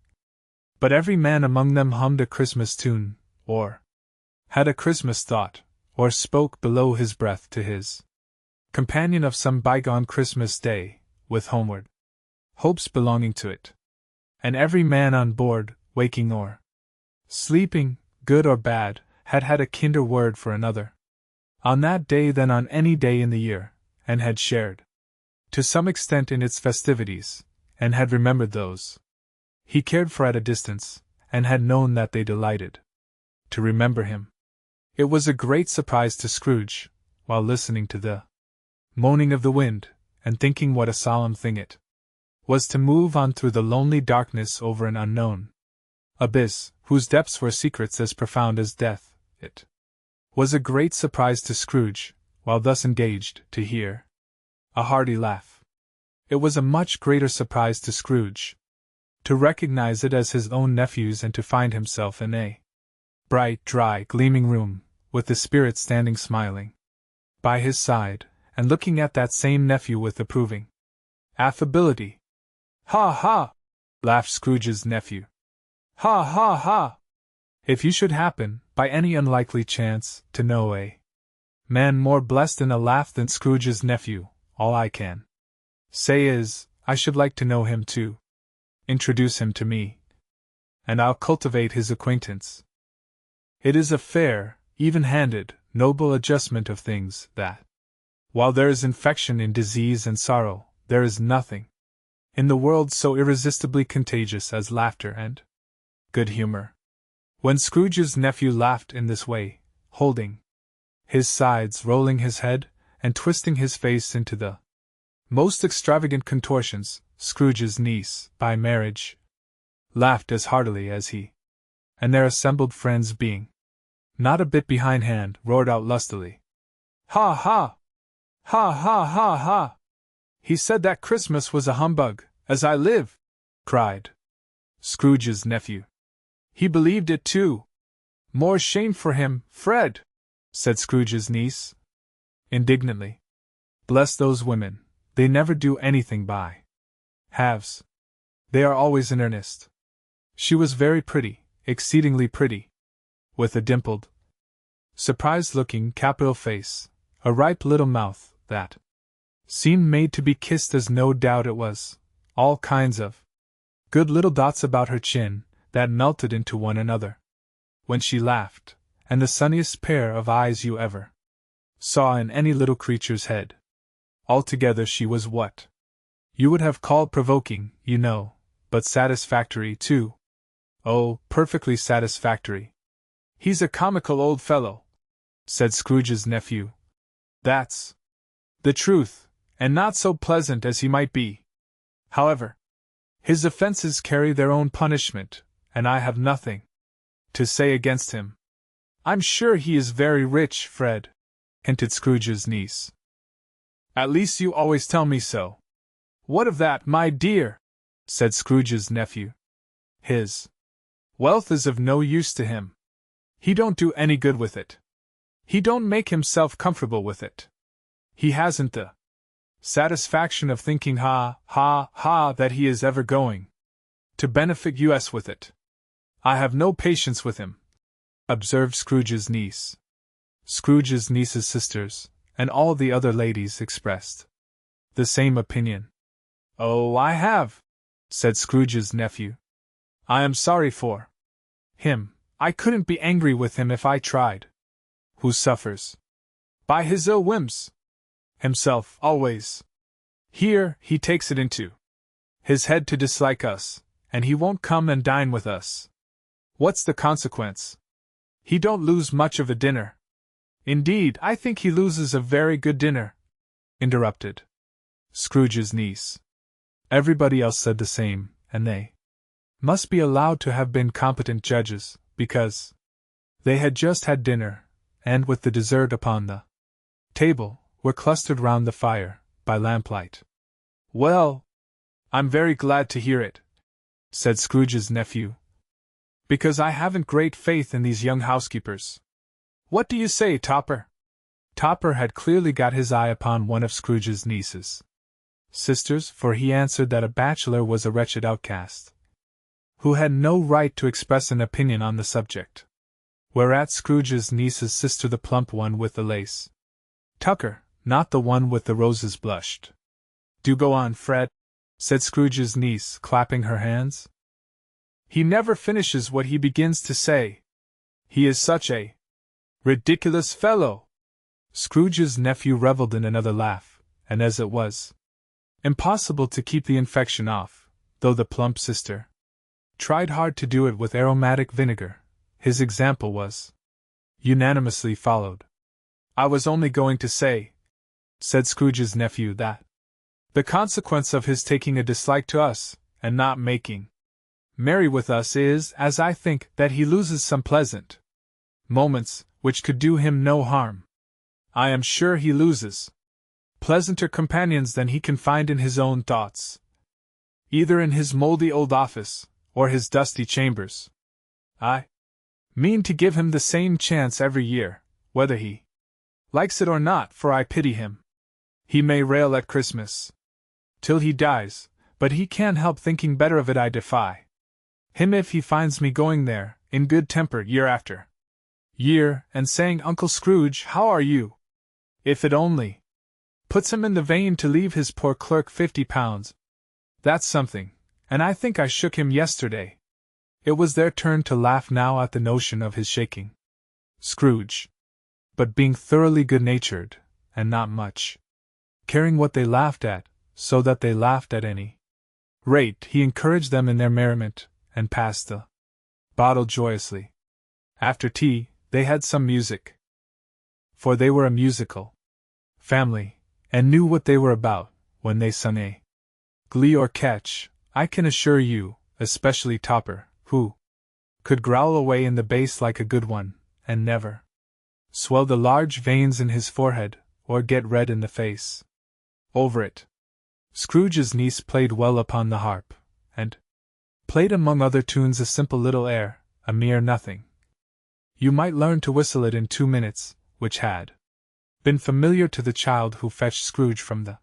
But every man among them hummed a Christmas tune, or had a Christmas thought, or spoke below his breath to his companion of some bygone Christmas day, with homeward hopes belonging to it. And every man on board, waking or sleeping, good or bad, had had a kinder word for another on that day than on any day in the year, and had shared to some extent in its festivities, and had remembered those he cared for at a distance, and had known that they delighted to remember him. It was a great surprise to Scrooge, while listening to the moaning of the wind, and thinking what a solemn thing it was to move on through the lonely darkness over an unknown abyss, whose depths were secrets as profound as death. It was a great surprise to Scrooge, while thus engaged, to hear a hearty laugh. It was a much greater surprise to Scrooge to recognize it as his own nephew's, and to find himself in a bright, dry, gleaming room, with the Spirit standing smiling by his side, and looking at that same nephew with approving affability. "Ha ha!" laughed Scrooge's nephew. "Ha ha ha! If you should happen, by any unlikely chance, to know a man more blessed in a laugh than Scrooge's nephew, all I can say is, I should like to know him too. Introduce him to me, and I'll cultivate his acquaintance. It is a fair, even-handed, noble adjustment of things, that, while there is infection in disease and sorrow, there is nothing in the world so irresistibly contagious as laughter and good humor." When Scrooge's nephew laughed in this way, holding his sides, rolling his head, and twisting his face into the most extravagant contortions, Scrooge's niece, by marriage, laughed as heartily as he, and their assembled friends, being not a bit behindhand, roared out lustily, "Ha ha! Ha ha ha ha! He said that Christmas was a humbug, as I live!" cried Scrooge's nephew. "He believed it too." "More shame for him, Fred!" said Scrooge's niece indignantly. "Bless those women, they never do anything by halves. They are always in earnest." She was very pretty, exceedingly pretty, with a dimpled, surprised-looking, capital face, a ripe little mouth that seemed made to be kissed, as no doubt it was, all kinds of good little dots about her chin that melted into one another when she laughed, and the sunniest pair of eyes you ever saw in any little creature's head. Altogether she was what you would have called provoking, you know, but satisfactory too. Oh, perfectly satisfactory. "He's a comical old fellow," said Scrooge's nephew. "That's the truth, and not so pleasant as he might be. However, his offenses carry their own punishment, and I have nothing to say against him." "I'm sure he is very rich, Fred," hinted Scrooge's niece. "At least you always tell me so." "What of that, my dear?" said Scrooge's nephew. "His wealth is of no use to him. He don't do any good with it. He don't make himself comfortable with it. He hasn't the satisfaction of thinking that he is ever going to benefit us with it. I have no patience with him," observed Scrooge's niece. Scrooge's niece's sisters, and all the other ladies, expressed the same opinion. "Oh, I have," said Scrooge's nephew. "I am sorry for him. I couldn't be angry with him if I tried. Who suffers by his ill whims? Himself, always. Here, he takes it into his head to dislike us, and he won't come and dine with us. What's the consequence? He don't lose much of a dinner." "Indeed, I think he loses a very good dinner," interrupted Scrooge's niece. Everybody else said the same, and they must be allowed to have been competent judges, because they had just had dinner, and with the dessert upon the table, were clustered round the fire, by lamplight. "Well, I'm very glad to hear it," said Scrooge's nephew, "because I haven't great faith in these young housekeepers. What do you say, Topper?" Topper had clearly got his eye upon one of Scrooge's nieces. Sisters, for he answered that a bachelor was a wretched outcast, who had no right to express an opinion on the subject. Whereat Scrooge's niece's sister, the plump one with the lace tucker, not the one with the roses, blushed. "Do go on, Fred," said Scrooge's niece, clapping her hands. "He never finishes what he begins to say. He is such a ridiculous fellow." Scrooge's nephew revelled in another laugh, and as it was impossible to keep the infection off, though the plump sister tried hard to do it with aromatic vinegar, his example was unanimously followed. "I was only going to say," said Scrooge's nephew, "that the consequence of his taking a dislike to us, and not making merry with us, is, as I think, that he loses some pleasant moments, which could do him no harm. I am sure he loses pleasanter companions than he can find in his own thoughts, either in his mouldy old office, or his dusty chambers. I mean to give him the same chance every year, whether he likes it or not, for I pity him. He may rail at Christmas till he dies, but he can't help thinking better of it. I defy him if he finds me going there, in good temper, year after year, and saying, 'Uncle Scrooge, how are you?' If it only puts him in the vein to leave his poor clerk £50, that's something, and I think I shook him yesterday." It was their turn to laugh now at the notion of his shaking Scrooge. But being thoroughly good-natured, and not much caring what they laughed at, so that they laughed at any rate, he encouraged them in their merriment, and passed the bottle joyously. After tea, they had some music, for they were a musical family, and knew what they were about when they sung a glee or catch. I can assure you, especially Topper, who could growl away in the bass like a good one, and never swell the large veins in his forehead, or get red in the face over it. Scrooge's niece played well upon the harp, and played among other tunes a simple little air, a mere nothing. You might learn to whistle it in 2 minutes, which had been familiar to the child who fetched Scrooge from the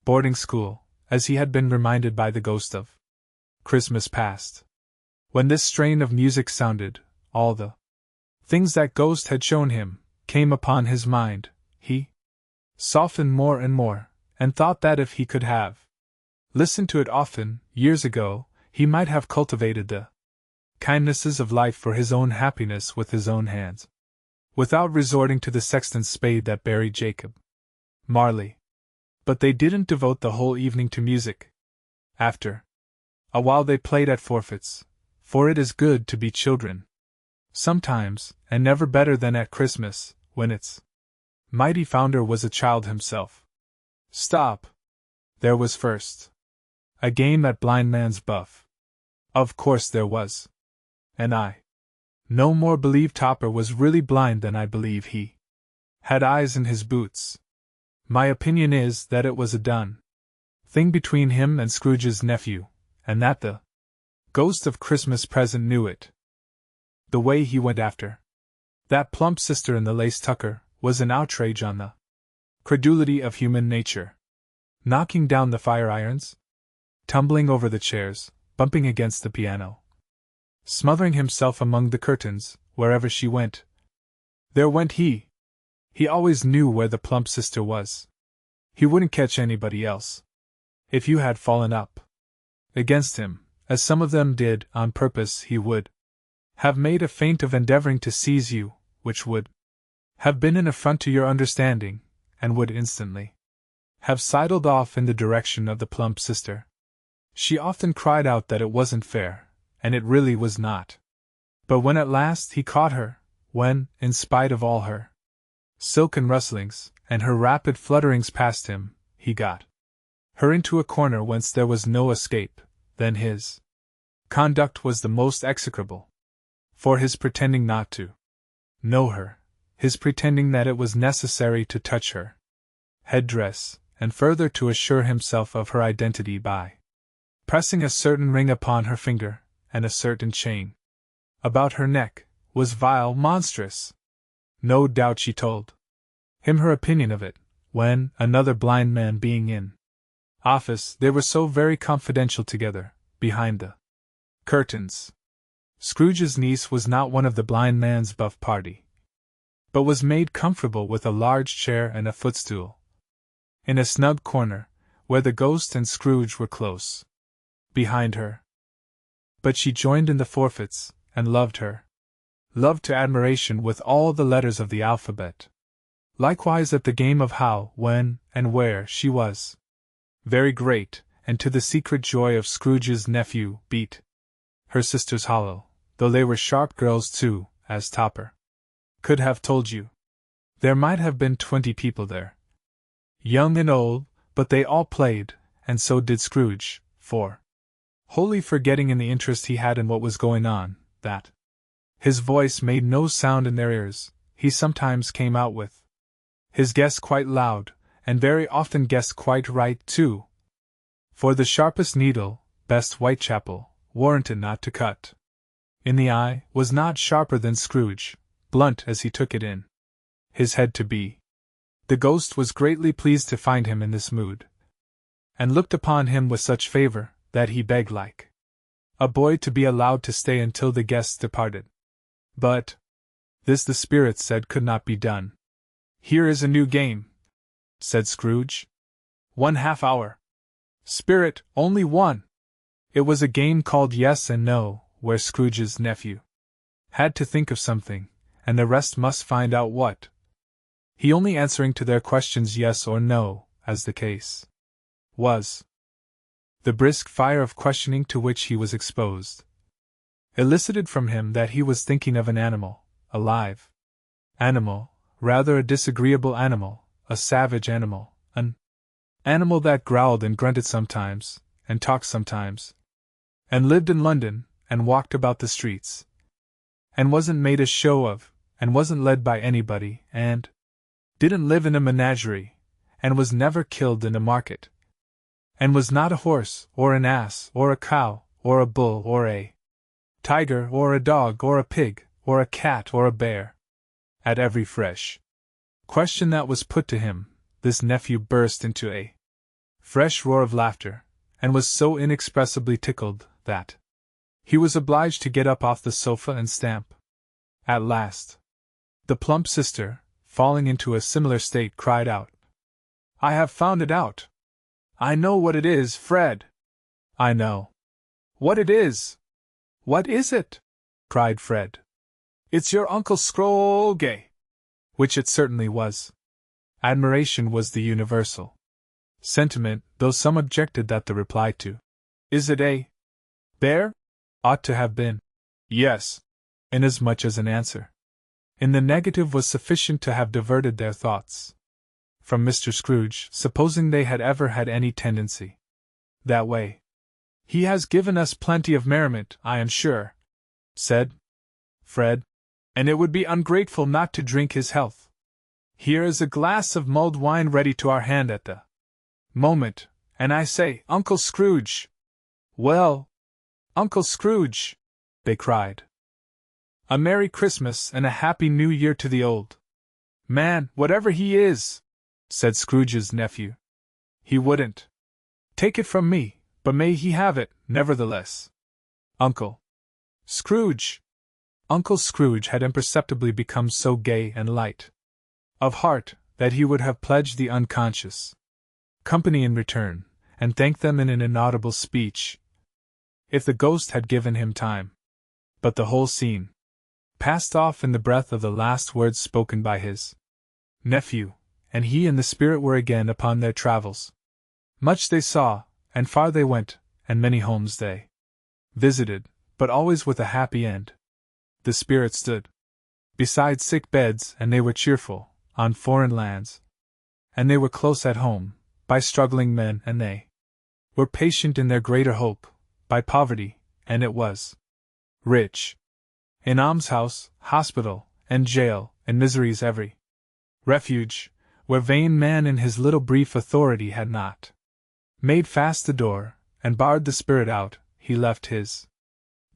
boarding school, as he had been reminded by the ghost of Christmas past. When this strain of music sounded, all the things that ghost had shown him came upon his mind. He softened more and more, and thought that if he could have listened to it often, years ago, he might have cultivated the kindnesses of life for his own happiness with his own hands, without resorting to the sexton's spade that buried Jacob Marley. But they didn't devote the whole evening to music. After a while they played at forfeits, for it is good to be children sometimes, and never better than at Christmas, when its mighty founder was a child himself. Stop! There was first a game at blind man's buff. Of course there was. And I no more believe Topper was really blind than I believe he had eyes in his boots. My opinion is that it was a done thing between him and Scrooge's nephew, and that the ghost of Christmas present knew it. The way he went after that plump sister in the lace tucker was an outrage on the credulity of human nature. Knocking down the fire irons, tumbling over the chairs, bumping against the piano, smothering himself among the curtains, wherever she went, there went he. He always knew where the plump sister was. He wouldn't catch anybody else. If you had fallen up against him, as some of them did, on purpose, he would have made a feint of endeavoring to seize you, which would have been an affront to your understanding, and would instantly have sidled off in the direction of the plump sister. She often cried out that it wasn't fair, and it really was not. But when at last he caught her, when, in spite of all her silken rustlings, and her rapid flutterings past him, he got her into a corner whence there was no escape, then his conduct was the most execrable. For his pretending not to know her, his pretending that it was necessary to touch her headdress, and further to assure himself of her identity by pressing a certain ring upon her finger, and a certain chain about her neck, was vile, monstrous. No doubt she told him her opinion of it, when, another blind man being in office, they were so very confidential together, behind the curtains. Scrooge's niece was not one of the blind man's buff party, but was made comfortable with a large chair and a footstool, in a snug corner, where the ghost and Scrooge were close behind her. But she joined in the forfeits, and loved her. Loved to admiration with all the letters of the alphabet. Likewise at the game of how, when, and where she was very great, and to the secret joy of Scrooge's nephew, beat her sisters hollow, though they were sharp girls too, as Topper could have told you. There might have been 20 people there, young and old, but they all played, and so did Scrooge, for, wholly forgetting in the interest he had in what was going on, that his voice made no sound in their ears, he sometimes came out with his guess quite loud, and very often guessed quite right, too. For the sharpest needle, best Whitechapel, warranted not to cut in the eye, was not sharper than Scrooge, blunt as he took it in his head to be. The ghost was greatly pleased to find him in this mood, and looked upon him with such favor, that he begged like a boy to be allowed to stay until the guests departed. But this the spirit said could not be done. Here is a new game, said Scrooge. 1/2 hour. Spirit, only one. It was a game called Yes and No, where Scrooge's nephew had to think of something, and the rest must find out what. He only answering to their questions yes or no, as the case was. The brisk fire of questioning to which he was exposed elicited from him that he was thinking of an animal, a live animal, rather a disagreeable animal, a savage animal, an animal that growled and grunted sometimes, and talked sometimes, and lived in London, and walked about the streets, and wasn't made a show of, and wasn't led by anybody, and didn't live in a menagerie, and was never killed in a market, and was not a horse, or an ass, or a cow, or a bull, or a tiger, or a dog, or a pig, or a cat, or a bear. At every fresh question that was put to him, this nephew burst into a fresh roar of laughter, and was so inexpressibly tickled that he was obliged to get up off the sofa and stamp. At last, the plump sister, falling into a similar state, cried out, "I have found it out! I know what it is, Fred! I know what it is!" "What is it?" cried Fred. "It's your Uncle Scrooge!" Which it certainly was. Admiration was the universal sentiment, though some objected that the reply to "Is it a bear?" ought to have been "Yes," inasmuch as an answer in the negative was sufficient to have diverted their thoughts from Mr. Scrooge, supposing they had ever had any tendency that way. "He has given us plenty of merriment, I am sure," said Fred, "and it would be ungrateful not to drink his health. Here is a glass of mulled wine ready to our hand at the moment, and I say, Uncle Scrooge!" "Well, Uncle Scrooge!" they cried. "A Merry Christmas and a Happy New Year to the old man, whatever he is," said Scrooge's nephew. "He wouldn't take it from me, but may he have it, nevertheless. Uncle Scrooge!" Uncle Scrooge had imperceptibly become so gay and light of heart that he would have pledged the unconscious company in return, and thanked them in an inaudible speech, if the ghost had given him time. But the whole scene passed off in the breath of the last words spoken by his nephew, and he and the spirit were again upon their travels. Much they saw, and far they went, and many homes they visited, but always with a happy end. The spirit stood beside sick beds, and they were cheerful, on foreign lands, and they were close at home, by struggling men, and they were patient in their greater hope, by poverty, and it was rich. In almshouse, hospital, and jail, and misery's every refuge, where vain man in his little brief authority had not made fast the door, and barred the spirit out, he left his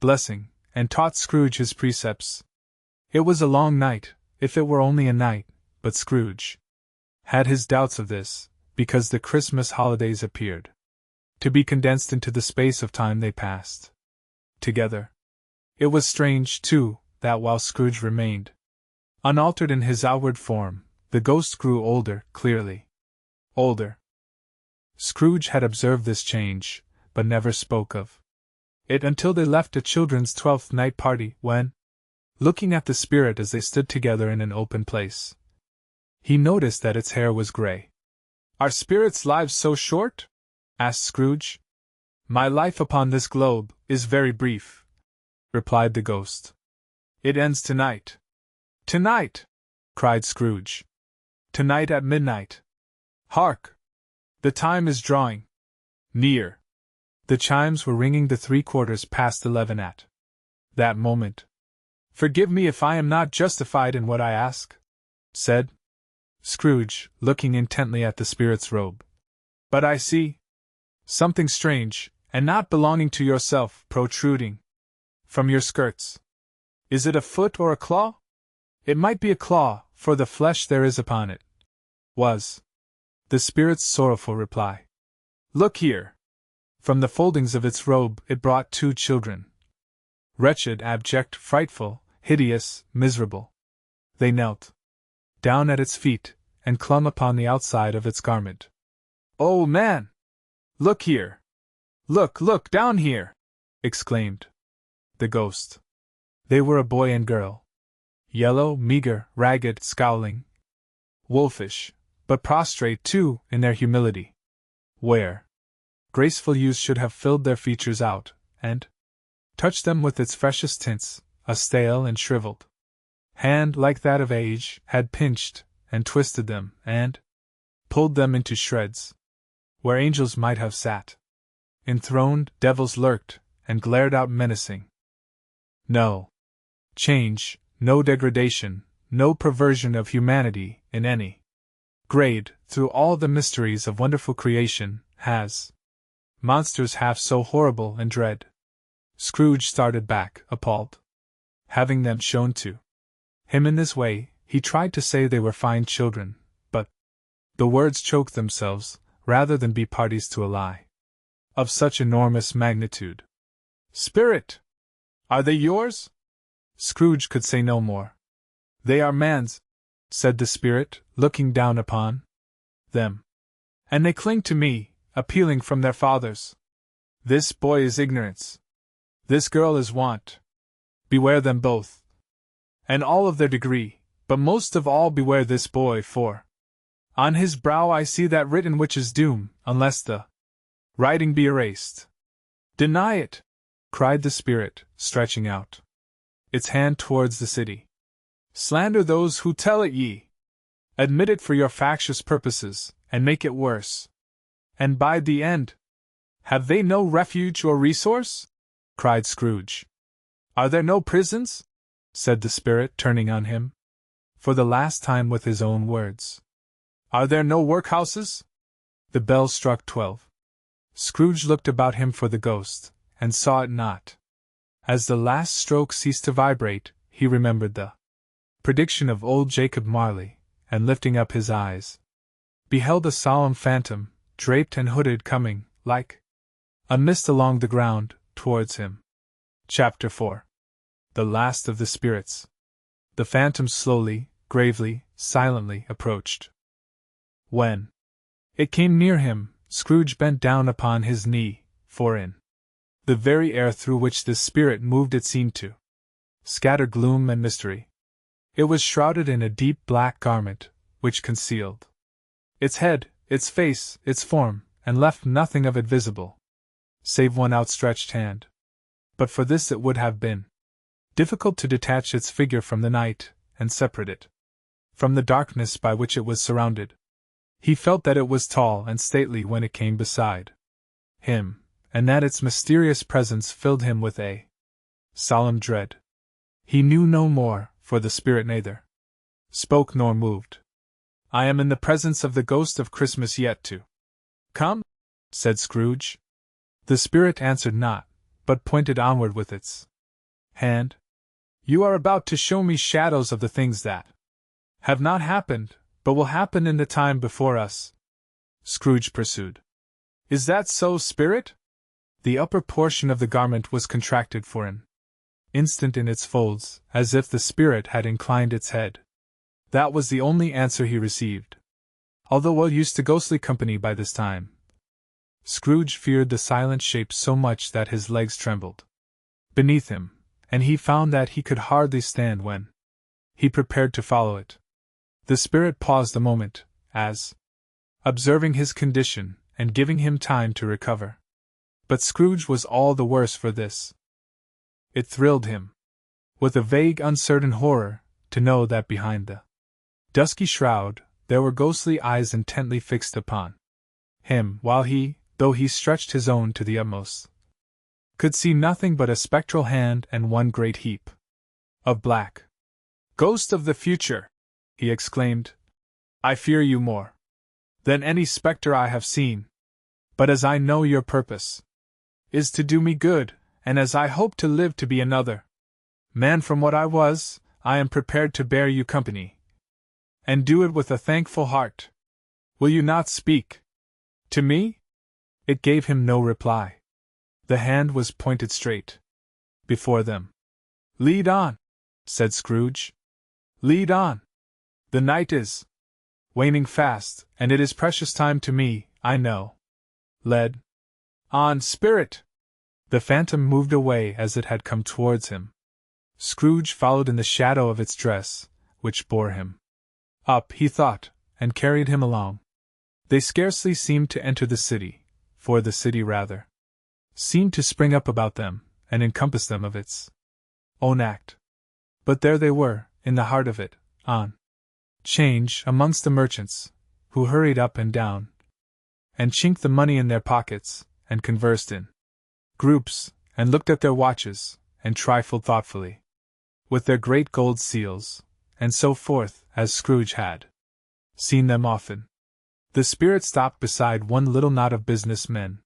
blessing, and taught Scrooge his precepts. It was a long night, if it were only a night, but Scrooge had his doubts of this, because the Christmas holidays appeared to be condensed into the space of time they passed together. It was strange, too, that while Scrooge remained unaltered in his outward form, the ghost grew older, clearly older. Scrooge had observed this change, but never spoke of it until they left a children's 12th night party, when, looking at the spirit as they stood together in an open place, he noticed that its hair was gray. "Are spirits' lives so short?" asked Scrooge. "My life upon this globe is very brief," replied the ghost. "It ends tonight." "Tonight!" cried Scrooge. "Tonight at midnight. Hark! The time is drawing near." The chimes were ringing the 11:15 at that moment. "Forgive me if I am not justified in what I ask," said Scrooge, looking intently at the spirit's robe. "But I see something strange, and not belonging to yourself, protruding from your skirts. Is it a foot or a claw?" "It might be a claw, for the flesh there is upon it," was the spirit's sorrowful reply. "Look here." From the foldings of its robe it brought 2 children. Wretched, abject, frightful, hideous, miserable. They knelt down at its feet, and clung upon the outside of its garment. "Oh, man! Look here! Look down here!" exclaimed the ghost. They were a boy and girl. Yellow, meager, ragged, scowling, wolfish, but prostrate, too, in their humility, where graceful youth should have filled their features out, and touched them with its freshest tints. A stale and shriveled hand, like that of age, had pinched and twisted them, and pulled them into shreds. Where angels might have sat enthroned, devils lurked, and glared out menacing. No change, no degradation, no perversion of humanity, in any grade, through all the mysteries of wonderful creation, has monsters half so horrible and dread. Scrooge started back, appalled. Having them shown to him in this way, he tried to say they were fine children, but the words choked themselves, rather than be parties to a lie of such enormous magnitude. "Spirit! Are they yours?" Scrooge could say no more. "They are man's," said the spirit, looking down upon them. "And they cling to me, appealing from their fathers. This boy is ignorance. This girl is want. Beware them both, and all of their degree, but most of all beware this boy, for on his brow I see that written which is doom, unless the writing be erased." "Deny it!" cried the spirit, stretching out its hand towards the city. "Slander those who tell it ye. Admit it for your factious purposes, and make it worse. And bide the end. Have they no refuge or resource?" cried Scrooge. "Are there no prisons?" said the spirit, turning on him for the last time with his own words. "Are there no workhouses?" The bell struck 12. Scrooge looked about him for the ghost, and saw it not. As the last stroke ceased to vibrate, he remembered the prediction of old Jacob Marley, and lifting up his eyes, beheld a solemn phantom, draped and hooded, coming, like a mist along the ground, towards him. Chapter 4. The Last of the Spirits. The phantom slowly, gravely, silently approached. When it came near him, Scrooge bent down upon his knee, for in the very air through which this spirit moved it seemed to scatter gloom and mystery. It was shrouded in a deep black garment, which concealed its head, its face, its form, and left nothing of it visible, save one outstretched hand. But for this it would have been difficult to detach its figure from the night, and separate it from the darkness by which it was surrounded. He felt that it was tall and stately when it came beside him, and that its mysterious presence filled him with a solemn dread. He knew no more, for the spirit neither spoke nor moved. "I am in the presence of the ghost of Christmas yet to come," said Scrooge. The spirit answered not, but pointed onward with its hand. "You are about to show me shadows of the things that have not happened, but will happen in the time before us," Scrooge pursued. "Is that so, spirit?" The upper portion of the garment was contracted for an instant in its folds, as if the spirit had inclined its head. That was the only answer he received. Although well used to ghostly company by this time, Scrooge feared the silent shape so much that his legs trembled beneath him, and he found that he could hardly stand when he prepared to follow it. The spirit paused a moment, as observing his condition and giving him time to recover. But Scrooge was all the worse for this. It thrilled him, with a vague, uncertain horror, to know that behind the dusky shroud there were ghostly eyes intently fixed upon him, while he, though he stretched his own to the utmost, could see nothing but a spectral hand and one great heap of black. "Ghost of the future!" he exclaimed. "I fear you more than any spectre I have seen. But as I know your purpose is to do me good, and as I hope to live to be another man from what I was, I am prepared to bear you company, and do it with a thankful heart. Will you not speak to me?" It gave him no reply. The hand was pointed straight before them. "Lead on," said Scrooge. "Lead on. The night is waning fast, and it is precious time to me, I know. Lead on, spirit!" The phantom moved away as it had come towards him. Scrooge followed in the shadow of its dress, which bore him up, he thought, and carried him along. They scarcely seemed to enter the city, for the city rather seemed to spring up about them, and encompass them of its own act. But there they were, in the heart of it, on 'change, amongst the merchants, who hurried up and down, and chinked the money in their pockets, and conversed in groups, and looked at their watches, and trifled thoughtfully with their great gold seals, and so forth, as Scrooge had seen them often. The spirit stopped beside one little knot of business men.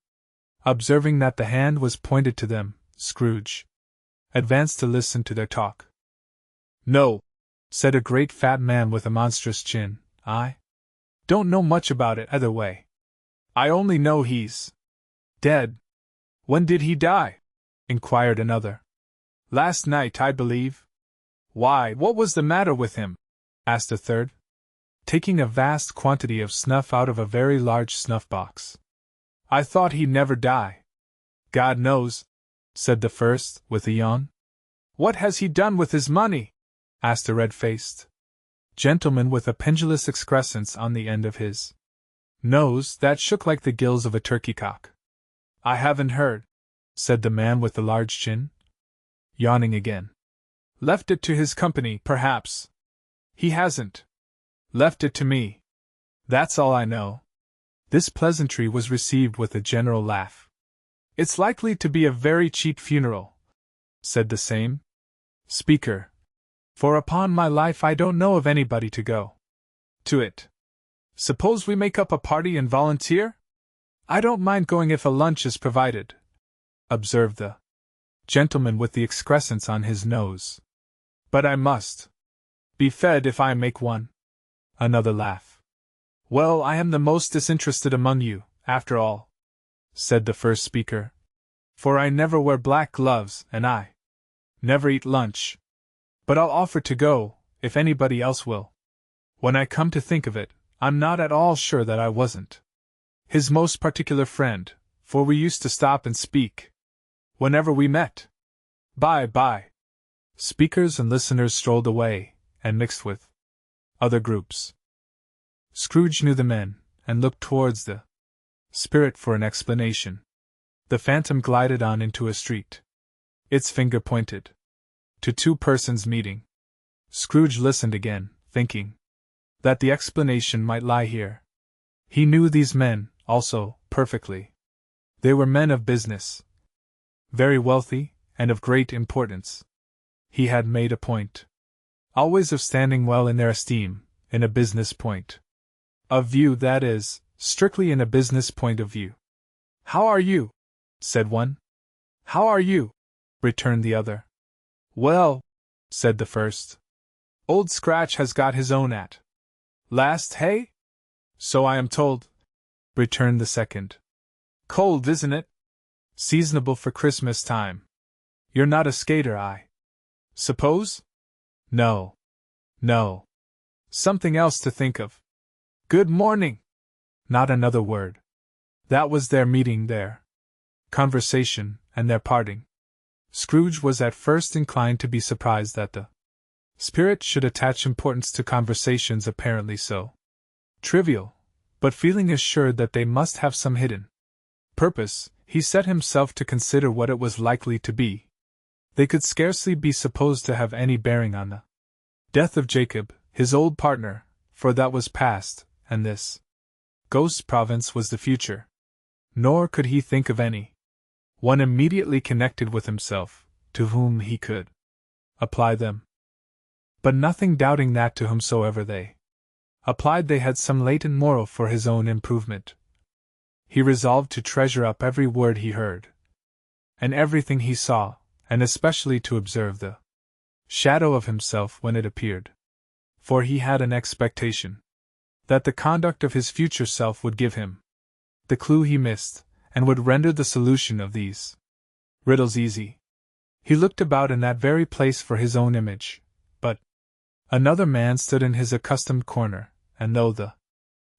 Observing that the hand was pointed to them, Scrooge advanced to listen to their talk. "No," said a great fat man with a monstrous chin, "I don't know much about it either way. I only know he's dead." "When did he die?" inquired another. "Last night, I believe." "Why, what was the matter with him?" asked a third, taking a vast quantity of snuff out of a very large snuff-box. "I thought he'd never die." "God knows," said the first, with a yawn. "What has he done with his money?" asked a red-faced gentleman with a pendulous excrescence on the end of his nose that shook like the gills of a turkey-cock. "I haven't heard," said the man with the large chin, yawning again. "Left it to his company, perhaps." "He hasn't left it to me. That's all I know." This pleasantry was received with a general laugh. "It's likely to be a very cheap funeral," said the same speaker, "for upon my life I don't know of anybody to go to it. Suppose we make up a party and volunteer?" "I don't mind going if a lunch is provided," observed the gentleman with the excrescence on his nose. "But I must be fed if I make one." Another laugh. "Well, I am the most disinterested among you, after all," said the first speaker, "for I never wear black gloves, and I never eat lunch. But I'll offer to go, if anybody else will. When I come to think of it, I'm not at all sure that I wasn't his most particular friend, for we used to stop and speak whenever we met. Bye. Speakers and listeners strolled away, and mixed with other groups. Scrooge knew the men, and looked towards the spirit for an explanation. The phantom glided on into a street. Its finger pointed to two persons meeting. Scrooge listened again, thinking that the explanation might lie here. He knew these men, also, perfectly. They were men of business, very wealthy, and of great importance. He had made a point, always of standing well in their esteem, in a business point of view, that is, strictly in a business point of view. "How are you?" said one. "How are you?" returned the other. "Well," said the first. "Old Scratch has got his own at last, hey?" "So I am told," returned the second. "Cold, isn't it? Seasonable for Christmas time. You're not a skater, I suppose?" "No. No. Something else to think of." "Good morning." Not another word. That was their meeting, their conversation, and their parting. Scrooge was at first inclined to be surprised that the spirit should attach importance to conversations apparently so trivial, but feeling assured that they must have some hidden purpose, he set himself to consider what it was likely to be. They could scarcely be supposed to have any bearing on the death of Jacob, his old partner, for that was past, and this ghost province was the future. Nor could he think of any one immediately connected with himself, to whom he could apply them. But nothing doubting that to whomsoever they applied they had some latent moral for his own improvement, he resolved to treasure up every word he heard, and everything he saw, and especially to observe the shadow of himself when it appeared. For he had an expectation that the conduct of his future self would give him the clue he missed, and would render the solution of these riddles easy. He looked about in that very place for his own image, but another man stood in his accustomed corner, and though the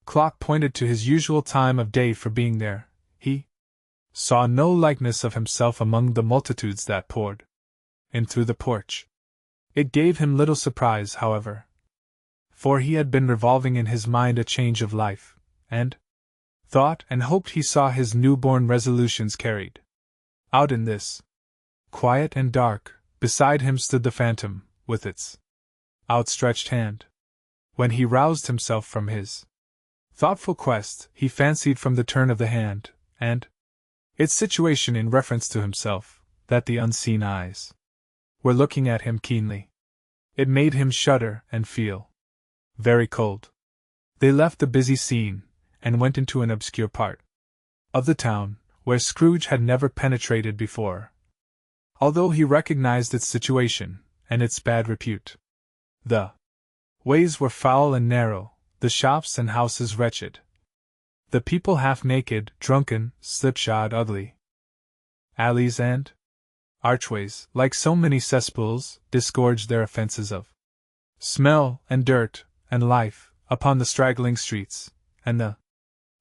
clock pointed to his usual time of day for being there, he saw no likeness of himself among the multitudes that poured in through the porch. It gave him little surprise, however, for he had been revolving in his mind a change of life, and thought and hoped he saw his new-born resolutions carried out in this. Quiet and dark, beside him stood the phantom, with its outstretched hand. When he roused himself from his thoughtful quest, he fancied from the turn of the hand, and its situation in reference to himself, that the unseen eyes were looking at him keenly. It made him shudder and feel very cold. They left the busy scene, and went into an obscure part of the town, where Scrooge had never penetrated before, although he recognized its situation, and its bad repute. The ways were foul and narrow, the shops and houses wretched, the people half-naked, drunken, slipshod, ugly. Alleys and archways, like so many cesspools, disgorged their offences of smell and dirt and life upon the straggling streets, and the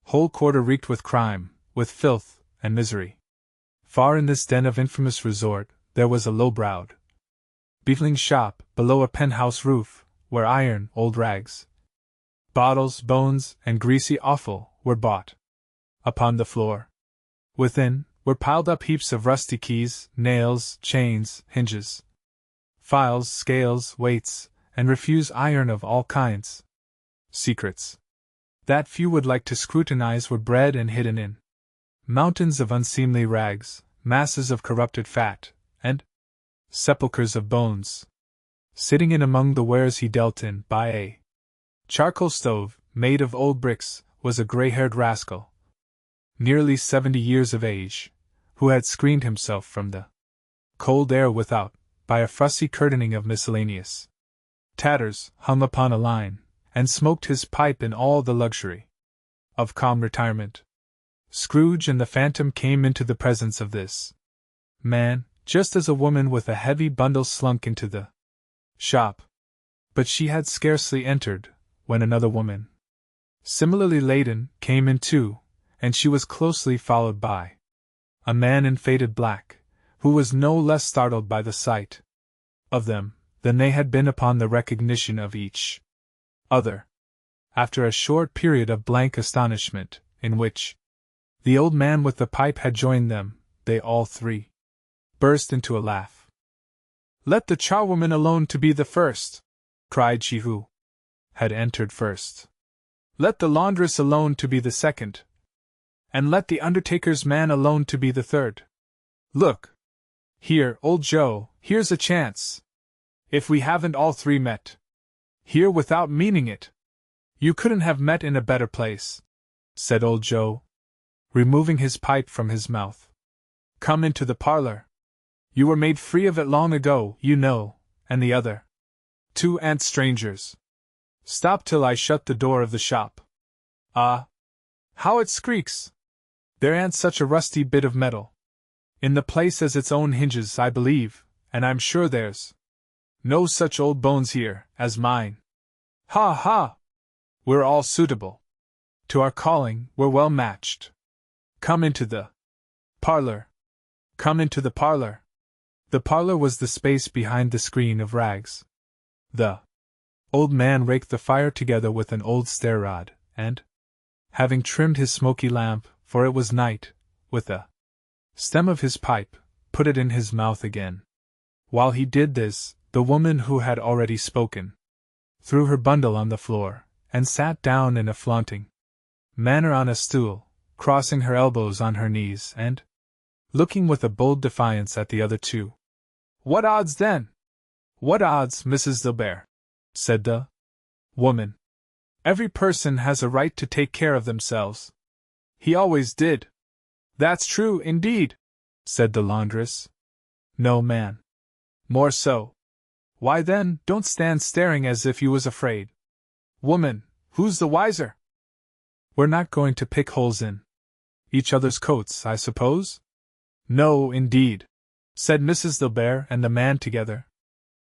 whole quarter reeked with crime, with filth and misery. Far in this den of infamous resort, there was a low-browed, beetling shop, below a penthouse roof, where iron, old rags, bottles, bones, and greasy offal were bought. Upon the floor within were piled up heaps of rusty keys, nails, chains, hinges, files, scales, weights, and refuse iron of all kinds. Secrets that few would like to scrutinize were bred and hidden in mountains of unseemly rags, masses of corrupted fat, and sepulchres of bones. Sitting in among the wares he dealt in, by a charcoal stove, made of old bricks, was a grey-haired rascal, nearly 70 years of age, who had screened himself from the cold air without by a fussy curtaining of miscellaneous tatters hung upon a line, and smoked his pipe in all the luxury of calm retirement. Scrooge and the phantom came into the presence of this man, just as a woman with a heavy bundle slunk into the shop. But she had scarcely entered, when another woman, similarly laden, came in too, and she was closely followed by a man in faded black, who was no less startled by the sight of them than they had been upon the recognition of each other. After a short period of blank astonishment, in which the old man with the pipe had joined them, they all three burst into a laugh. "Let the charwoman alone to be the first," cried she who had entered first. "Let the laundress alone to be the second. and let the undertaker's man alone to be the third. Look! Here, old Joe, here's a chance. If we haven't all three met here without meaning it. You couldn't have met in a better place, said old Joe, removing his pipe from his mouth. Come into the parlor. You were made free of it long ago, you know, and the other two aren't strangers. Stop till I shut the door of the shop. Ah! How it squeaks! There ain't such a rusty bit of metal in the place as its own hinges, I believe, and I'm sure there's no such old bones here as mine. Ha ha! We're all suitable to our calling, we're well matched. Come into the parlor. Come into the parlor. The parlor was the space behind the screen of rags. The old man raked the fire together with an old stair rod, and, having trimmed his smoky lamp, for it was night, with the stem of his pipe, put it in his mouth again. While he did this, the woman who had already spoken threw her bundle on the floor, and sat down in a flaunting manner on a stool, crossing her elbows on her knees and looking with a bold defiance at the other two. What odds then? What odds, Mrs. Dilbert? Said the woman. Every person has a right to take care of themselves. He always did. That's true, indeed, said the laundress. No, man. More so. Why then, don't stand staring as if you was afraid. Woman, who's the wiser? We're not going to pick holes in each other's coats, I suppose? No, indeed, said Mrs. Dilbert and the man together.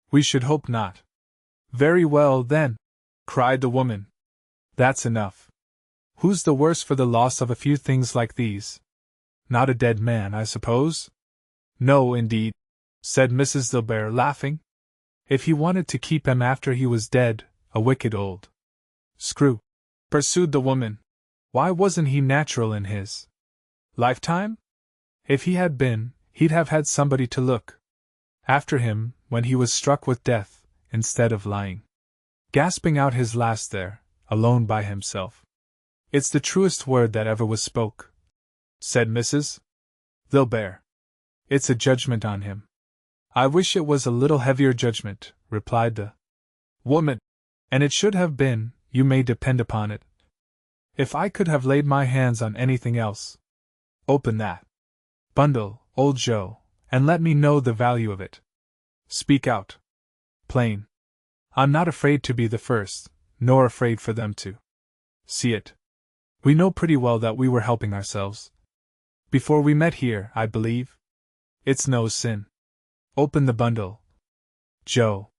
We should hope not. Very well, then, cried the woman. That's enough. Who's the worse for the loss of a few things like these? Not a dead man, I suppose? No, indeed, said Mrs. Dilbert, laughing. If he wanted to keep him after he was dead, a wicked old screw, pursued the woman. Why wasn't he natural in his lifetime? If he had been, he'd have had somebody to look after him when he was struck with death, instead of lying gasping out his last there, alone by himself. It's the truest word that ever was spoke, said Mrs. Dilbert. It's a judgment on him. I wish it was a little heavier judgment, replied the woman. And it should have been, you may depend upon it. If I could have laid my hands on anything else. Open that bundle, old Joe, and let me know the value of it. Speak out. Plain. I'm not afraid to be the first, nor afraid for them to see it. We know pretty well that we were helping ourselves before we met here, I believe. It's no sin. Open the bundle, Joe.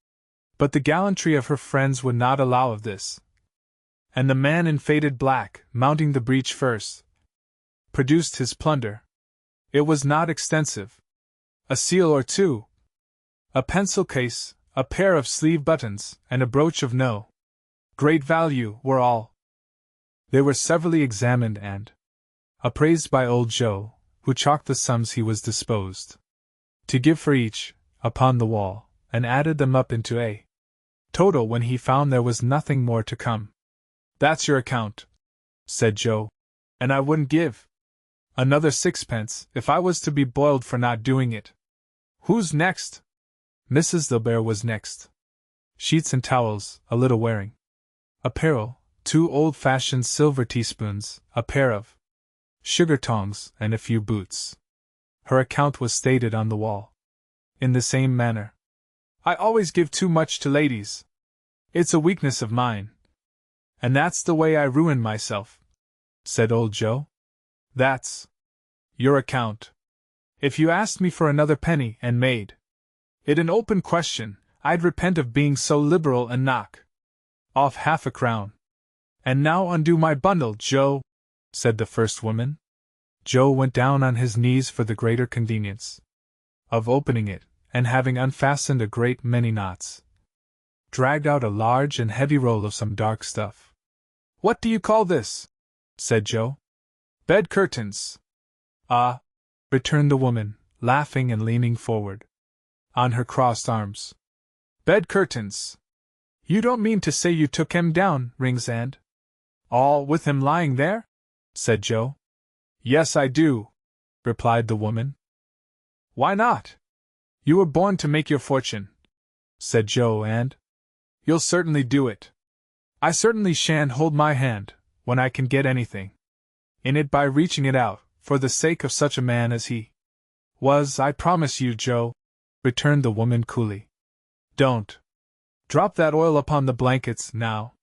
But the gallantry of her friends would not allow of this. And the man in faded black, mounting the breach first, produced his plunder. It was not extensive. A seal or two, a pencil case, a pair of sleeve buttons, and a brooch of no great value were all. They were severally examined and appraised by old Joe, who chalked the sums he was disposed to give for each, upon the wall, and added them up into a total when he found there was nothing more to come. That's your account, said Joe, and I wouldn't give another sixpence if I was to be boiled for not doing it. Who's next? Mrs. Dilbert was next. Sheets and towels, a little wearing apparel, 2 old-fashioned silver teaspoons, a pair of sugar tongs, and a few boots. Her account was stated on the wall. In the same manner. I always give too much to ladies. It's a weakness of mine. And that's the way I ruin myself, said old Joe. That's your account. If you asked me for another penny and made it an open question, I'd repent of being so liberal and knock off half a crown. And now undo my bundle, Joe, said the first woman. Joe went down on his knees for the greater convenience of opening it, and having unfastened a great many knots, dragged out a large and heavy roll of some dark stuff. What do you call this? Said Joe. Bed curtains. Ah, returned the woman, laughing and leaning forward on her crossed arms. Bed curtains. You don't mean to say you took him down, rings and all, with him lying there? Said Joe. Yes, I do, replied the woman. Why not? You were born to make your fortune, said Joe, and you'll certainly do it. I certainly shan't hold my hand, when I can get anything in it by reaching it out, for the sake of such a man as he was, I promise you, Joe, returned the woman coolly. Don't drop that oil upon the blankets, now.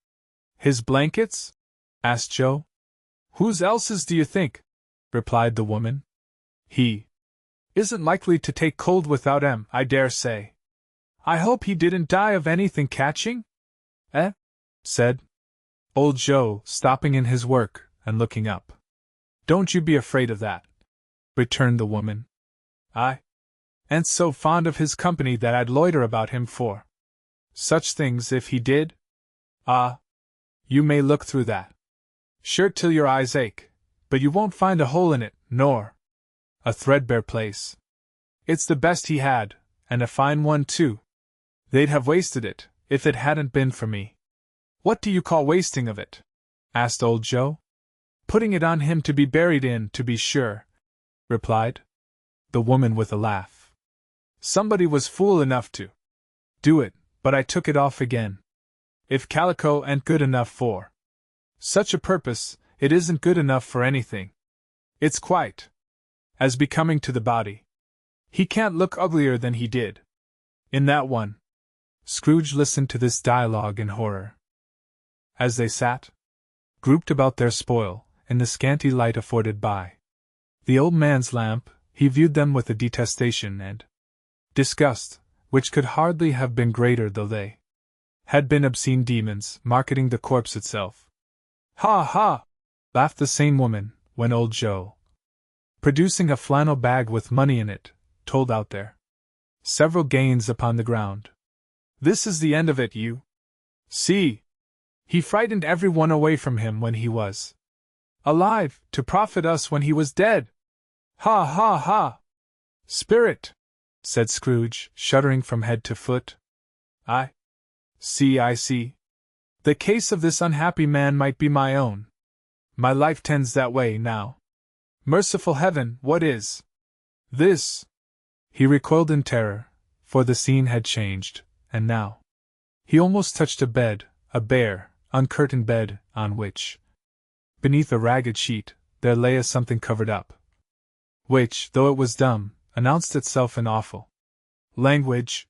His blankets? asked Joe. Whose else's do you think? Replied the woman. He isn't likely to take cold without 'em, I dare say. I hope he didn't die of anything catching? Said old Joe, stopping in his work and looking up. Don't you be afraid of that, returned the woman. I ain't so fond of his company that I'd loiter about him for such things if he did. Ah, you may look through that shirt till your eyes ache, but you won't find a hole in it, nor a threadbare place. It's the best he had, and a fine one too. They'd have wasted it, if it hadn't been for me. What do you call wasting of it? Asked old Joe. Putting it on him to be buried in, to be sure, replied the woman with a laugh. Somebody was fool enough to do it, but I took it off again. If calico ain't good enough for such a purpose, it isn't good enough for anything. It's quite as becoming to the body. He can't look uglier than he did in that one. Scrooge listened to this dialogue in horror. As they sat, grouped about their spoil, in the scanty light afforded by the old man's lamp, he viewed them with a detestation and disgust, which could hardly have been greater though they had been obscene demons, marketing the corpse itself. Ha ha! Laughed the same woman, when old Joe, producing a flannel bag with money in it, told out their several gains upon the ground. This is the end of it, you see. He frightened every one away from him when he was alive, to profit us when he was dead. Ha ha ha! Spirit, said Scrooge, shuddering from head to foot. I see. The case of this unhappy man might be my own. My life tends that way now. Merciful heaven, what is this? He recoiled in terror, for the scene had changed, and now he almost touched a bed, a bare, uncurtained bed, on which, beneath a ragged sheet, there lay a something covered up, which, though it was dumb, announced itself in awful language.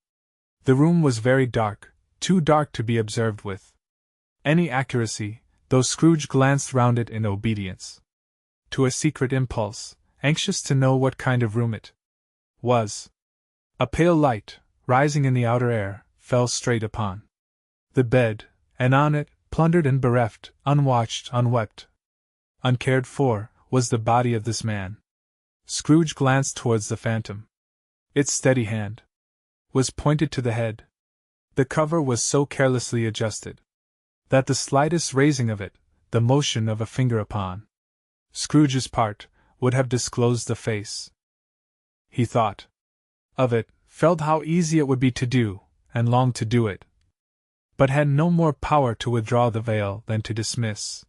The room was very dark, too dark to be observed with any accuracy, though Scrooge glanced round it in obedience to a secret impulse, anxious to know what kind of room it was. A pale light, rising in the outer air, fell straight upon the bed, and on it, plundered and bereft, unwatched, unwept, uncared for, was the body of this man. Scrooge glanced towards the phantom. Its steady hand was pointed to the head. The cover was so carelessly adjusted that the slightest raising of it, the motion of a finger upon Scrooge's part, would have disclosed the face. He thought of it, felt how easy it would be to do, and longed to do it, but had no more power to withdraw the veil than to dismiss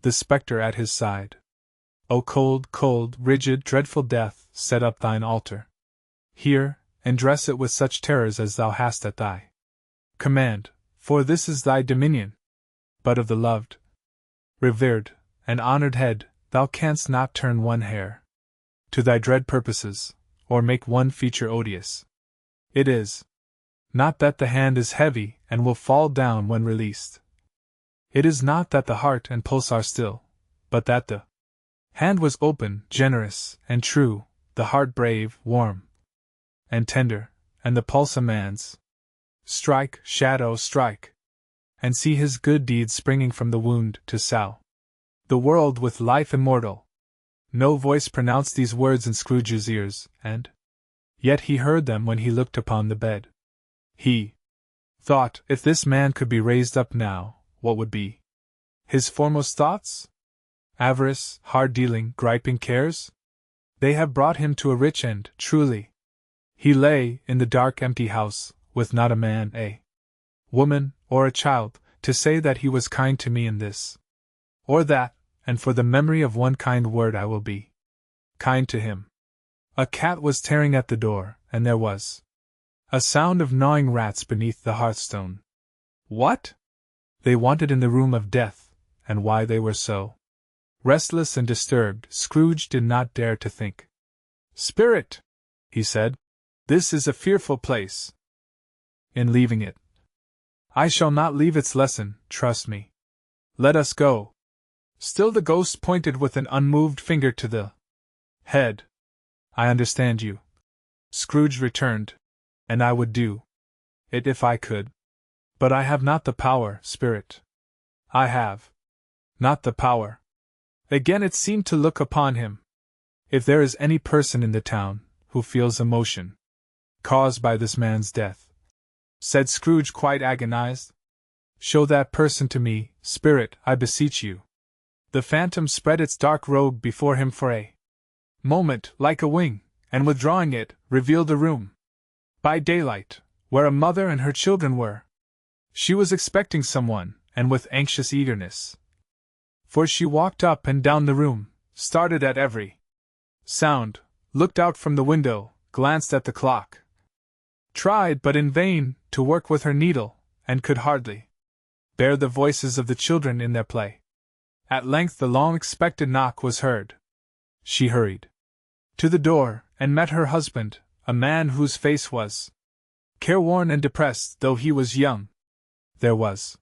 the spectre at his side. O cold, cold, rigid, dreadful death, set up thine altar here, and dress it with such terrors as thou hast at thy command, for this is thy dominion. But of the loved, revered, and honored head, thou canst not turn one hair to thy dread purposes, or make one feature odious. It is not that the hand is heavy and will fall down when released. It is not that the heart and pulse are still, but that the hand was open, generous, and true, the heart brave, warm, and tender, and the pulse a man's. Strike, shadow, strike, and see his good deeds springing from the wound to sow the world with life immortal. No voice pronounced these words in Scrooge's ears, and yet he heard them when he looked upon the bed. He thought, if this man could be raised up now, what would be his foremost thoughts? Avarice, hard-dealing, griping cares? They have brought him to a rich end, truly. He lay in the dark, empty house, with not a man, a woman, or a child, to say that he was kind to me in this or that, and for the memory of one kind word I will be kind to him. A cat was tearing at the door, and there was a sound of gnawing rats beneath the hearthstone. What? They wanted in the room of death, and why they were so restless and disturbed, Scrooge did not dare to think. "Spirit," he said, "this is a fearful place. In leaving it, I shall not leave its lesson, trust me. Let us go." Still the ghost pointed with an unmoved finger to the head. "I understand you," Scrooge returned, "and I would do it if I could. But I have not the power, Spirit. I have not the power." Again it seemed to look upon him. "If there is any person in the town who feels emotion caused by this man's death," said Scrooge, quite agonized, "show that person to me, Spirit, I beseech you." The phantom spread its dark robe before him for a moment, like a wing, and withdrawing it, revealed a room by daylight, where a mother and her children were. She was expecting someone, and with anxious eagerness, for she walked up and down the room, started at every sound, looked out from the window, glanced at the clock, tried, but in vain, to work with her needle, and could hardly bear the voices of the children in their play. At length the long-expected knock was heard. She hurried to the door, and met her husband, a man whose face was careworn and depressed, though he was young. There was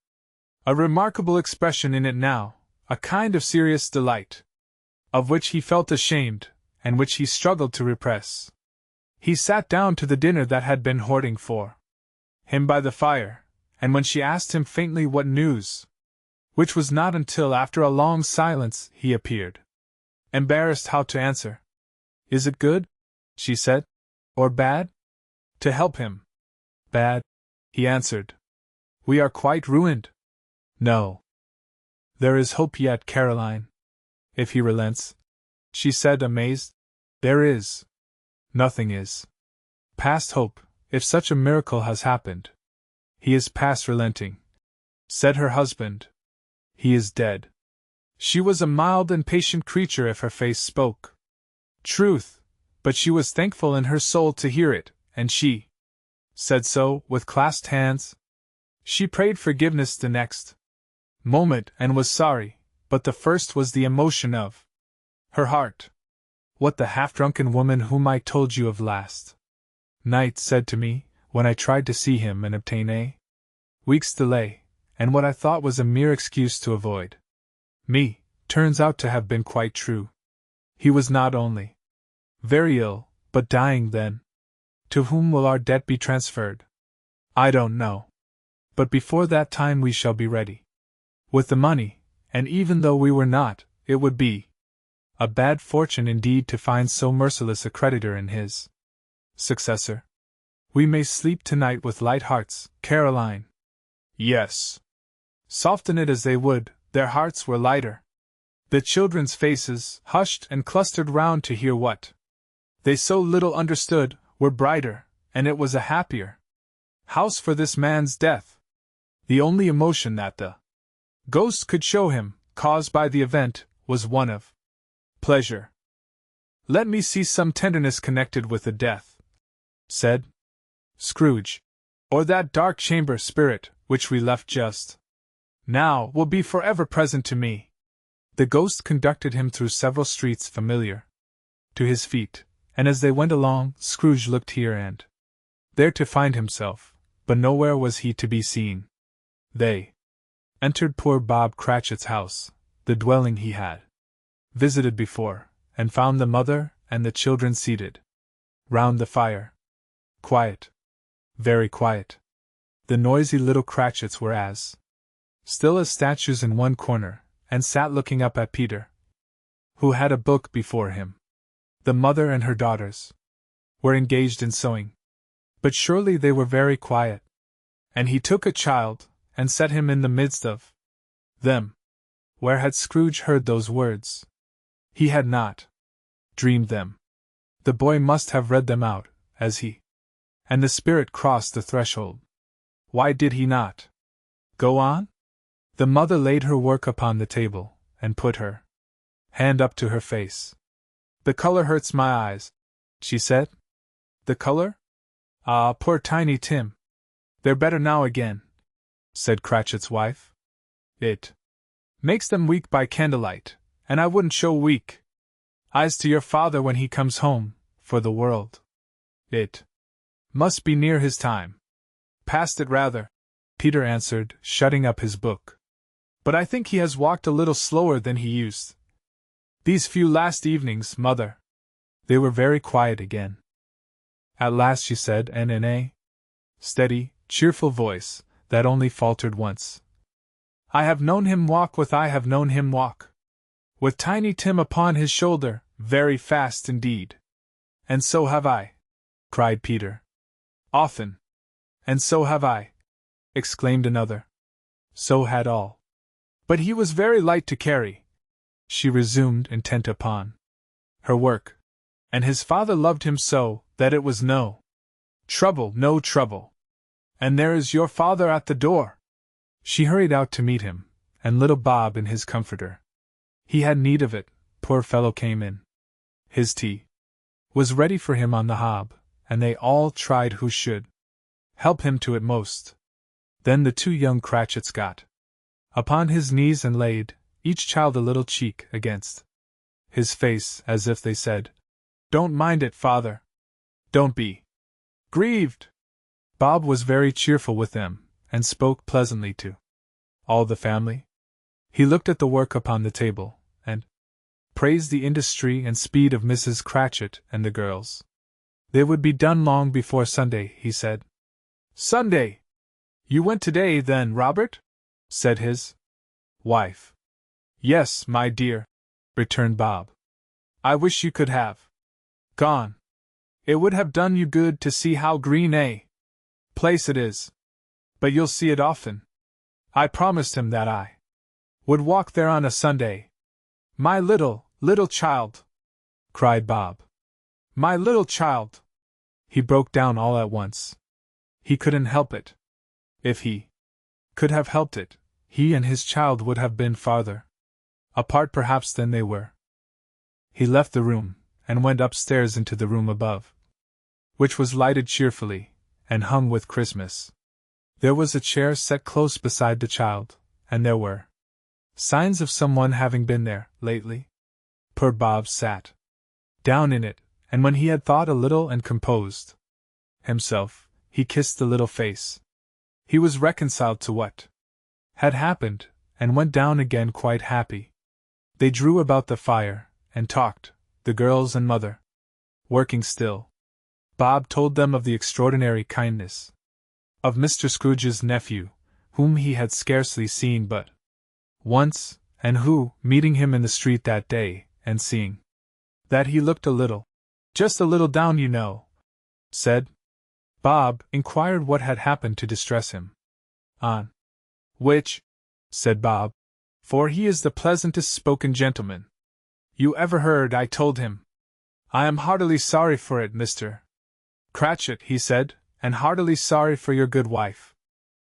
a remarkable expression in it now, a kind of serious delight, of which he felt ashamed, and which he struggled to repress. He sat down to the dinner that had been hoarding for him by the fire, and when she asked him faintly what news, which was not until after a long silence, he appeared embarrassed how to answer. "Is it good?" she said. "Or bad?" "To help him." "Bad," he answered. "We are quite ruined." "No. There is hope yet, Caroline. If he relents," she said, amazed. "There is. Nothing is past hope, if such a miracle has happened." "He is past relenting," said her husband. "He is dead." She was a mild and patient creature if her face spoke truth, but she was thankful in her soul to hear it, and she said so, with clasped hands. She prayed forgiveness the next moment, and was sorry, but the first was the emotion of her heart. "What the half-drunken woman whom I told you of last night said to me, when I tried to see him and obtain a week's delay, and what I thought was a mere excuse to avoid me, turns out to have been quite true. He was not only very ill, but dying then. To whom will our debt be transferred? I don't know. But before that time we shall be ready with the money, and even though we were not, it would be a bad fortune indeed to find so merciless a creditor in his successor. We may sleep tonight with light hearts, Caroline." Yes. Soften it as they would, their hearts were lighter. The children's faces, hushed and clustered round to hear what they so little understood, were brighter, and it was a happier house for this man's death. The only emotion that the ghost could show him, caused by the event, was one of pleasure. "Let me see some tenderness connected with the death," said Scrooge. "Or that dark chamber, Spirit, which we left just now, will be forever present to me." The ghost conducted him through several streets familiar to his feet, and as they went along, Scrooge looked here and there to find himself, but nowhere was he to be seen. They entered poor Bob Cratchit's house, the dwelling he had visited before, and found the mother and the children seated round the fire. Quiet. Very quiet. The noisy little Cratchits were as still as statues in one corner, and sat looking up at Peter, who had a book before him. The mother and her daughters were engaged in sewing. But surely they were very quiet. And he took a child, and set him in the midst of them. Where had Scrooge heard those words? He had not dreamed them. The boy must have read them out, as he and the spirit crossed the threshold. Why did he not go on? The mother laid her work upon the table, and put her hand up to her face. The color hurts my eyes, she said. The color? Ah, poor Tiny Tim. They're better now again, said Cratchit's wife. It makes them weak by candlelight, and I wouldn't show weak eyes to your father when he comes home, for the world. It must be near his time. Past it rather, Peter answered, shutting up his book. But I think he has walked a little slower than he used. These few last evenings, Mother. They were very quiet again. At last she said, and in a steady, cheerful voice, that only faltered once. I have known him walk with Tiny Tim upon his shoulder, very fast indeed. And so have I, cried Peter. Often. And so have I, exclaimed another. So had all. But he was very light to carry, she resumed, intent upon her work. And his father loved him so, that it was no trouble. And there is your father at the door. She hurried out to meet him, and little Bob in his comforter. He had need of it, poor fellow came in. His tea was ready for him on the hob, and they all tried who should help him to it most. Then the two young Cratchits got upon his knees and laid, each child a little cheek against his face, as if they said, Don't mind it, father. Don't be grieved. Bob was very cheerful with them, and spoke pleasantly to all the family. He looked at the work upon the table, and praised the industry and speed of Mrs. Cratchit and the girls. They would be done long before Sunday, he said. Sunday! You went today, then, Robert? Said his wife. Yes, my dear, returned Bob. I wish you could have gone. It would have done you good to see how green a place it is. But you'll see it often. I promised him that I would walk there on a Sunday. My little child, cried Bob. My little child. He broke down all at once. He couldn't help it. If he could have helped it, he and his child would have been farther apart perhaps than they were. He left the room, and went upstairs into the room above, which was lighted cheerfully, and hung with Christmas. There was a chair set close beside the child, and there were signs of someone having been there lately. Poor Bob sat down in it, and when he had thought a little and composed himself, he kissed the little face. He was reconciled to what had happened, and went down again quite happy. They drew about the fire, and talked, the girls and mother working still. Bob told them of the extraordinary kindness of Mr. Scrooge's nephew, whom he had scarcely seen but once, and who, meeting him in the street that day, and seeing that he looked just a little down, you know, said. Bob inquired what had happened to distress him. On which, said Bob, for he is the pleasantest spoken gentleman you ever heard, I told him. I am heartily sorry for it, Mr. Cratchit, he said, and heartily sorry for your good wife.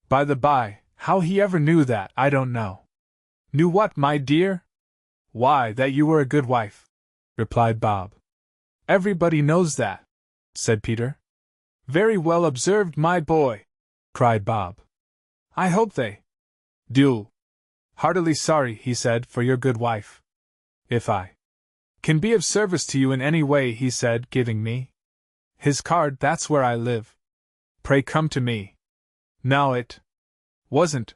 By the by, how he ever knew that, I don't know. Knew what, my dear? Why, that you were a good wife, replied Bob. Everybody knows that, said Peter. Very well observed, my boy, cried Bob. I hope they do. Heartily sorry, he said, for your good wife. If I can be of service to you in any way, he said, giving me his card, that's where I live. Pray come to me. Now it wasn't,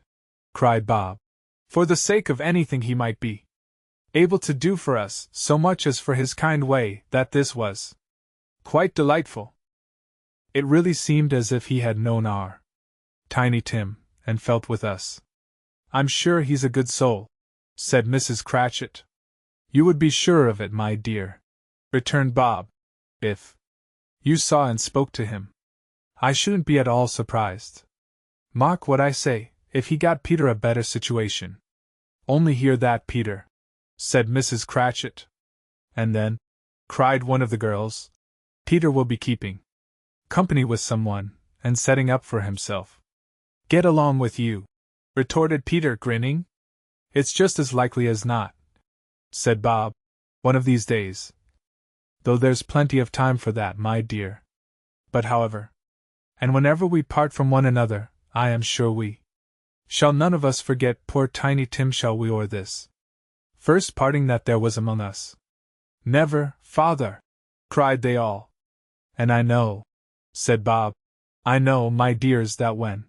cried Bob, for the sake of anything he might be able to do for us, so much as for his kind way, that this was quite delightful. It really seemed as if he had known our Tiny Tim, and felt with us. I'm sure he's a good soul, said Mrs. Cratchit. You would be sure of it, my dear, returned Bob. If you saw and spoke to him, I shouldn't be at all surprised. Mark what I say, if he got Peter a better situation. Only hear that, Peter, said Mrs. Cratchit. And then, cried one of the girls, Peter will be keeping company with someone, and setting up for himself. Get along with you, retorted Peter, grinning. It's just as likely as not, said Bob. One of these days though there's plenty of time for that, my dear. But however, and whenever we part from one another, I am sure we shall none of us forget poor Tiny Tim, shall we, or this first parting that there was among us? Never, father! Cried they all. And I know, said Bob, I know, my dears, that when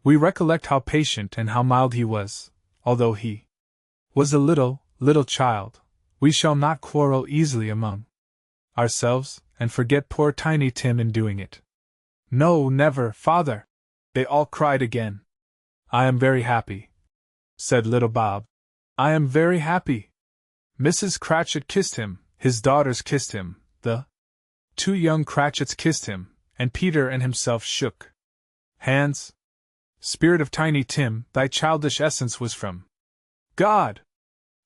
we recollect how patient and how mild he was, although he was a little child, we shall not quarrel easily among ourselves, and forget poor Tiny Tim in doing it. No, never, father! They all cried again. I am very happy, said little Bob. I am very happy. Mrs. Cratchit kissed him, his daughters kissed him, the two young Cratchits kissed him, and Peter and himself shook hands. Spirit of Tiny Tim, thy childish essence was from God.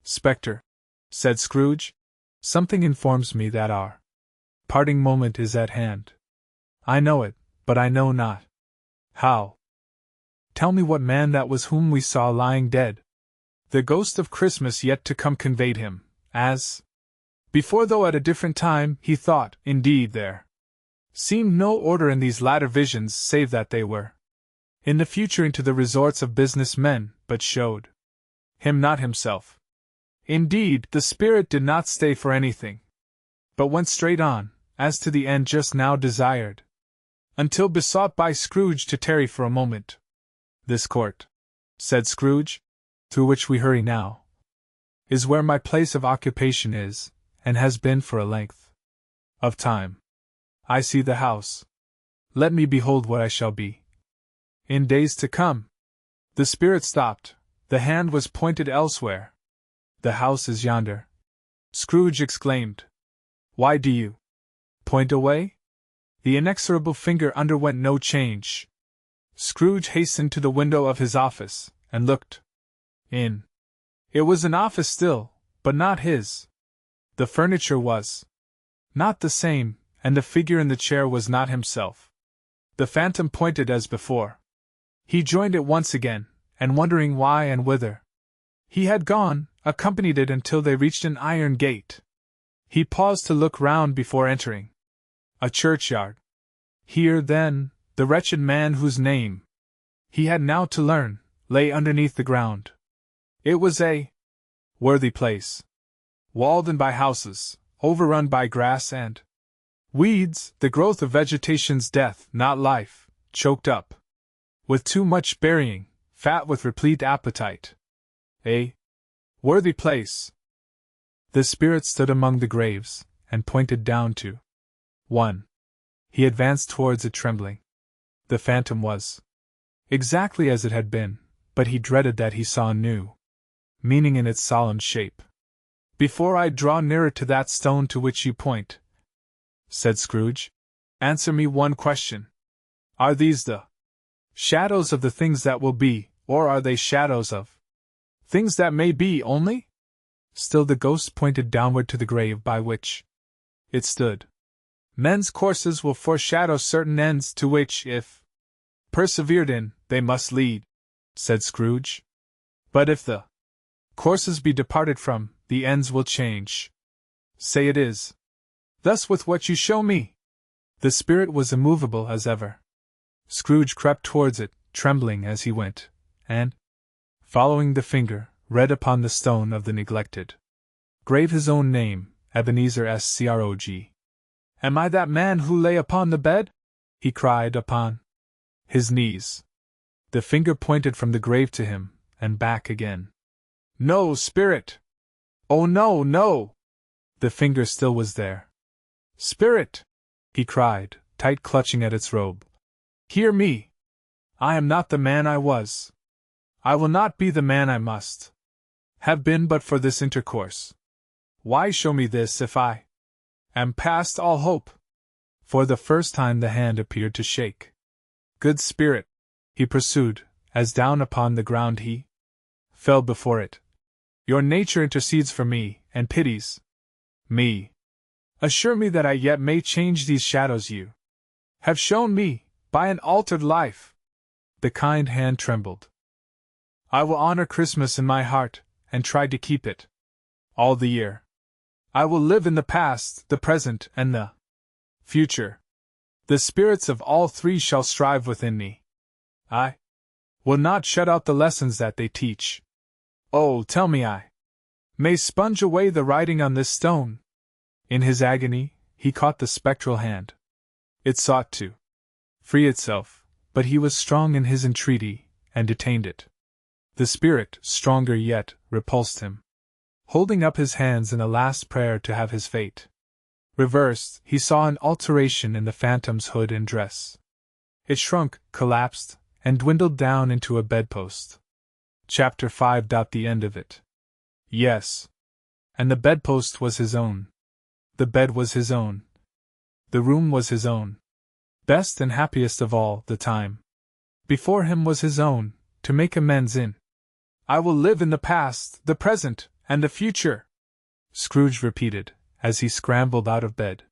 Spectre, said Scrooge, something informs me that our parting moment is at hand. I know it, but I know not how. Tell me what man that was whom we saw lying dead. The ghost of Christmas yet to come conveyed him, as before, though at a different time, he thought, indeed, there seemed no order in these latter visions save that they were in the future into the resorts of business men, but showed him not himself. Indeed, the spirit did not stay for anything, but went straight on, as to the end just now desired, until besought by Scrooge to tarry for a moment. This court, said Scrooge, through which we hurry now, is where my place of occupation is, and has been for a length of time. I see the house. Let me behold what I shall be in days to come. The spirit stopped. The hand was pointed elsewhere. The house is yonder. Scrooge exclaimed. Why do you point away? The inexorable finger underwent no change. Scrooge hastened to the window of his office, and looked in. It was an office still, but not his. The furniture was not the same, and the figure in the chair was not himself. The phantom pointed as before. He joined it once again, and wondering why and whither he had gone, accompanied it until they reached an iron gate. He paused to look round before entering a churchyard. Here, then, the wretched man whose name he had now to learn lay underneath the ground. It was a worthy place, walled in by houses, overrun by grass and weeds, the growth of vegetation's death, not life, choked up with too much burying, fat with replete appetite. A worthy place. The spirit stood among the graves, and pointed down to one. He advanced towards it trembling. The phantom was exactly as it had been, but he dreaded that he saw new meaning in its solemn shape. Before I draw nearer to that stone to which you point, said Scrooge, answer me one question. Are these the shadows of the things that will be, or are they shadows of things that may be only? Still the ghost pointed downward to the grave by which it stood. Men's courses will foreshadow certain ends to which, if persevered in, they must lead, said Scrooge. But if the courses be departed from, the ends will change. Say it is thus with what you show me. The spirit was immovable as ever. Scrooge crept towards it, trembling as he went, and, following the finger, read upon the stone of the neglected grave his own name, Ebenezer Scrooge. Am I that man who lay upon the bed? He cried, upon his knees. The finger pointed from the grave to him, and back again. No, spirit! Oh, no, no! The finger still was there. Spirit! He cried, tight clutching at its robe. Hear me! I am not the man I was. I will not be the man I must have been but for this intercourse. Why show me this if I am past all hope? For the first time the hand appeared to shake. Good spirit, he pursued, as down upon the ground he fell before it. Your nature intercedes for me, and pities me. Assure me that I yet may change these shadows you have shown me, by an altered life. The kind hand trembled. I will honor Christmas in my heart, and try to keep it all the year. I will live in the past, the present, and the future. The spirits of all three shall strive within me. I will not shut out the lessons that they teach. Oh, tell me I may sponge away the writing on this stone. In his agony, he caught the spectral hand. It sought to free itself, but he was strong in his entreaty, and detained it. The spirit, stronger yet, repulsed him. Holding up his hands in a last prayer to have his fate reversed, he saw an alteration in the phantom's hood and dress. It shrunk, collapsed, and dwindled down into a bedpost. Chapter 5. The end of it. Yes. And the bedpost was his own. The bed was his own. The room was his own. Best and happiest of all, the time before him was his own, to make amends in. I will live in the past, the present, and the future, Scrooge repeated, as he scrambled out of bed.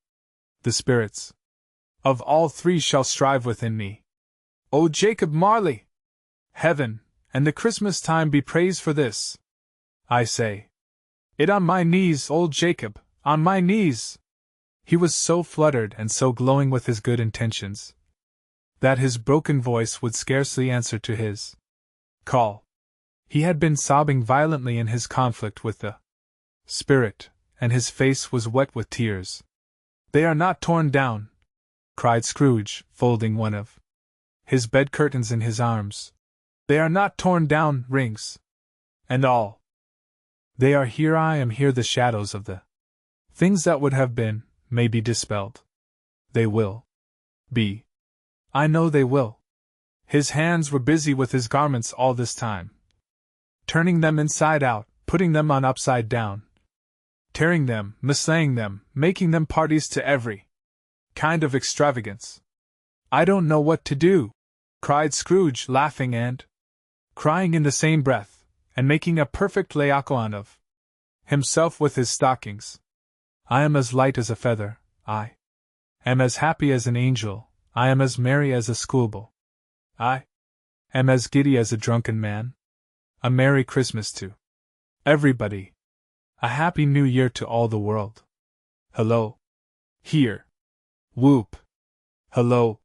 The spirits of all three shall strive within me. O Jacob Marley! Heaven, and the Christmas time be praised for this. I say it on my knees, old Jacob, on my knees. He was so fluttered and so glowing with his good intentions that his broken voice would scarcely answer to his call. He had been sobbing violently in his conflict with the spirit, and his face was wet with tears. They are not torn down, cried Scrooge, folding one of his bed curtains in his arms. They are not torn down, rings and all. They are here. I am here. The shadows of the things that would have been may be dispelled. They will be. I know they will. His hands were busy with his garments all this time, turning them inside out, putting them on upside down, tearing them, mislaying them, making them parties to every kind of extravagance. I don't know what to do, cried Scrooge, laughing and crying in the same breath, and making a perfect Laocoon of himself with his stockings. I am as light as a feather, I am as happy as an angel, I am as merry as a schoolboy, I am as giddy as a drunken man. A Merry Christmas to everybody. A Happy New Year to all the world. Hello. Here. Whoop. Hello.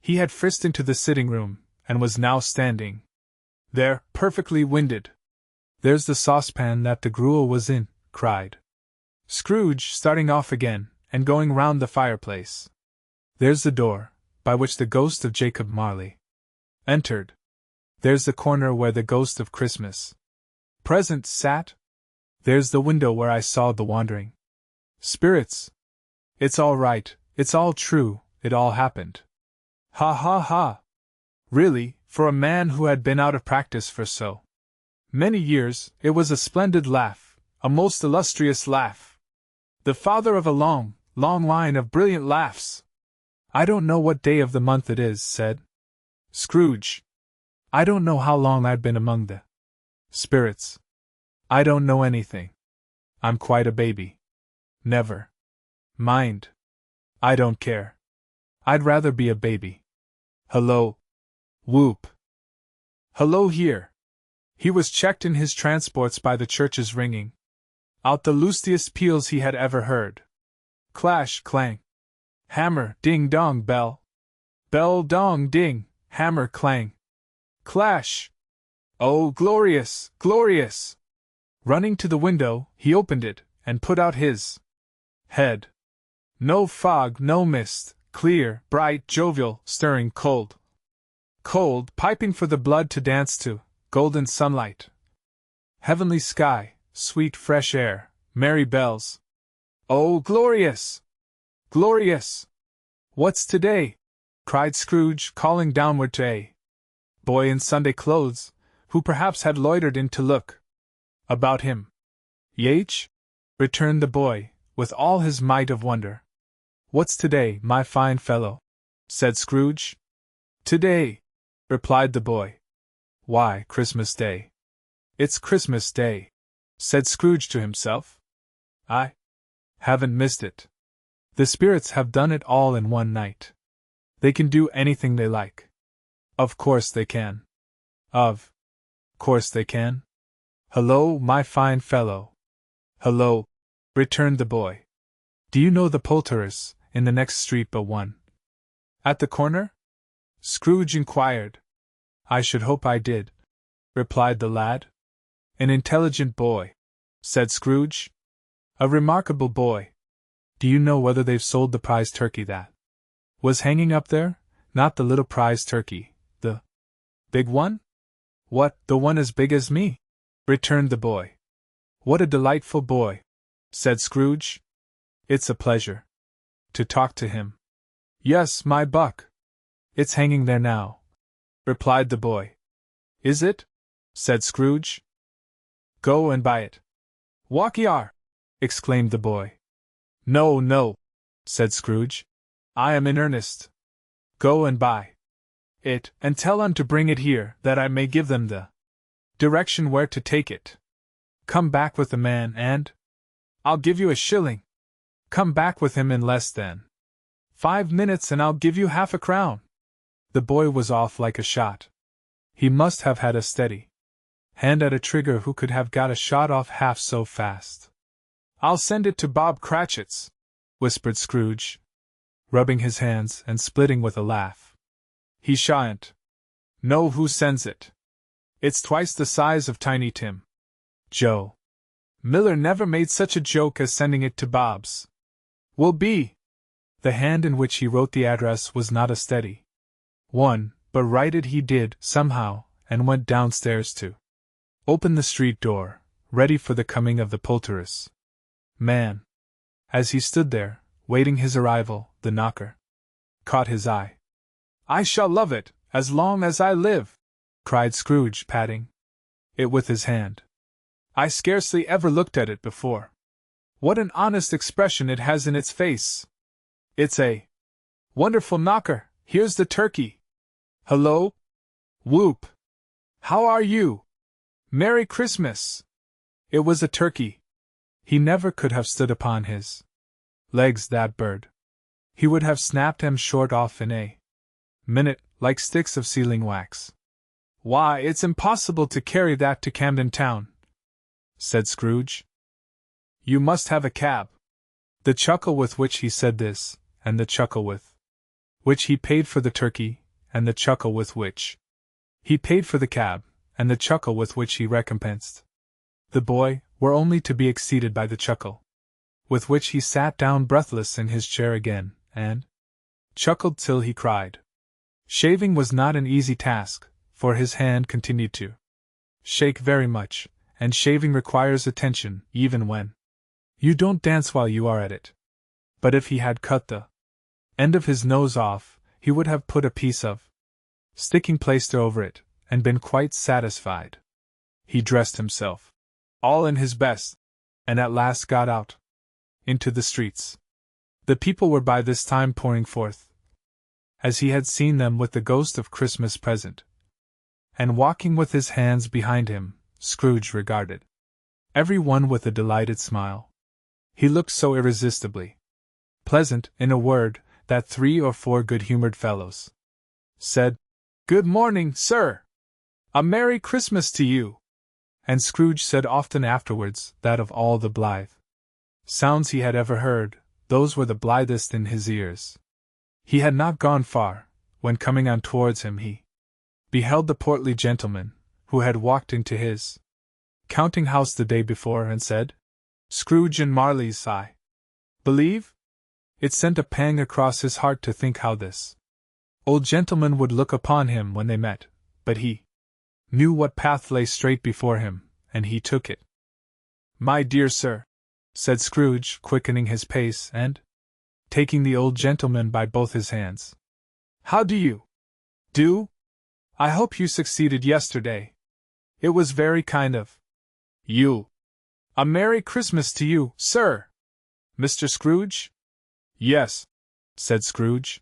He had frisked into the sitting room, and was now standing there, perfectly winded. There's the saucepan that the gruel was in, cried Scrooge, starting off again, and going round the fireplace. There's the door, by which the ghost of Jacob Marley entered. There's the corner where the ghost of Christmas Present sat. There's the window where I saw the wandering spirits. It's all right, it's all true, it all happened. Ha ha ha! Really, for a man who had been out of practice for so many years, it was a splendid laugh, a most illustrious laugh. The father of a long, long line of brilliant laughs. I don't know what day of the month it is, said Scrooge. I don't know how long I've been among the spirits. I don't know anything. I'm quite a baby. Never mind. I don't care. I'd rather be a baby. Hello. Whoop. Hello here. He was checked in his transports by the church's ringing out the lustiest peals he had ever heard. Clash, clang. Hammer, ding dong, bell. Bell dong ding, hammer clang. Clash! Oh, glorious, glorious! Running to the window, he opened it, and put out his head. No fog, no mist, clear, bright, jovial, stirring, cold. Cold, piping for the blood to dance to, golden sunlight. Heavenly sky, sweet fresh air, merry bells. Oh, glorious! Glorious! What's today? Cried Scrooge, calling downward to a boy in Sunday clothes, who perhaps had loitered in to look about him. Yach? Returned the boy, with all his might of wonder. What's today, my fine fellow? Said Scrooge. Today, replied the boy. Why, Christmas Day. It's Christmas Day, said Scrooge to himself. I haven't missed it. The spirits have done it all in one night. They can do anything they like. Of course they can. Of course they can. Hello, my fine fellow. Hello. returned the boy. Do you know the poulterer's, in the next street but one? At the corner? Scrooge inquired. I should hope I did, replied the lad. An intelligent boy, said Scrooge. A remarkable boy. Do you know whether they've sold the prize turkey that was hanging up there? Not the little prize turkey, the big one? What, the one as big as me? Returned the boy. What a delightful boy, said Scrooge. It's a pleasure to talk to him. Yes, my buck. It's hanging there now, replied the boy. Is it? Said Scrooge. Go and buy it. Walk yar! Exclaimed the boy. No, no, said Scrooge. I am in earnest. Go and buy it, and tell 'em to bring it here, that I may give them the direction where to take it. Come back with the man, and I'll give you a shilling. Come back with him in less than 5 minutes, and I'll give you half a crown. The boy was off like a shot. He must have had a steady hand at a trigger who could have got a shot off half so fast. I'll send it to Bob Cratchit's, whispered Scrooge, rubbing his hands and splitting with a laugh. He shan't know who sends it. It's twice the size of Tiny Tim. Joe Miller never made such a joke as sending it to Bob's. Will be. The hand in which he wrote the address was not a steady one, but write it he did, somehow, and went downstairs to open the street door, ready for the coming of the poulterer's man. As he stood there, waiting his arrival, the knocker caught his eye. I shall love it, as long as I live, cried Scrooge, patting it with his hand. I scarcely ever looked at it before. What an honest expression it has in its face! It's a wonderful knocker. Here's the turkey. Hello? Whoop! How are you? Merry Christmas! It was a turkey. He never could have stood upon his legs, that bird. He would have snapped 'em short off in a minute, like sticks of sealing wax. Why, it's impossible to carry that to Camden Town, said Scrooge. You must have a cab. The chuckle with which he said this, and the chuckle with which he paid for the turkey, and the chuckle with which he paid for the cab, and the chuckle with which he recompensed the boy, were only to be exceeded by the chuckle with which he sat down breathless in his chair again, and chuckled till he cried. Shaving was not an easy task, for his hand continued to shake very much, and shaving requires attention, even when you don't dance while you are at it. But if he had cut the end of his nose off, he would have put a piece of sticking plaster over it, and been quite satisfied. He dressed himself all in his best, and at last got out into the streets. The people were by this time pouring forth, as he had seen them with the ghost of Christmas present, and walking with his hands behind him. Scrooge regarded every one with a delighted smile. He looked so irresistibly pleasant, in a word, that 3 or 4 good-humored fellows said, Good morning, sir! A Merry Christmas to you! And Scrooge said often afterwards that of all the blithe sounds he had ever heard, those were the blithest in his ears. He had not gone far, when coming on towards him he beheld the portly gentleman, who had walked into his counting-house the day before, and said, Scrooge and Marley's, I believe? It sent a pang across his heart to think how this old gentleman would look upon him when they met, but he knew what path lay straight before him, and he took it. My dear sir, said Scrooge, quickening his pace, and taking the old gentleman by both his hands. How do you do? I hope you succeeded yesterday. It was very kind of you. A Merry Christmas to you, sir! Mr. Scrooge? Yes, said Scrooge.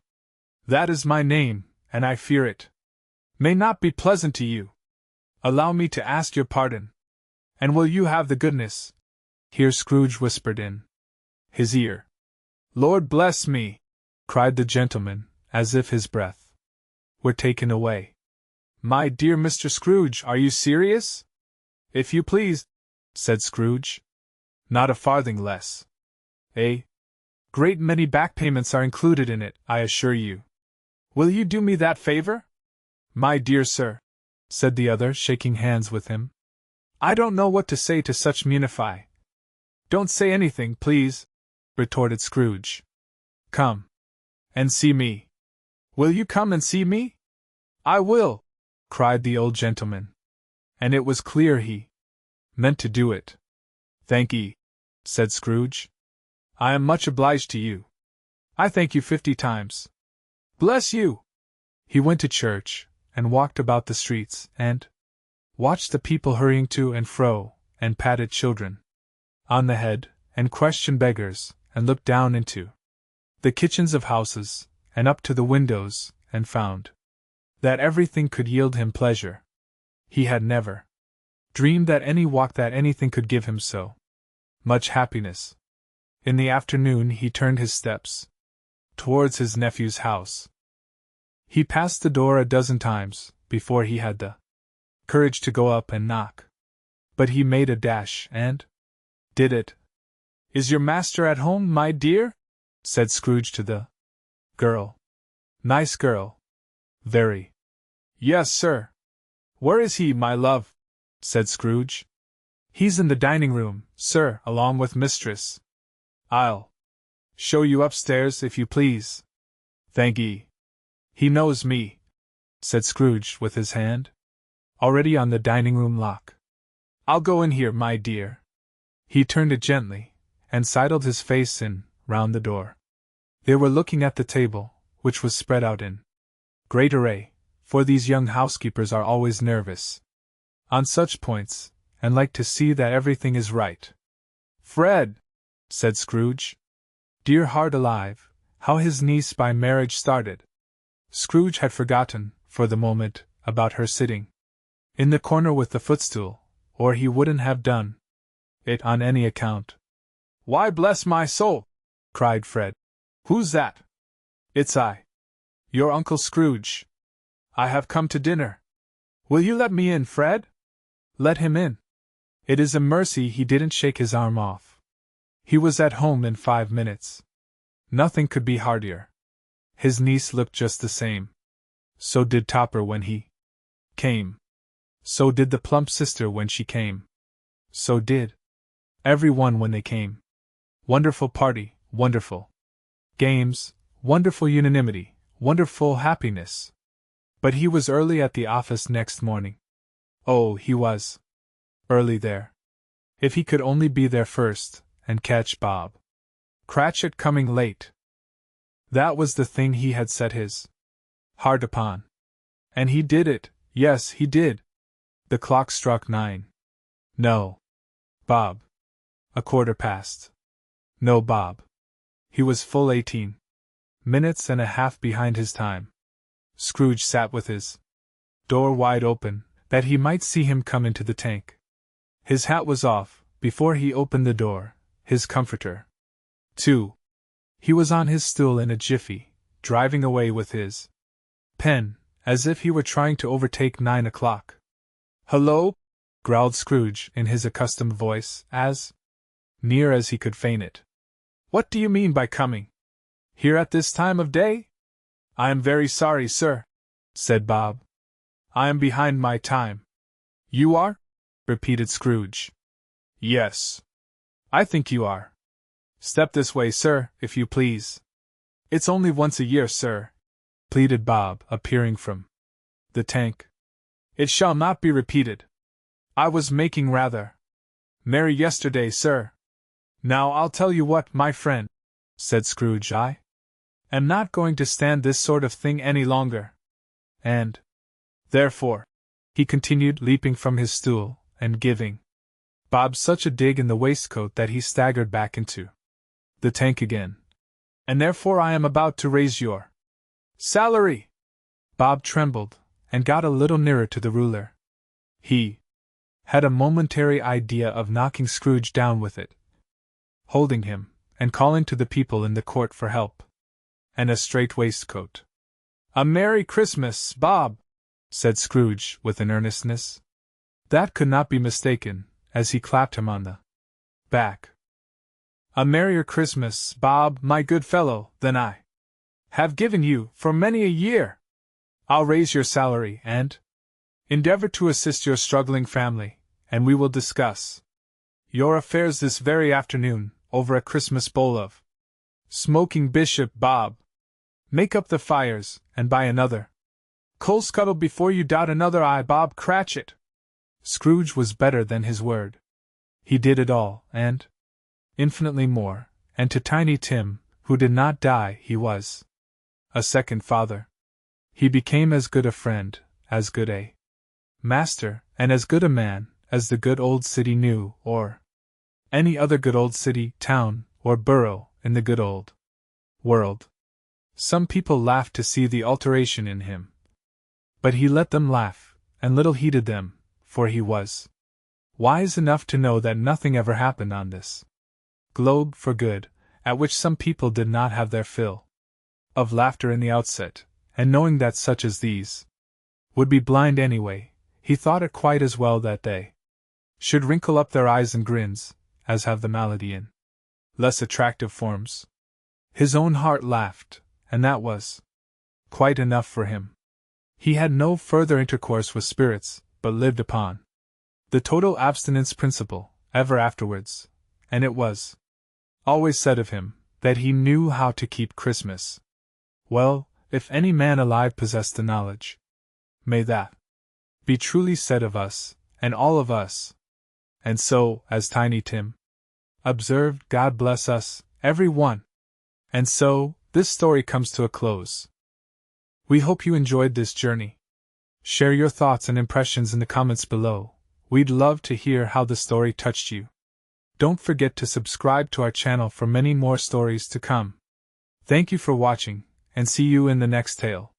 That is my name, and I fear it may not be pleasant to you. Allow me to ask your pardon. And will you have the goodness? Here Scrooge whispered in his ear. Lord bless me! Cried the gentleman, as if his breath were taken away. My dear Mr. Scrooge, are you serious? If you please, said Scrooge. Not a farthing less. A great many back payments are included in it, I assure you. Will you do me that favor? My dear sir, said the other, shaking hands with him. I don't know what to say to such munify. Don't say anything, please, retorted Scrooge. Come and see me. Will you come and see me? I will, cried the old gentleman. And it was clear he meant to do it. Thank ye, said Scrooge. I am much obliged to you. I thank you 50 times. Bless you! He went to church, and walked about the streets, and watched the people hurrying to and fro, and patted children on the head, and questioned beggars, and looked down into the kitchens of houses, and up to the windows, and found that everything could yield him pleasure. He had never dreamed that any walk that anything could give him so much happiness. In the afternoon he turned his steps towards his nephew's house. He passed the door a dozen times before he had the courage to go up and knock. But he made a dash and did it. Is your master at home, my dear? Said Scrooge to the girl. Nice girl. Very. Yes, sir. Where is he, my love? Said Scrooge. He's in the dining room, sir, along with mistress. I'll show you upstairs, if you please. Thank ye. He knows me, said Scrooge with his hand already on the dining room lock. I'll go in here, my dear. He turned it gently, and sidled his face in, round the door. They were looking at the table, which was spread out in great array, for these young housekeepers are always nervous on such points, and like to see that everything is right. Fred, said Scrooge. Dear heart alive, how his niece by marriage started. Scrooge had forgotten, for the moment, about her sitting in the corner with the footstool, or he wouldn't have done it on any account. Why, bless my soul! Cried Fred. Who's that? It's I. Your Uncle Scrooge. I have come to dinner. Will you let me in, Fred? Let him in. It is a mercy he didn't shake his arm off. He was at home in 5 minutes. Nothing could be heartier. His niece looked just the same. So did Topper when he came. So did the plump sister when she came. So did every one when they came. Wonderful party, wonderful games, wonderful unanimity, wonderful happiness. But he was early at the office next morning. Oh, he was early there. If he could only be there first, and catch Bob Cratchit coming late. That was the thing he had set his heart upon. And he did it, yes, he did. The clock struck 9. No, Bob. 1/4 past. No, Bob. He was full 18 minutes and a half behind his time. Scrooge sat with his door wide open, that he might see him come into the tank. His hat was off, before he opened the door, his comforter, too. He was on his stool in a jiffy, driving away with his pen, as if he were trying to overtake 9 o'clock. Hello! Growled Scrooge in his accustomed voice, as near as he could feign it. What do you mean by coming here at this time of day? I am very sorry, sir, said Bob. I am behind my time. You are? Repeated Scrooge. Yes. I think you are. Step this way, sir, if you please. It's only once a year, sir, pleaded Bob, appearing from the tank. It shall not be repeated. I was making rather merry yesterday, sir. Now I'll tell you what, my friend, said Scrooge, I am not going to stand this sort of thing any longer. And therefore, he continued, leaping from his stool, and giving Bob such a dig in the waistcoat that he staggered back into the tank again. And therefore I am about to raise your salary. Bob trembled, and got a little nearer to the ruler. He had a momentary idea of knocking Scrooge down with it, holding him, and calling to the people in the court for help. And a straight waistcoat. A Merry Christmas, Bob, said Scrooge with an earnestness that could not be mistaken, as he clapped him on the back. A merrier Christmas, Bob, my good fellow, than I have given you for many a year. I'll raise your salary and endeavor to assist your struggling family, and we will discuss your affairs this very afternoon over a Christmas bowl of smoking bishop, Bob. Make up the fires, and buy another coal scuttle before you dot another I, Bob Cratchit. Scrooge was better than his word. He did it all, and infinitely more, and to Tiny Tim, who did not die, he was a second father. He became as good a friend, as good a master, and as good a man, as the good old city knew, or any other good old city, town, or borough in the good old world. Some people laughed to see the alteration in him. But he let them laugh, and little heeded them, for he was wise enough to know that nothing ever happened on this globe for good, at which some people did not have their fill of laughter in the outset, and knowing that such as these would be blind anyway, he thought it quite as well that they should wrinkle up their eyes and grins, as have the malady in less attractive forms. His own heart laughed, and that was quite enough for him. He had no further intercourse with spirits, but lived upon the total abstinence principle, ever afterwards, and it was always said of him that he knew how to keep Christmas. Well, if any man alive possessed the knowledge, may that be truly said of us, and all of us. And so, as Tiny Tim observed, God bless us, every one. And so, this story comes to a close. We hope you enjoyed this journey. Share your thoughts and impressions in the comments below. We'd love to hear how the story touched you. Don't forget to subscribe to our channel for many more stories to come. Thank you for watching, and see you in the next tale.